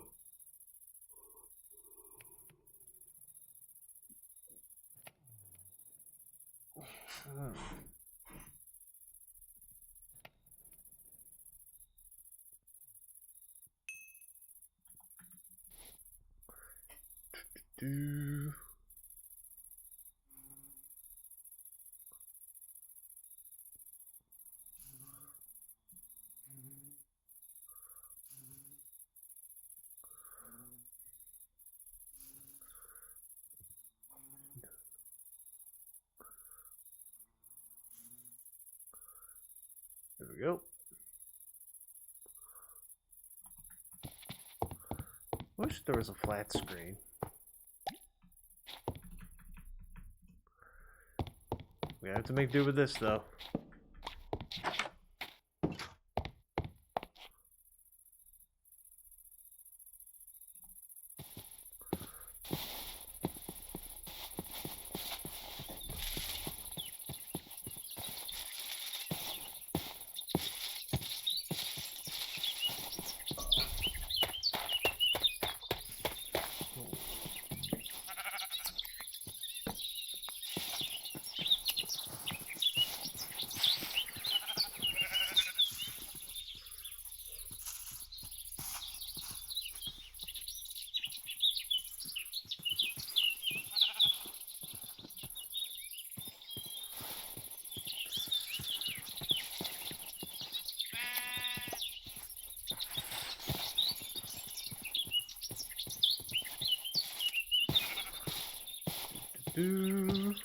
Do. There we go. Wish there was a flat screen. We have to make do with this though. Do.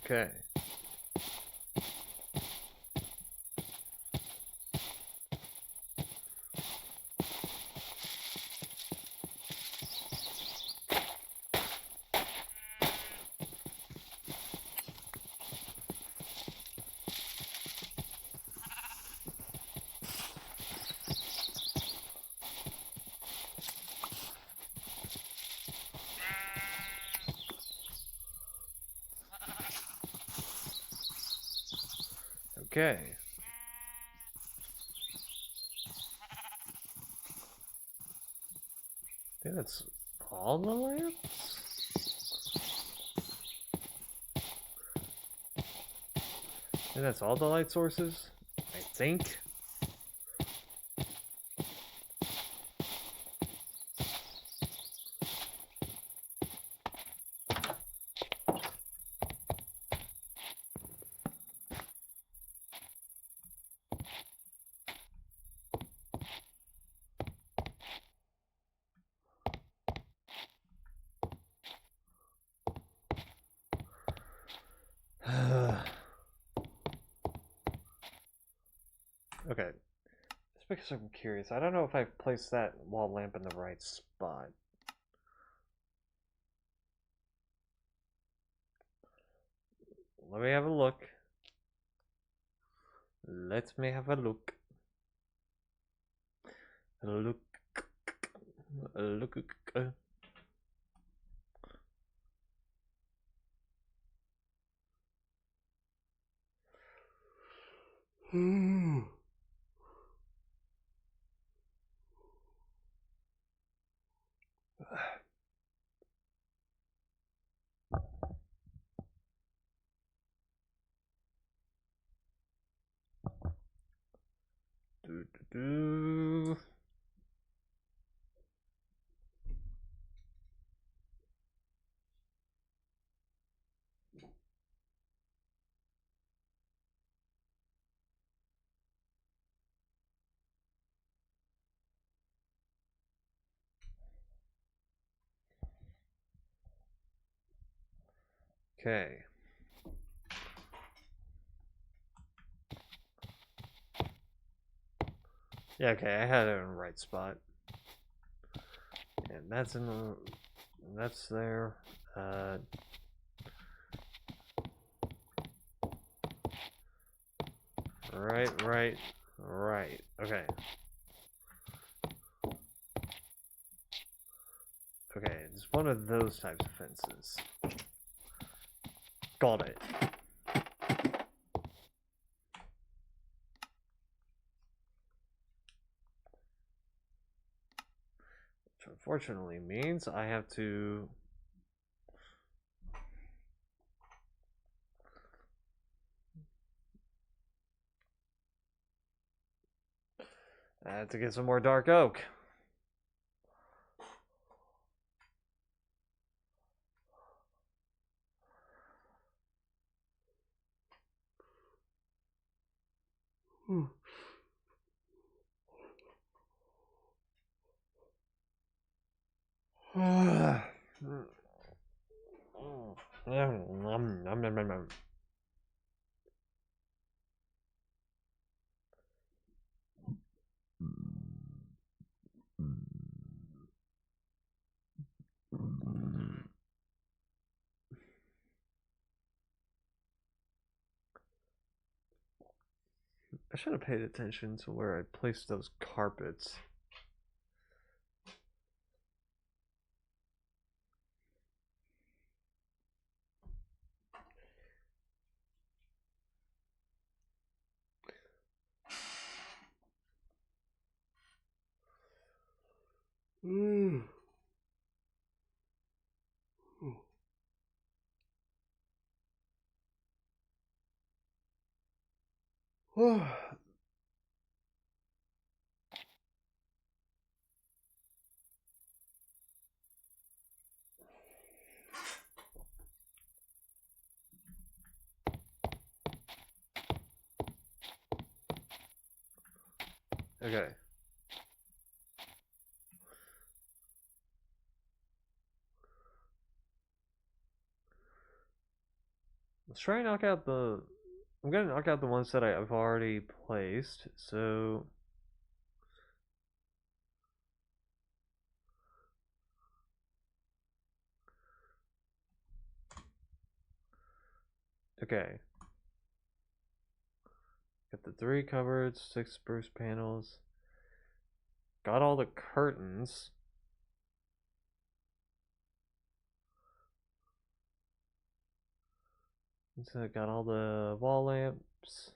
Okay. Okay. I think that's all the lamps? I think that's all the light sources? I think. Okay. Just because I'm curious, I don't know if I've placed that wall lamp in the right spot. Let me have a look. Let me have a look. Look. Look. Do. Okay. Yeah, okay, I had it in the right spot. And that's in the... That's there. Right. Okay. Okay, it's one of those types of fences. Got it. Which unfortunately means I have to... I have to get some more dark oak. I should have paid attention to where I placed those carpets. Okay. Let's try and knock out the... I'm gonna knock out the ones that I've already placed, so... Okay. Got the 3 cupboards, 6 spruce panels. Got all the curtains. So I got all the wall lamps.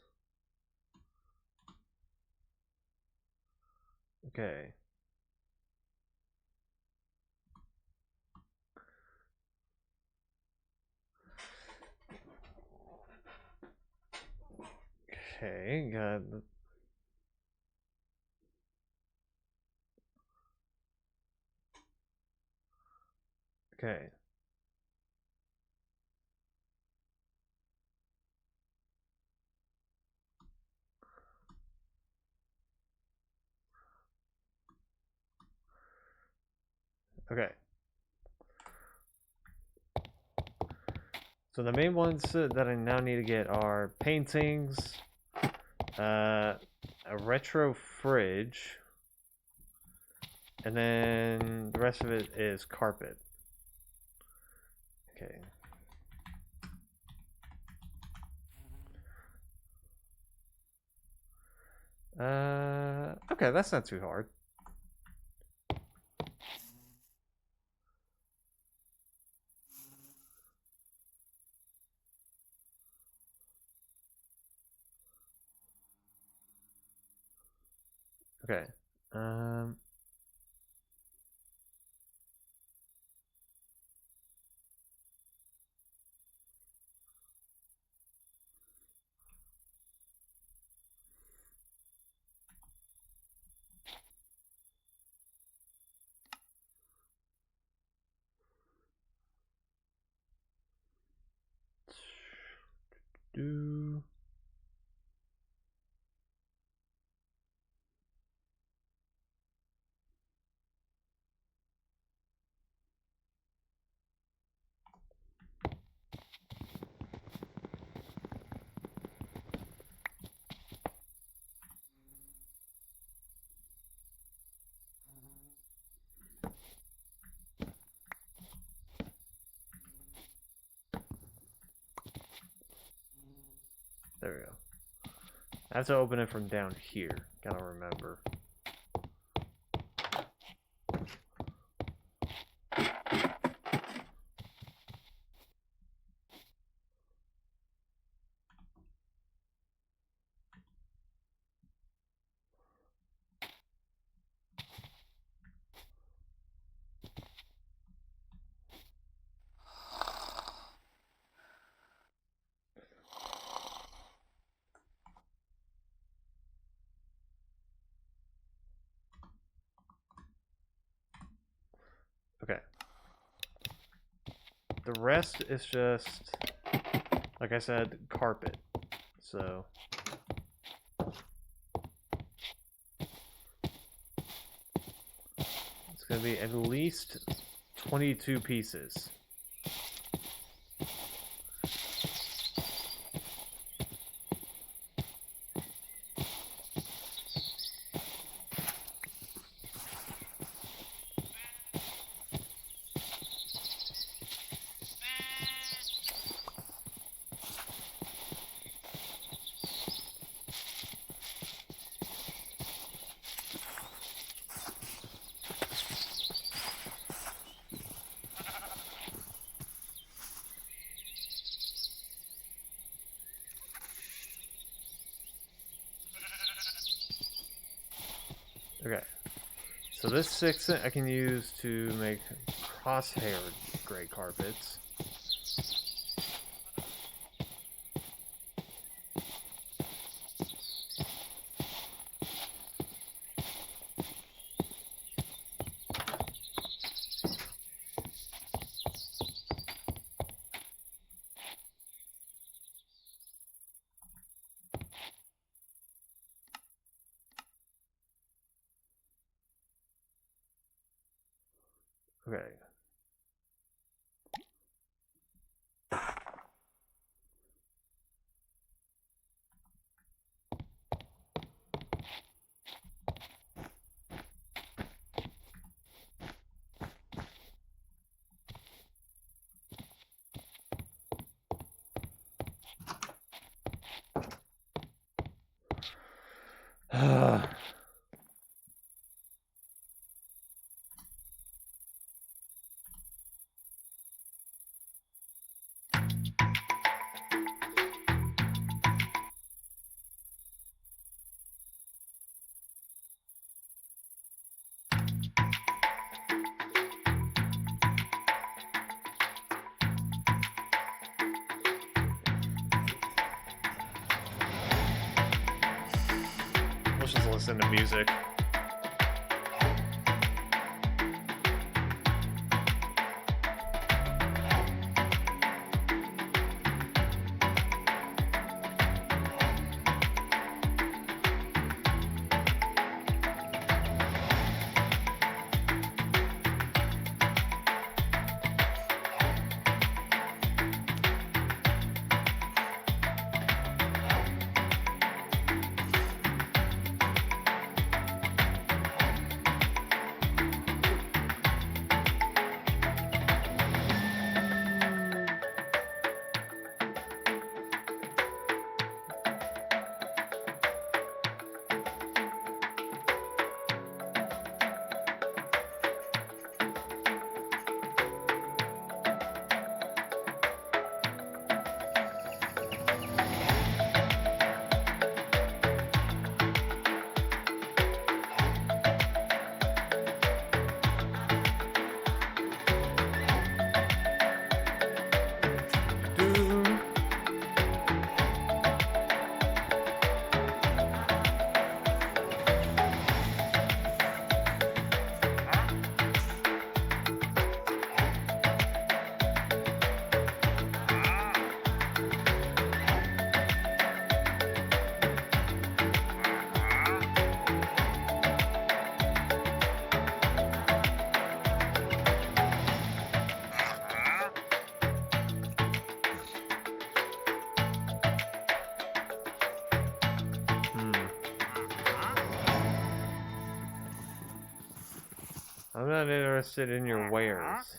Okay. Okay, got... Okay. Okay. So the main ones that I now need to get are paintings, a retro fridge, and then the rest of it is carpet. Okay. Okay, that's not too hard. Okay. Do... I have to open it from down here. Gotta remember. Okay. The rest is just, like I said, carpet. So it's gonna be at least 22 pieces. Okay, so this 6 I can use to make crosshair gray carpets. Okay. Let's just listen to music. I'm not interested in your wares.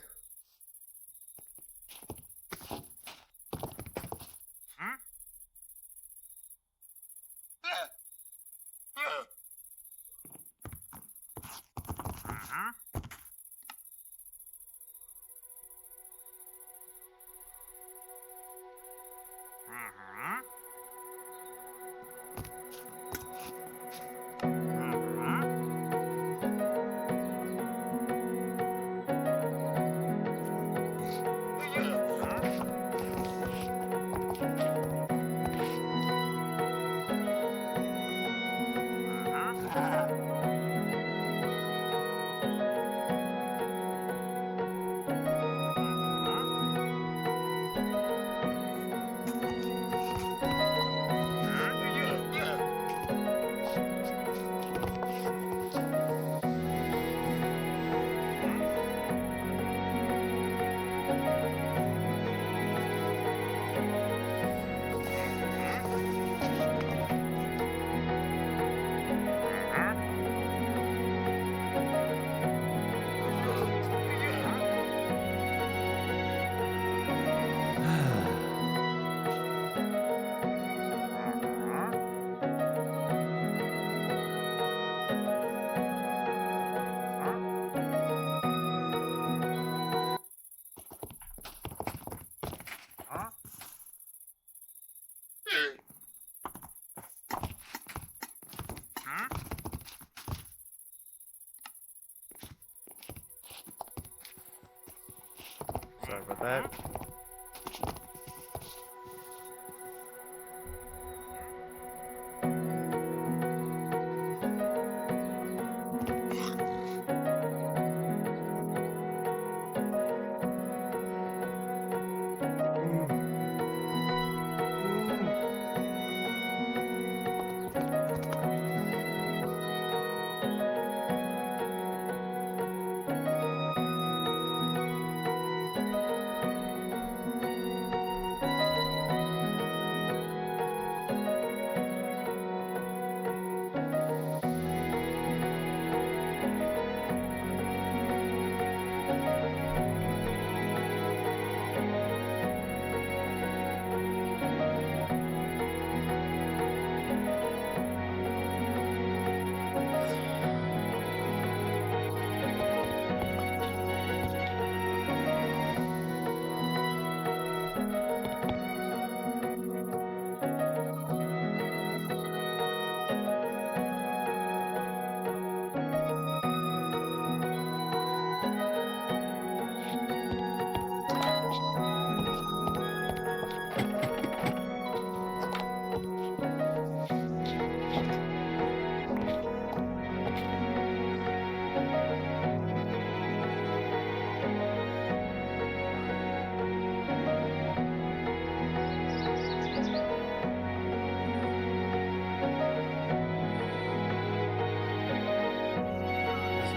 that.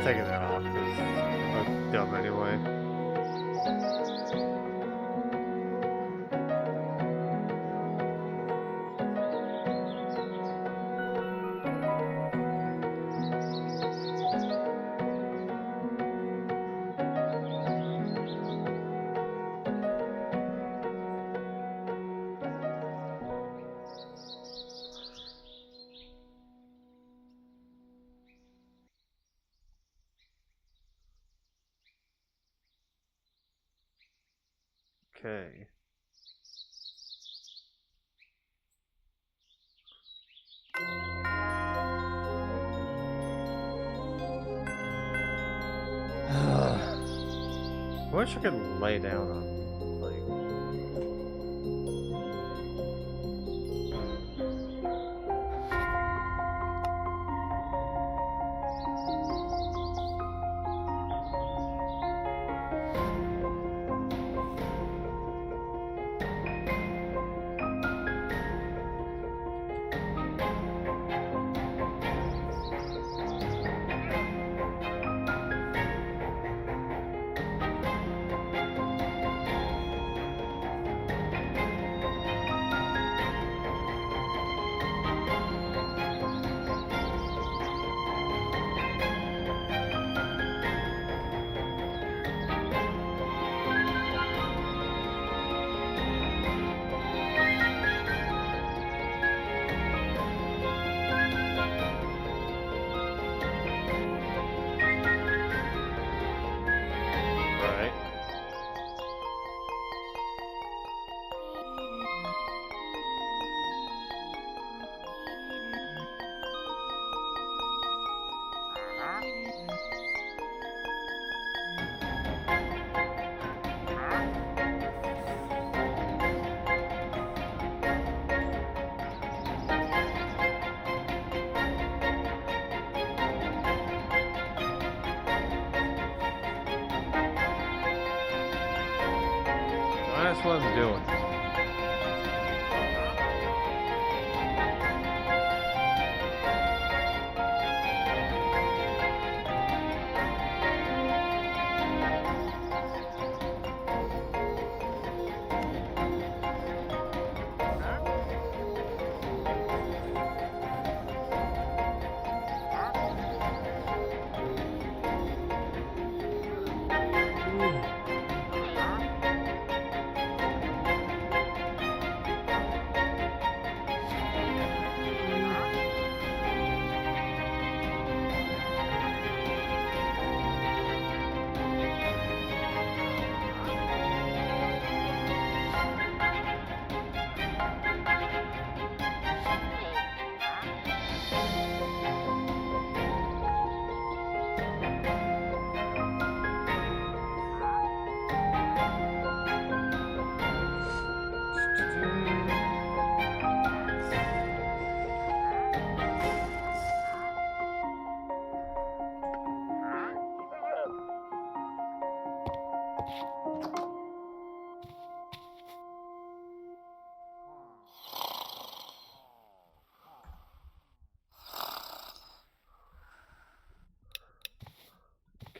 Taking that off because I look dumb anyway. Okay. I wish I could lay down on, like... That's what I'm doing.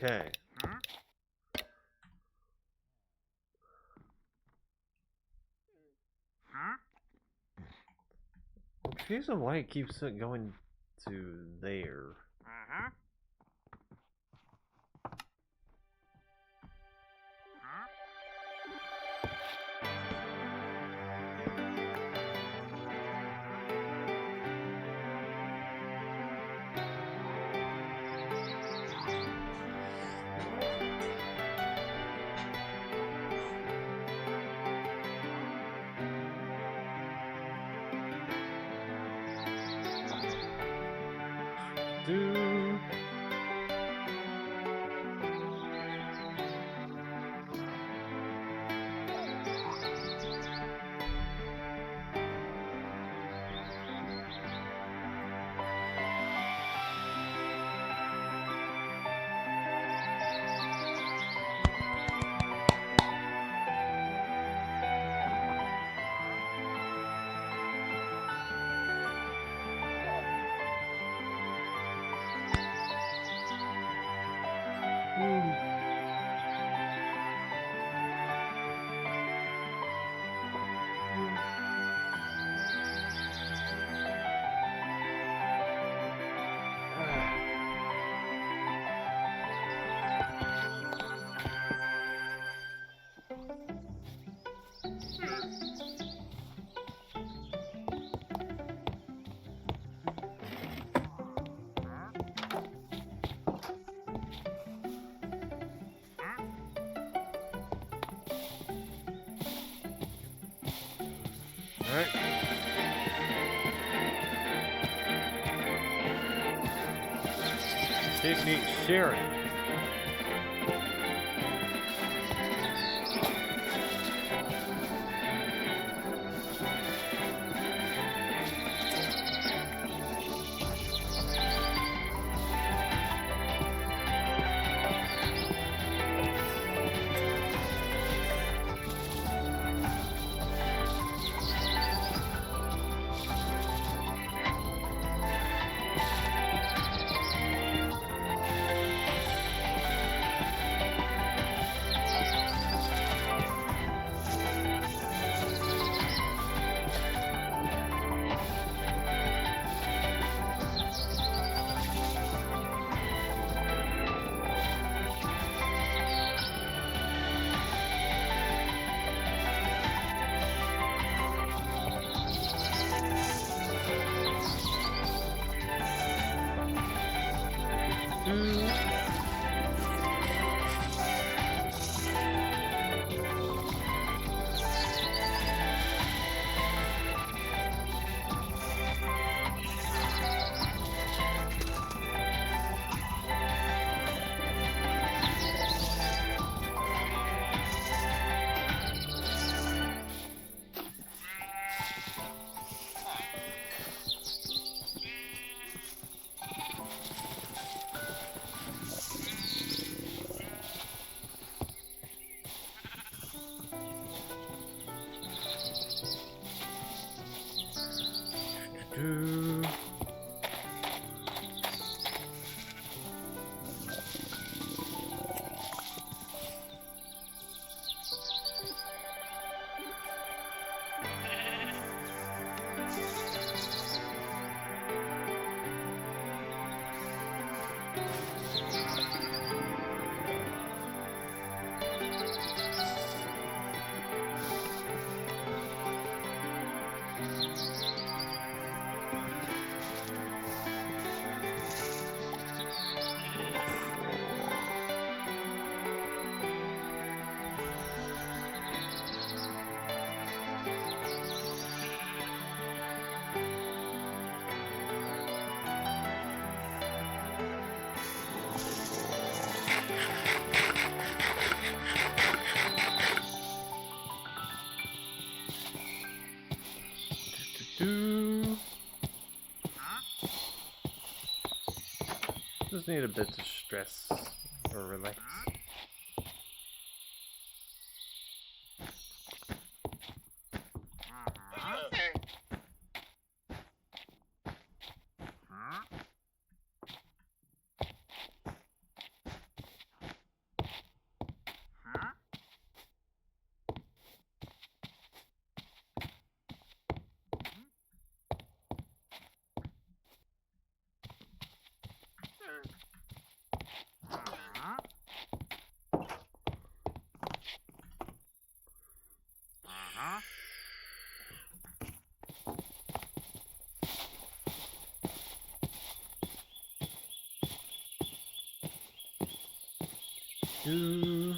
Okay. I'm confused on why it keeps it going to there. Do. Alright. Technique sharing. Just need a bit to stress or relax. Do.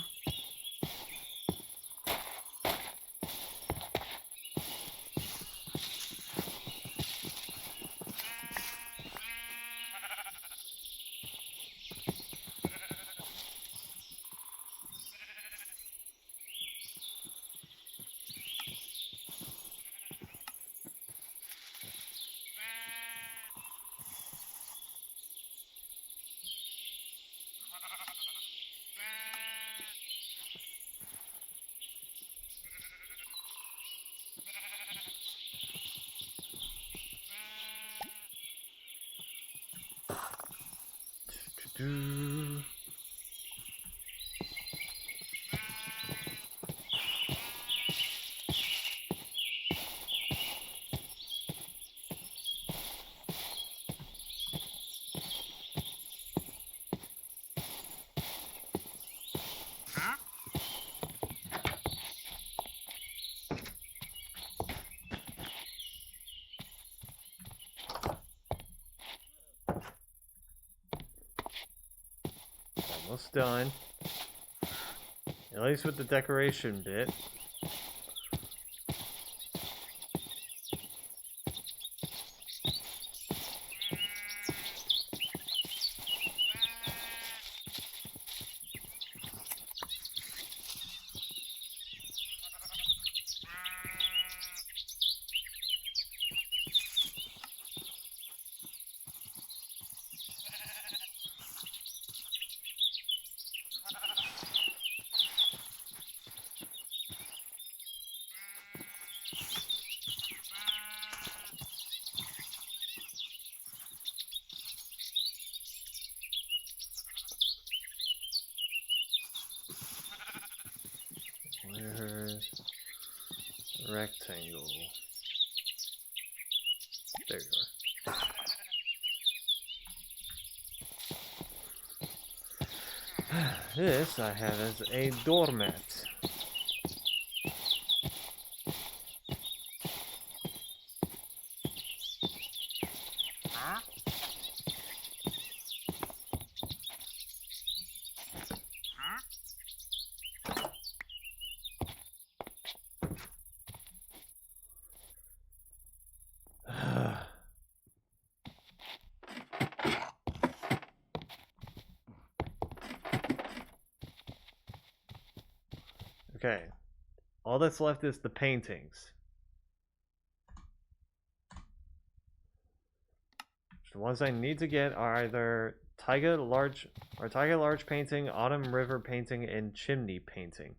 Do. Almost done. At least with the decoration bit. Where's rectangle? There you are. This I have as a doormat. Okay, all that's left is the paintings. The ones I need to get are either Taiga large painting, Autumn River painting, and Chimney painting.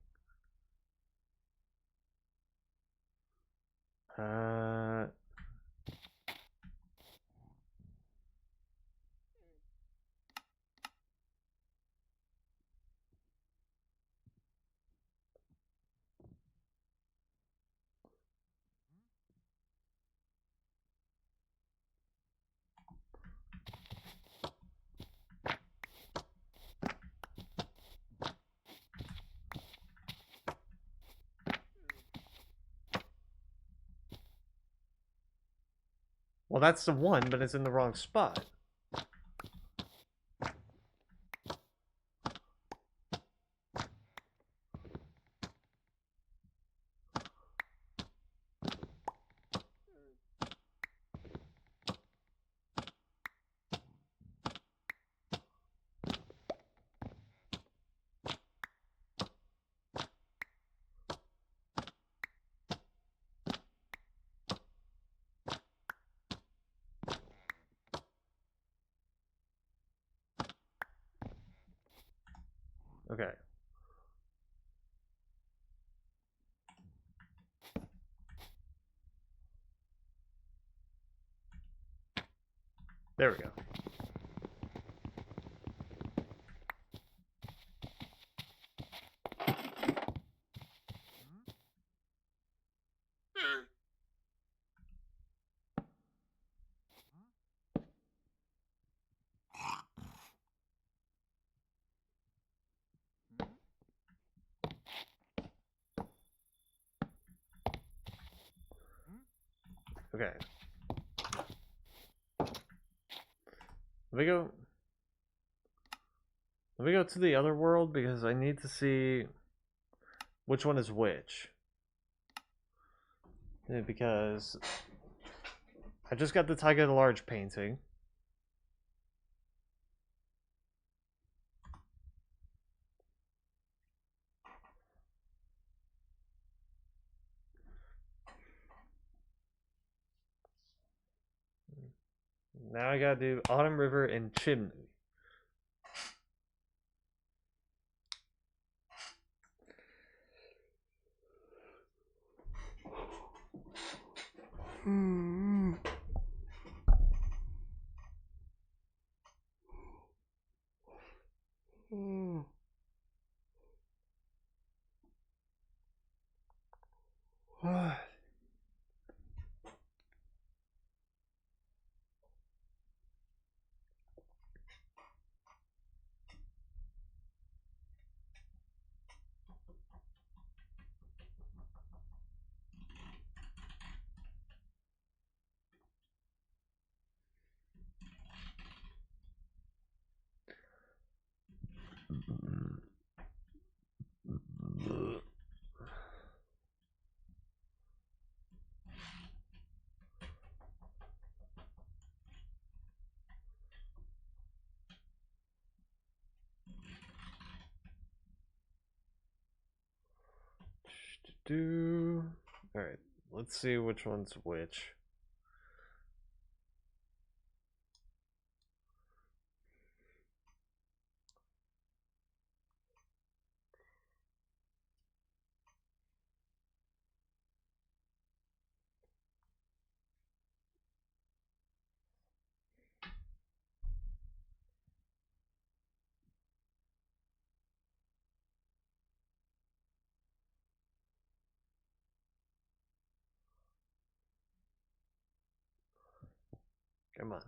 Well, that's the one, but it's in the wrong spot. Okay. There we go. Okay. Let me go. Let me go to the other world because I need to see which one is which. Because I just got the Tiger the Large painting. Now I gotta do Autumn River and Chimney. Alright, let's see which one's which. Come on.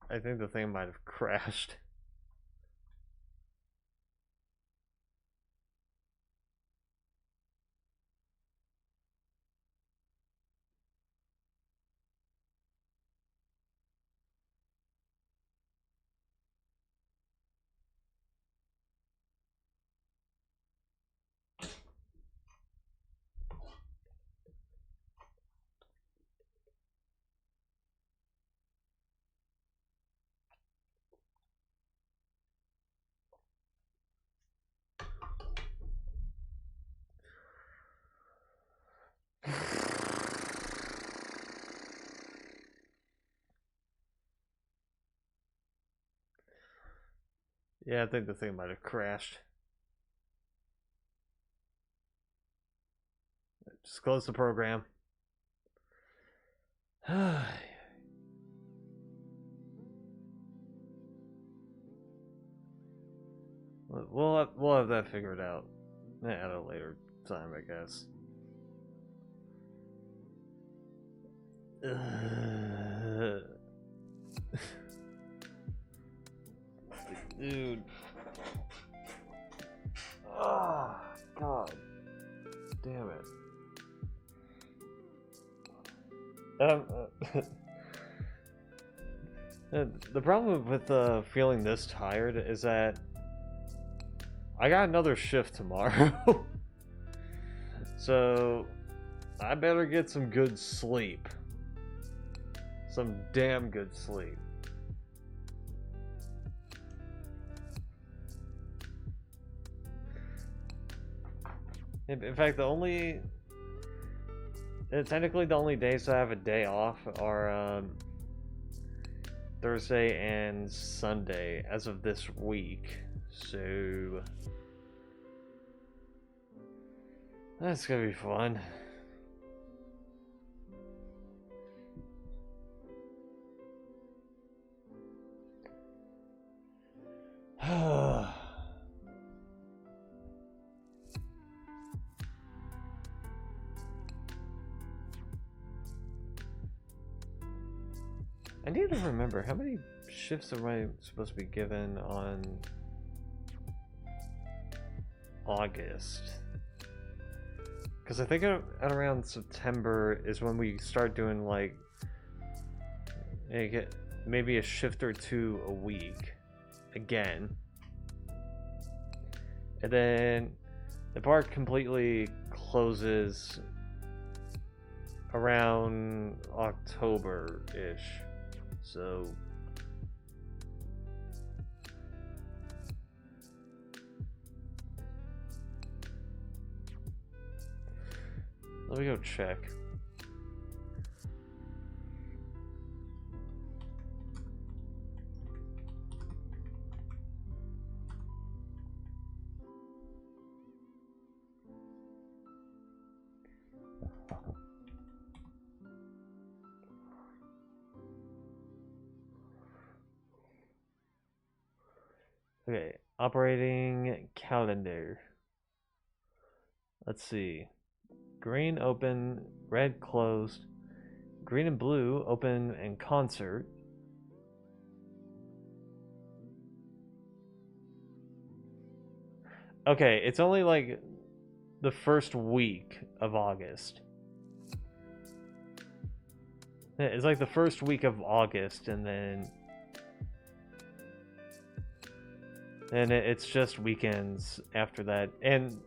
I think the thing might have crashed. Yeah, I think the thing might have crashed. Just close the program. We'll have that figured out at a later time, I guess. Dude. Oh, God. Damn it. The problem with feeling this tired is that I got another shift tomorrow. So I better get some good sleep. Some damn good sleep. In fact, technically the only days I have a day off are Thursday and Sunday as of this week. So that's gonna be fun. I need to remember, how many shifts am I supposed to be given on August? Because I think at around September is when we start doing like maybe a shift or two a week again. And then the park completely closes around October-ish. So let me go check. Okay, operating calendar. Let's see. Green open, red closed, green and blue open and concert. Okay, it's only like the first week of August. It's like the first week of August, and then it's just weekends after that, and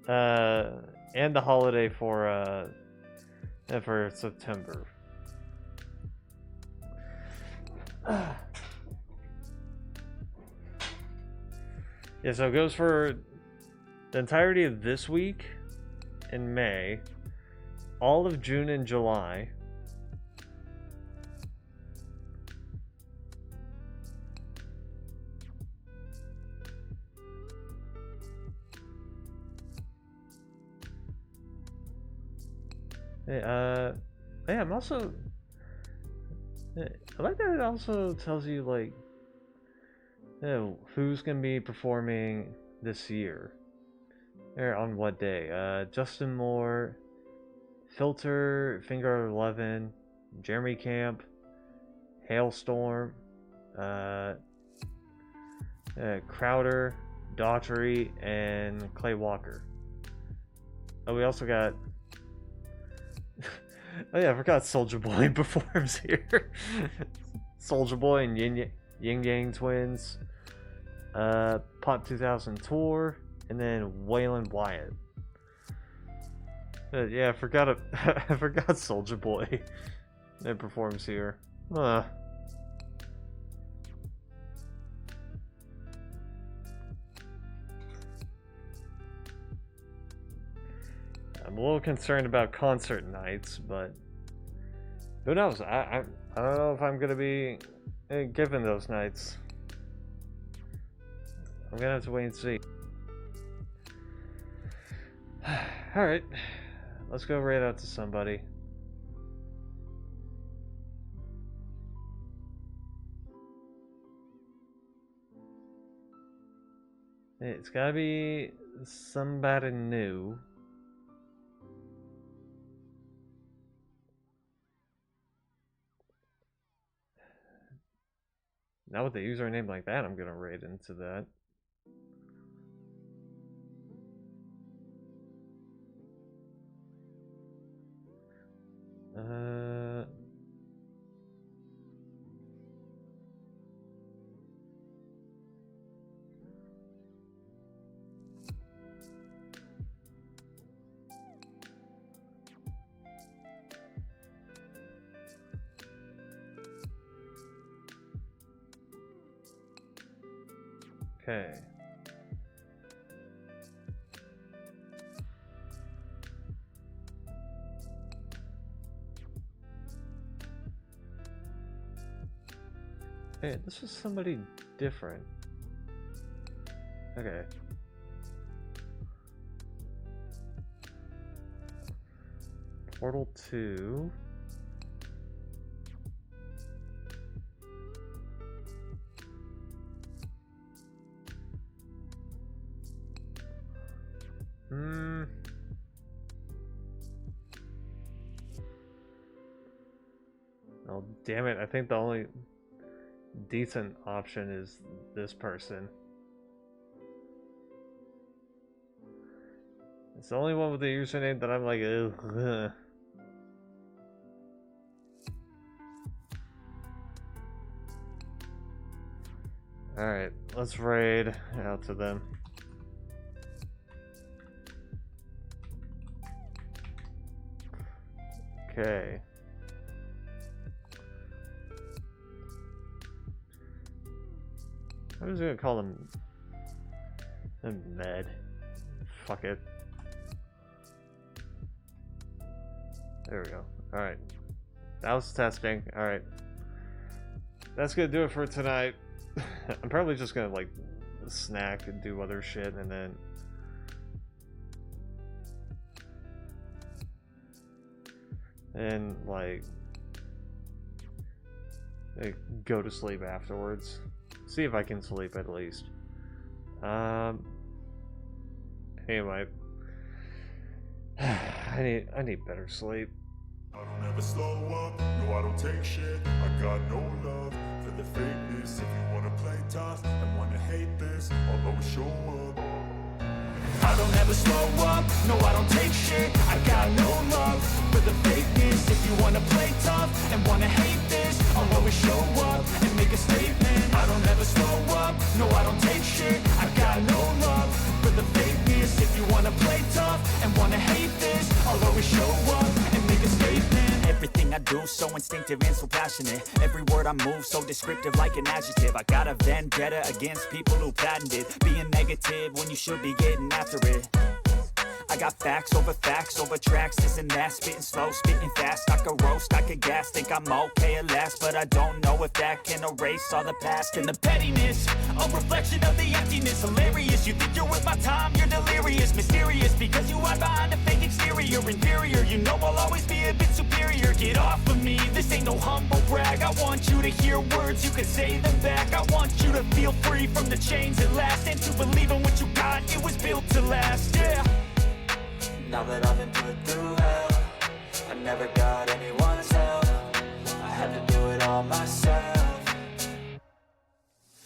the holiday for September. Yeah, so it goes for the entirety of this week in May, all of June and July. Yeah, I'm also. I like that it also tells you like, who's gonna be performing this year, or on what day. Justin Moore, Filter, Finger 11, Jeremy Camp, Hailstorm, Crowder, Daughtry, and Clay Walker. Oh, we also got. Oh yeah, I forgot Soulja Boy performs here. Soulja Boy and Yin Yang Twins, Pop 2000 Tour, and then Waylon Wyatt. Yeah, I forgot I forgot Soulja Boy that performs here. I'm a little concerned about concert nights, but who knows? I don't know if I'm gonna be given those nights. I'm gonna have to wait and see. Alright, let's go right out to somebody. It's gotta be somebody new. Now with a username like that, I'm gonna raid into that. Okay. Hey, this is somebody different. Okay. Portal 2. Oh, damn it. I think the only decent option is this person. It's the only one with the username that I'm like, ugh. Alright, let's raid out to them. Okay. I'm just gonna call them Med. Fuck it. There we go. Alright. That was testing. Alright. That's gonna do it for tonight. I'm probably just gonna like snack and do other shit and then like go to sleep afterwards. See if I can sleep at least. Anyway, I need better sleep. I don't ever slow up, no I don't take shit. I got no love for the fakeness. If you wanna play tough and wanna hate this, I'll always show up. I don't ever slow up, no I don't take shit. I got no love for the fakeness. If you wanna play tough and wanna hate this, I'll always show up and make a statement. I don't ever slow up, no I don't take shit. I got no love for the fakeness. If you wanna play tough and wanna hate this, I'll always show up and make a statement. Everything I do so instinctive and so passionate. Every word I move so descriptive like an adjective. I got a vendetta against people who patented being negative when you should be getting after it. I got facts over tracks, this and that. Spitting slow, spitting fast, I could roast, I could gas. Think I'm okay at last, but I don't know if that can erase all the past. And the pettiness, a reflection of the emptiness. Hilarious, you think you're worth my time, you're delirious. Mysterious, because you hide behind a fake exterior. Inferior, you know I'll always be a bit superior. Get off of me, this ain't no humble brag. I want you to hear words, you can say them back. I want you to feel free from the chains at last, and to believe in what you got, it was built to last, yeah. Now that I've been put through hell, I never got anyone's help. I had to do it all myself.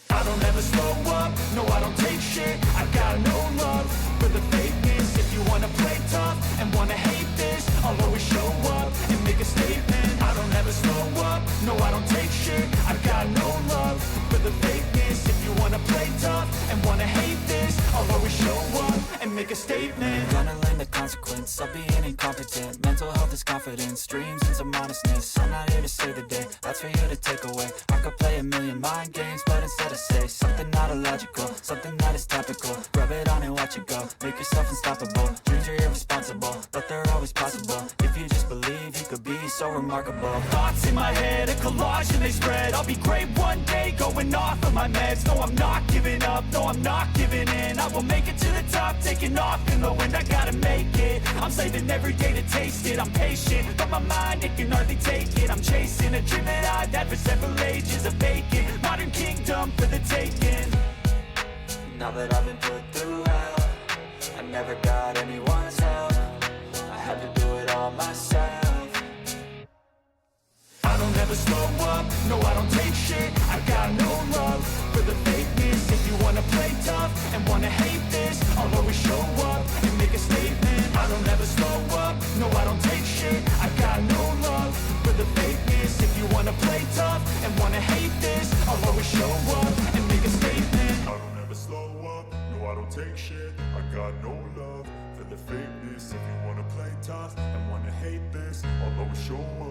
I don't ever slow up, no I don't take shit. I got no love for the fakeness. If you wanna play tough and wanna hate this, I'll always show up and make a statement. I don't ever slow up, no I don't take shit. I got no love for the fakeness. If you wanna play tough and wanna hate this, I'll always show up and make a statement. Gonna learn the consequence of being incompetent. Mental health is confidence, dreams and some honestness. I'm not here to save the day, that's for you to take away. I could play a million mind games, but instead I say something not illogical, something that is topical. Rub it on and watch it go, make yourself unstoppable. Dreams are irresponsible, but they're always possible. If you just believe, you could be so remarkable. Thoughts in my head, a collage and they spread. I'll be great one day, going off of my meds. No, I'm not giving up, no, I'm not giving in. I will make it to the top, taking off in the wind. I gotta make it, I'm saving every day to taste it. I'm patient, but my mind, it can hardly take it. I'm chasing a dream that I've had for several ages. A vacant, modern kingdom for the taking. Now that I've been put through hell, I never got anyone's help. I had to do it all myself. I don't ever slow up, no I don't take shit. I got no love for the fakeness. If you wanna play tough and wanna hate this, I'll always show up and make a statement. I don't ever slow up, no I don't take shit. I got no love for the fakeness. If you wanna play tough and wanna hate this, I'll always show up and make a statement. I don't ever slow up, no I don't take shit. I got no love for the fakeness. If you wanna play tough and wanna hate this, I'll always show up.